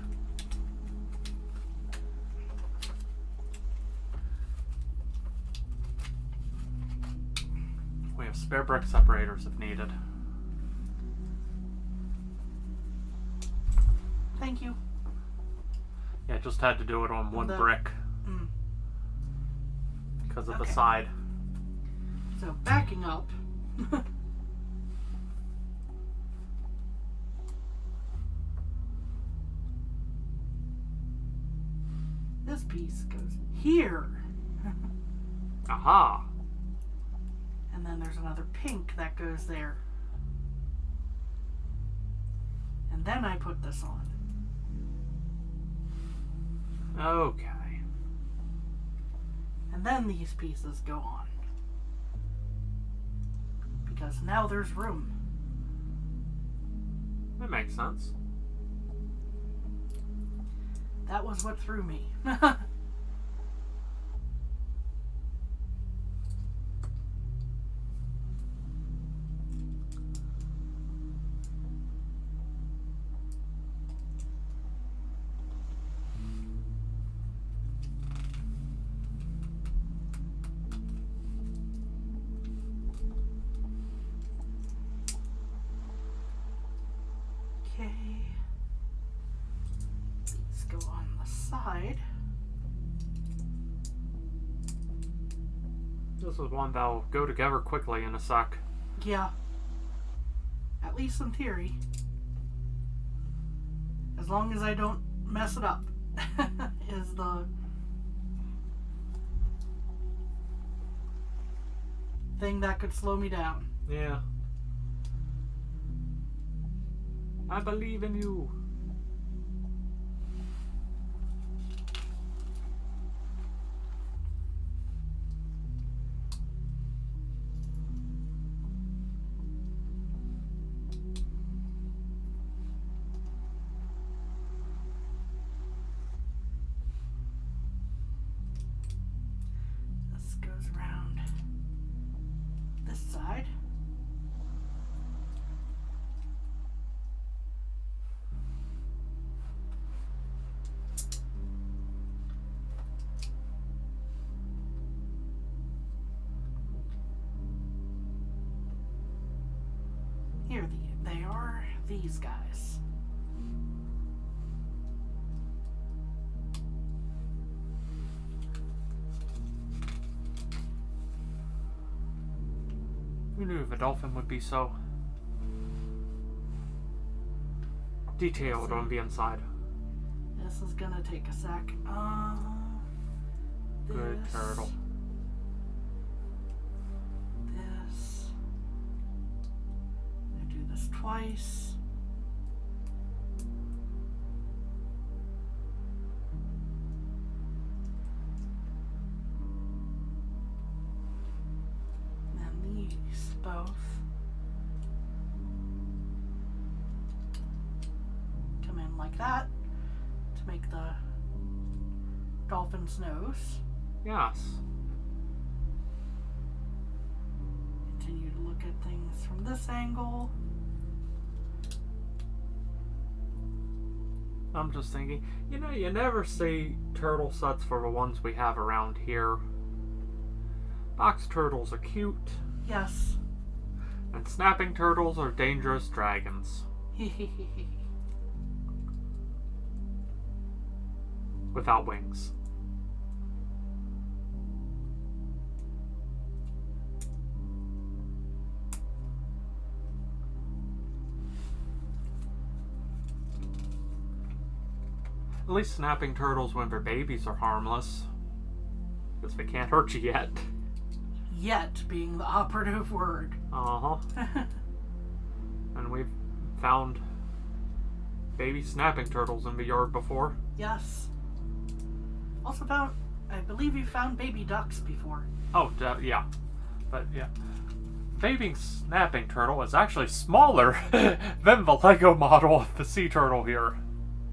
Speaker 1: We have spare brick separators if needed.
Speaker 2: Thank you.
Speaker 1: Yeah, just had to do it on one
Speaker 2: The-
Speaker 1: brick
Speaker 2: Mm.
Speaker 1: because of
Speaker 2: Okay.
Speaker 1: the side.
Speaker 2: So backing up. This piece goes here.
Speaker 1: Aha!
Speaker 2: And then there's another pink that goes there. And then I put this on.
Speaker 1: Okay.
Speaker 2: And then these pieces go on. Because now there's room.
Speaker 1: That makes sense.
Speaker 2: That was what threw me. Okay. These go on the side.
Speaker 1: This is one that'll go together quickly in a sec.
Speaker 2: Yeah. At least in theory. As long as I don't mess it up. Is the thing that could slow me down.
Speaker 1: Yeah. I believe in you.
Speaker 2: This goes around this side. They are these guys.
Speaker 1: Who knew the dolphin would be so detailed on the inside?
Speaker 2: This is gonna take a sec.
Speaker 1: Good turtle.
Speaker 2: This. I do this twice. And these both. Come in like that to make the dolphin's nose.
Speaker 1: Yes.
Speaker 2: Continue to look at things from this angle.
Speaker 1: I'm just thinking, you never see turtle sets for the ones we have around here. Box turtles are cute.
Speaker 2: Yes.
Speaker 1: And snapping turtles are dangerous dragons. Without wings. At least snapping turtles when they're babies are harmless. Because they can't hurt you yet.
Speaker 2: Yet being the operative word.
Speaker 1: Uh-huh. And we've found baby snapping turtles in the yard before.
Speaker 2: Yes. Also found, I believe you found baby ducks before.
Speaker 1: Oh, yeah. But, yeah. Baby snapping turtle is actually smaller than the Lego model of the sea turtle here.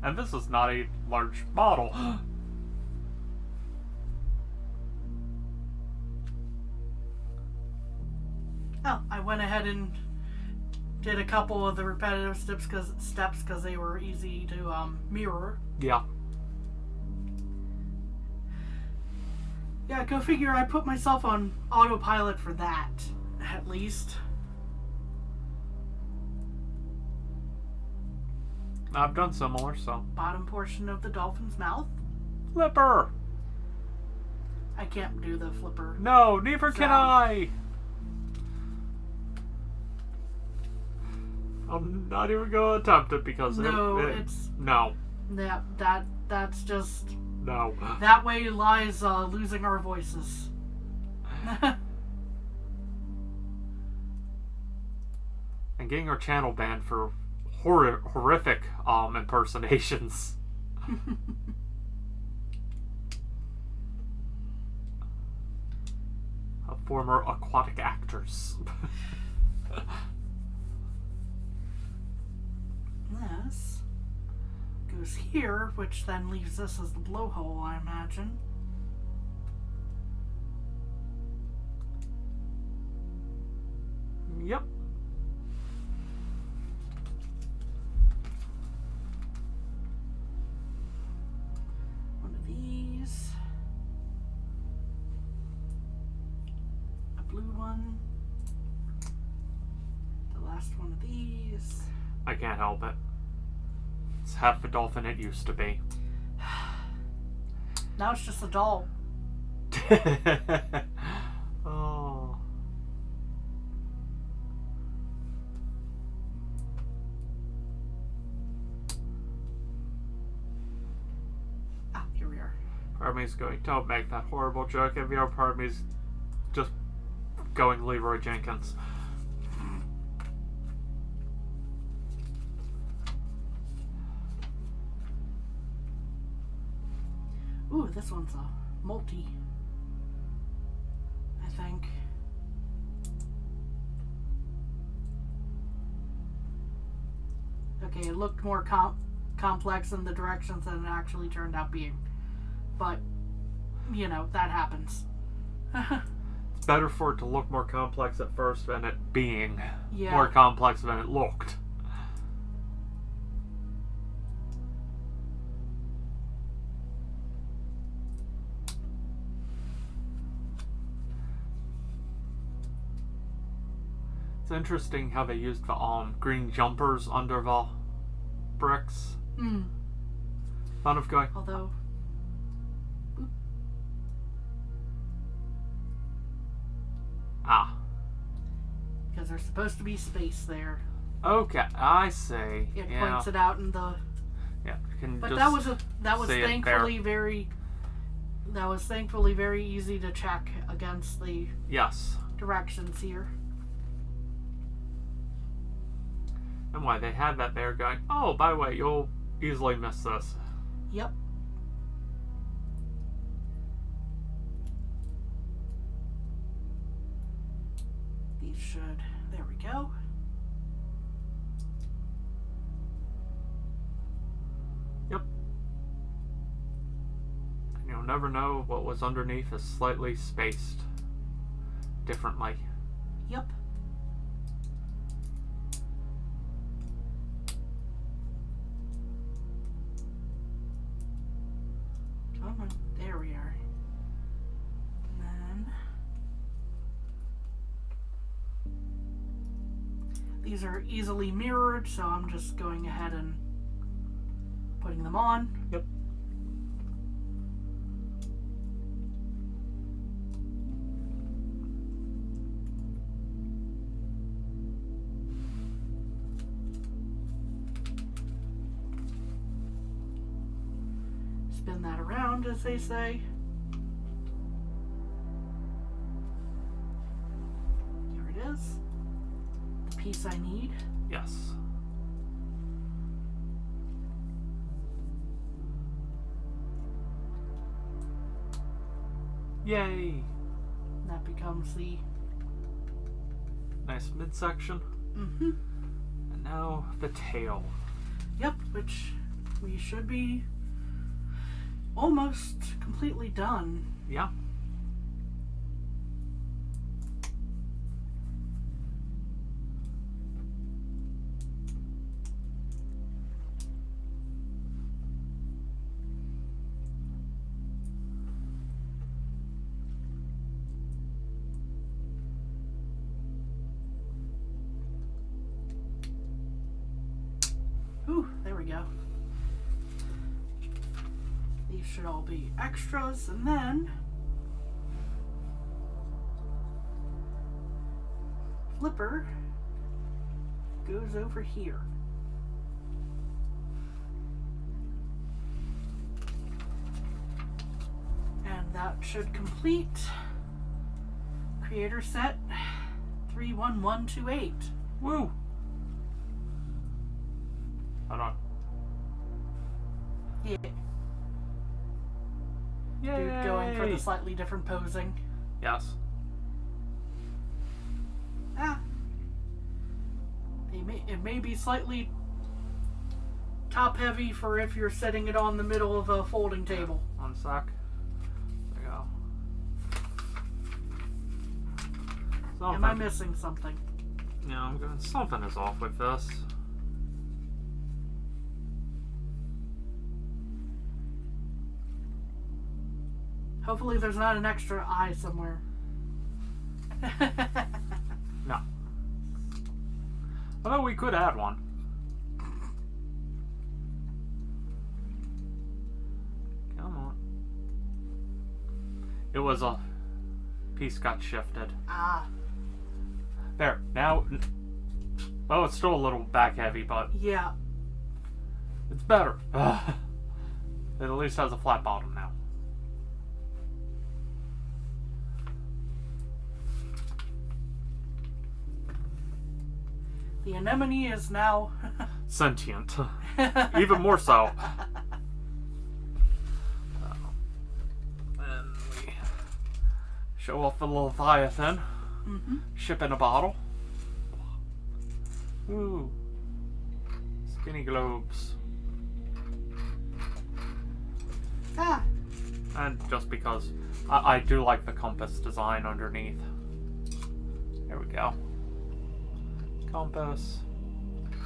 Speaker 1: And this is not a large model.
Speaker 2: Oh, I went ahead and did a couple of the repetitive steps because they were easy to mirror.
Speaker 1: Yeah.
Speaker 2: Yeah, go figure. I put myself on autopilot for that, at least.
Speaker 1: I've done similar, so.
Speaker 2: Bottom portion of the dolphin's mouth.
Speaker 1: Flipper!
Speaker 2: I can't do the flipper.
Speaker 1: No, neither can I! I'm not even going to attempt it because
Speaker 2: it's...
Speaker 1: No.
Speaker 2: Yeah, that's just...
Speaker 1: No.
Speaker 2: That way lies losing our voices.
Speaker 1: And getting our channel banned for horrific impersonations. Of former aquatic actors.
Speaker 2: This goes here, which then leaves this as the blowhole, I imagine.
Speaker 1: Yep.
Speaker 2: One of these. A blue one. The last one of these.
Speaker 1: I can't help it. It's half the dolphin it used to be.
Speaker 2: Now it's just a doll.
Speaker 1: Oh.
Speaker 2: Ah, here we are.
Speaker 1: Part of me is going, don't make that horrible joke, and the other part of me is just going Leroy Jenkins.
Speaker 2: Ooh, this one's a multi, I think. Okay, it looked more complex in the directions than it actually turned out being. But, you know, that happens.
Speaker 1: It's better for it to look more complex at first than it being more complex than it looked. It's interesting how they used the green jumpers under the bricks.
Speaker 2: Hmm.
Speaker 1: Fun of going.
Speaker 2: Although.
Speaker 1: Ah.
Speaker 2: Because there's supposed to be space there.
Speaker 1: Okay, I see.
Speaker 2: It
Speaker 1: Yeah.
Speaker 2: points it out in the.
Speaker 1: Yeah. You can
Speaker 2: But
Speaker 1: just
Speaker 2: that was
Speaker 1: see it
Speaker 2: thankfully
Speaker 1: there.
Speaker 2: very. That was thankfully very easy to check against the
Speaker 1: Yes.
Speaker 2: directions here.
Speaker 1: And why they had that there going, oh, by the way, you'll easily miss this.
Speaker 2: Yep. These should. There we go.
Speaker 1: Yep. And you'll never know what was underneath is slightly spaced differently.
Speaker 2: Yep. Come on. There we are. And then these are easily mirrored, so I'm just going ahead and putting them on.
Speaker 1: Yep.
Speaker 2: Spin that around, as they say. Here it is. The piece I need.
Speaker 1: Yes. Yay!
Speaker 2: That becomes the.
Speaker 1: Nice midsection.
Speaker 2: Mm-hmm.
Speaker 1: And now the tail.
Speaker 2: Yep, which we should be almost completely done.
Speaker 1: Yeah.
Speaker 2: Ooh, there we go. These should all be extras, and then Flipper goes over here. And that should complete creator set 31128.
Speaker 1: Woo! Hold on.
Speaker 2: Yeah.
Speaker 1: Yay!
Speaker 2: Dude going for the slightly different posing.
Speaker 1: Yes.
Speaker 2: Ah. It may be slightly top heavy for if you're setting it on the middle of a folding table.
Speaker 1: One sec. There you go.
Speaker 2: Am I missing something?
Speaker 1: Yeah, I'm going. Something is off with this.
Speaker 2: Hopefully there's not an extra eye somewhere.
Speaker 1: No. Although we could add one. Come on. It was a piece got shifted.
Speaker 2: Ah.
Speaker 1: There. Now. Oh, it's still a little back heavy, but
Speaker 2: Yeah.
Speaker 1: it's better. It at least has a flat bottom now.
Speaker 2: The anemone is now
Speaker 1: Sentient. Even more so. And we show off the Leviathan.
Speaker 2: Mm-hmm.
Speaker 1: Ship in a bottle. Ooh. Skinny globes.
Speaker 2: Ah.
Speaker 1: And just because I do like the compass design underneath. There we go. Compass.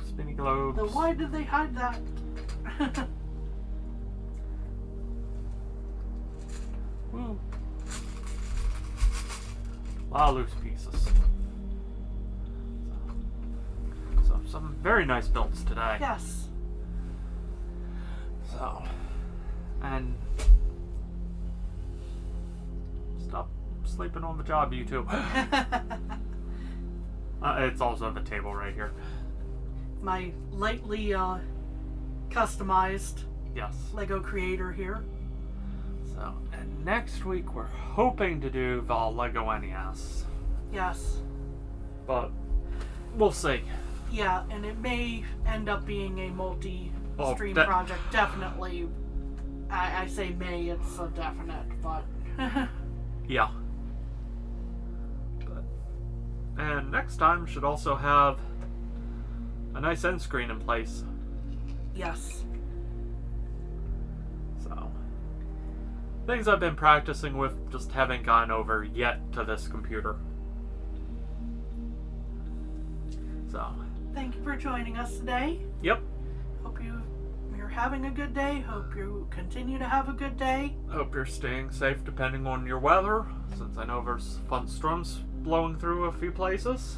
Speaker 1: Spinny globes.
Speaker 2: Then why did they hide that?
Speaker 1: Woo. A lot of loose pieces. some very nice builds today.
Speaker 2: Yes.
Speaker 1: So, and stop sleeping on the job, you two. It's also the table right here.
Speaker 2: My lightly customized
Speaker 1: Yes.
Speaker 2: Lego creator here.
Speaker 1: So, and next week we're hoping to do the Lego NES,
Speaker 2: Yes.
Speaker 1: but we'll see.
Speaker 2: Yeah, and it may end up being a multi-stream project. Definitely. I say may, it's a definite, but...
Speaker 1: Yeah. And next time should also have a nice end screen in place.
Speaker 2: Yes.
Speaker 1: So, things I've been practicing with, just haven't gotten over yet to this computer. So.
Speaker 2: Thank you for joining us today.
Speaker 1: Yep.
Speaker 2: Hope you're having a good day. Hope you continue to have a good day.
Speaker 1: Hope you're staying safe depending on your weather, since I know there's fun storms blowing through a few places.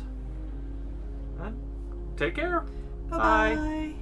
Speaker 1: And take care.
Speaker 2: Bye-bye. Bye.